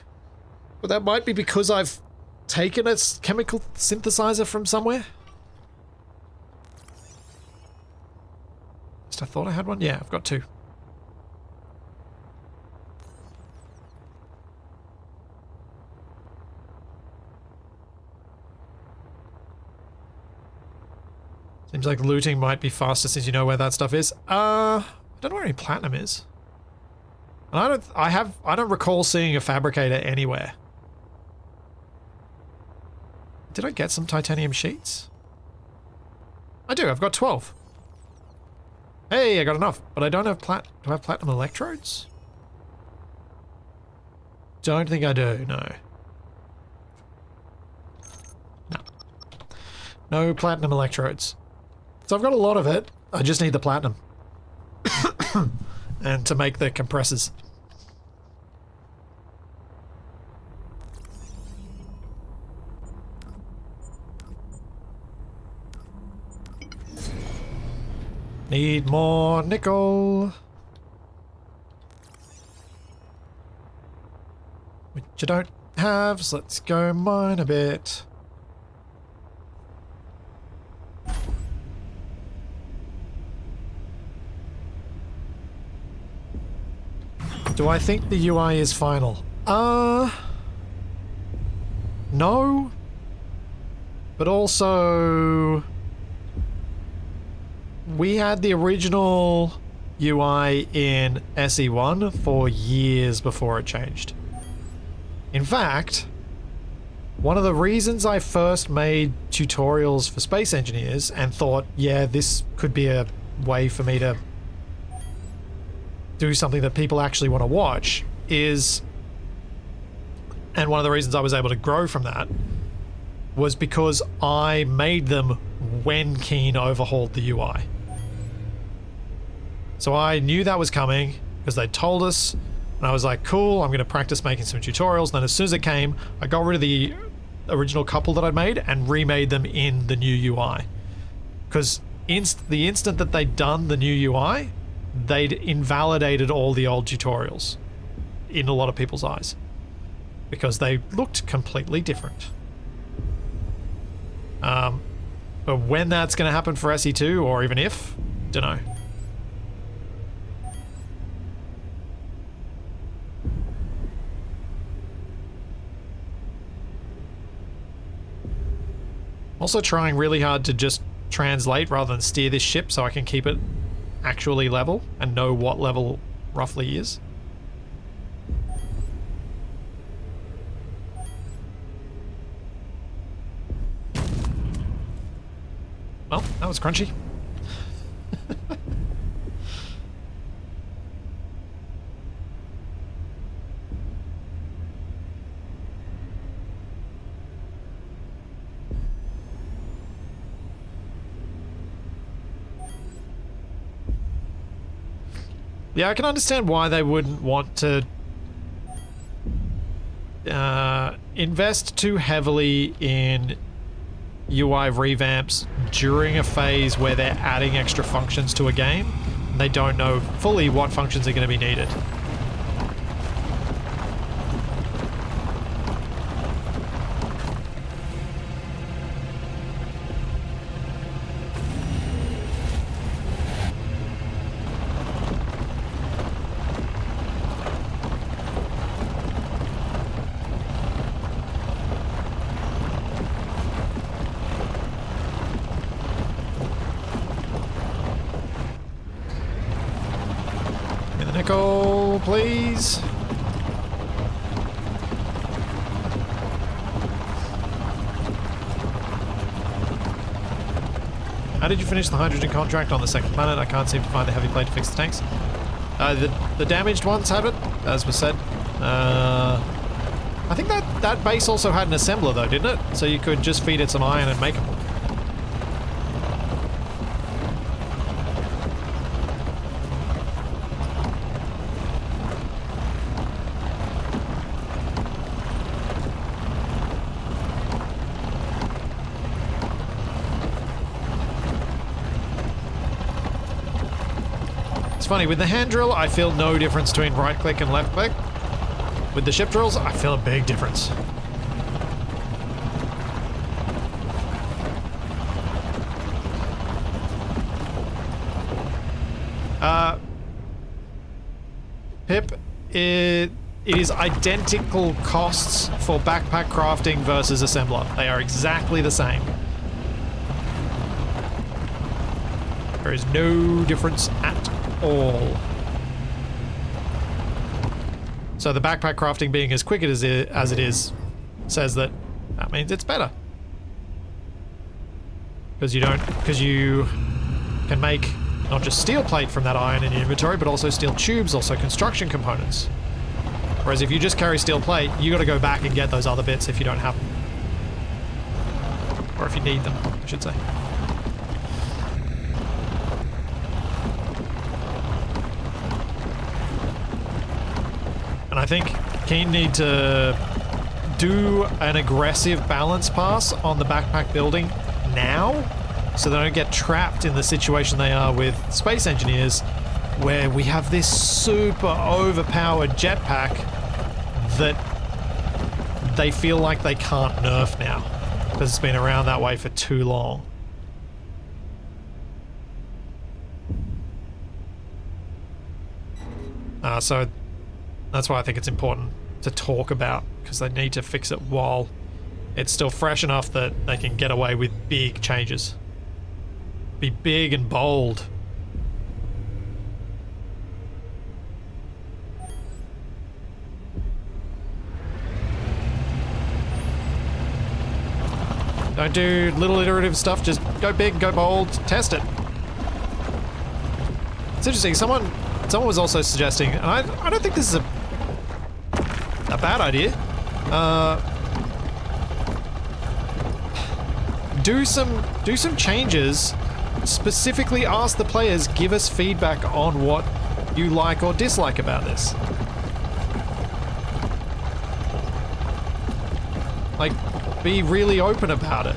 But that might be because I've taken a chemical synthesizer from somewhere. Just I thought I had one. Yeah, I've got two. Seems like looting might be faster since you know where that stuff is. I don't know where any platinum is. And I don't recall seeing a fabricator anywhere. Did I get some titanium sheets? I do, I've got 12. Hey, I got enough, but I don't have do I have platinum electrodes? Don't think I do, no. No. No platinum electrodes. So I've got a lot of it, I just need the platinum. And to make the compressors. Need more nickel. Which I don't have, so let's go mine a bit. Do I think the UI is final? No. But also, we had the original UI in SE1 for years before it changed. In fact, one of the reasons I first made tutorials for space engineers and thought, yeah, this could be a way for me to do something that people actually want to watch is, and one of the reasons I was able to grow from that was because I made them when Keen overhauled the UI. So I knew that was coming because they told us, and I was like, cool, I'm going to practice making some tutorials. And then as soon as it came, I got rid of the original couple that I'd made and remade them in the new UI. Because the instant that they'd done the new UI, they'd invalidated all the old tutorials in a lot of people's eyes because they looked completely different. But when that's going to happen for SE2, or even if, don't know. Also trying really hard to just translate rather than steer this ship so I can keep it actually level and know what level roughly is. Well, that was crunchy. Yeah, I can understand why they wouldn't want to invest too heavily in UI revamps during a phase where they're adding extra functions to a game and they don't know fully what functions are going to be needed. Nickel, please. How did you finish the hydrogen contract on the second planet? I can't seem to find the heavy plate to fix the tanks. The damaged ones have it, as was said. I think that base also had an assembler though, didn't it? So you could just feed it some iron and make them. It's funny, with the hand drill, I feel no difference between right click and left click. With the ship drills, I feel a big difference. Pip, it is identical costs for backpack crafting versus assembler. They are exactly the same. There is no difference at all. So the backpack crafting being as quick as it is says that means it's better. Because you can make not just steel plate from that iron in your inventory, but also steel tubes, also construction components. Whereas if you just carry steel plate, you got to go back and get those other bits if you don't have them. Or if you need them, I should say. And I think Keen need to do an aggressive balance pass on the backpack building now, so they don't get trapped in the situation they are with Space Engineers, where we have this super overpowered jetpack that they feel like they can't nerf now, because it's been around that way for too long. So that's why I think it's important to talk about, because they need to fix it while it's still fresh enough that they can get away with big changes. Be big and bold. Don't do little iterative stuff, just go big, go bold, test it. It's interesting, someone was also suggesting, and I don't think this is a bad idea. Do some changes. Specifically ask the players, give us feedback on what you like or dislike about this. Like, be really open about it.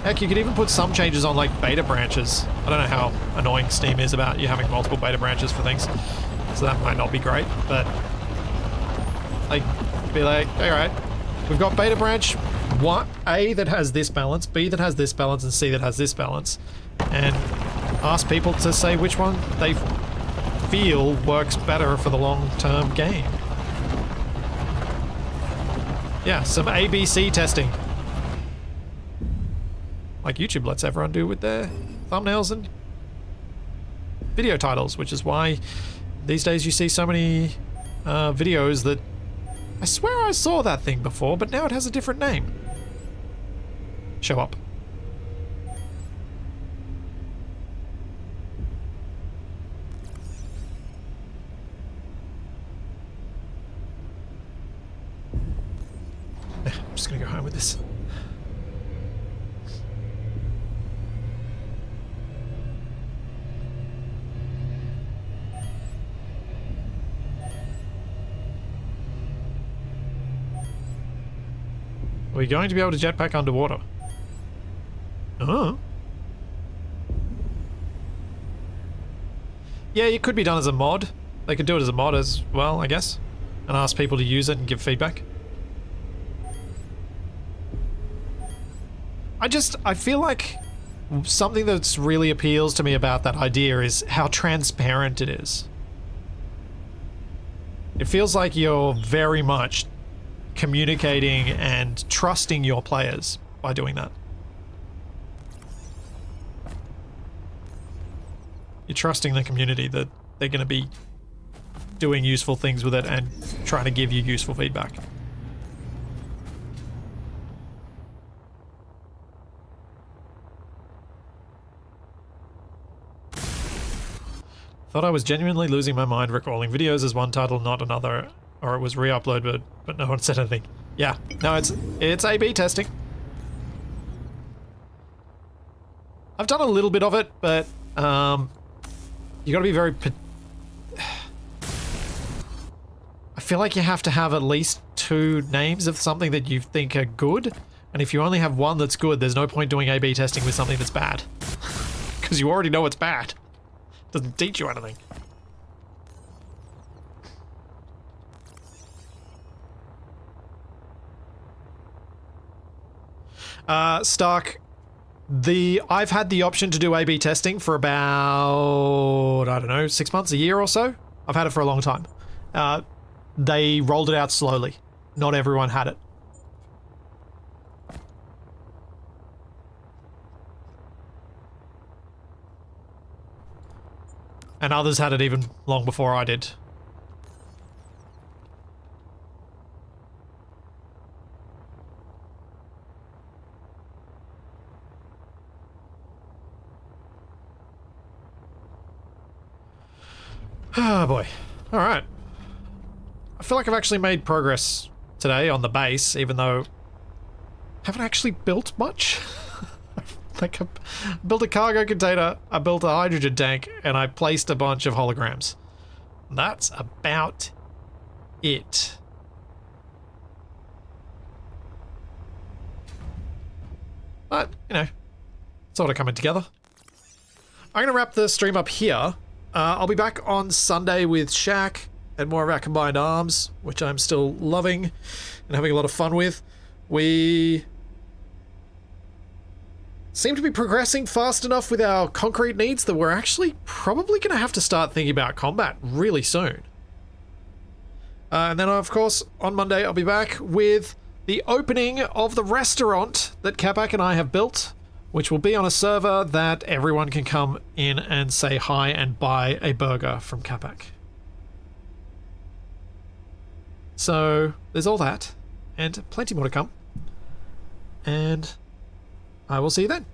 Heck, you could even put some changes on like beta branches. I don't know how annoying Steam is about you having multiple beta branches for things, so that might not be great, but like, be like, alright, we've got beta branch A that has this balance, B that has this balance, and C that has this balance, and ask people to say which one they feel works better for the long-term game. Yeah, some ABC testing. like YouTube lets everyone do with their thumbnails and video titles, which is why these days you see so many videos that I swear I saw that thing before, but now it has a different name. Show up. I'm just gonna go home with this. Are we going to be able to jetpack underwater? Oh. Yeah, it could be done as a mod. They could do it as a mod as well, I guess. And ask people to use it and give feedback. I feel like something that's really appeals to me about that idea is how transparent it is. It feels like you're very much communicating and trusting your players by doing that. You're trusting the community that they're going to be doing useful things with it and trying to give you useful feedback. Thought I was genuinely losing my mind recalling videos as one title, not another, or it was re-uploaded, but no one said anything. Yeah, no, it's A/B testing. I've done a little bit of it, but you got to be very. I feel like you have to have at least 2 names of something that you think are good, and if you only have one that's good, there's no point doing A/B testing with something that's bad, because you already know it's bad. Doesn't teach you anything. Stark, I've had the option to do A/B testing for about, I don't know, 6 months, a year or so. I've had it for a long time. They rolled it out slowly. Not everyone had it. And others had it even long before I did. Oh boy. Alright. I feel like I've actually made progress today on the base, even though I haven't actually built much. Like, I built a cargo container, I built a hydrogen tank, and I placed a bunch of holograms. That's about it. But, you know, sort of coming together. I'm going to wrap the stream up here. I'll be back on Sunday with Shaq and more of our combined arms, which I'm still loving and having a lot of fun with. We seem to be progressing fast enough with our concrete needs that we're actually probably going to have to start thinking about combat really soon. And then, of course, on Monday, I'll be back with the opening of the restaurant that Kemik and I have built, which will be on a server that everyone can come in and say hi and buy a burger from Kemik. So, there's all that, and plenty more to come. And I will see you then.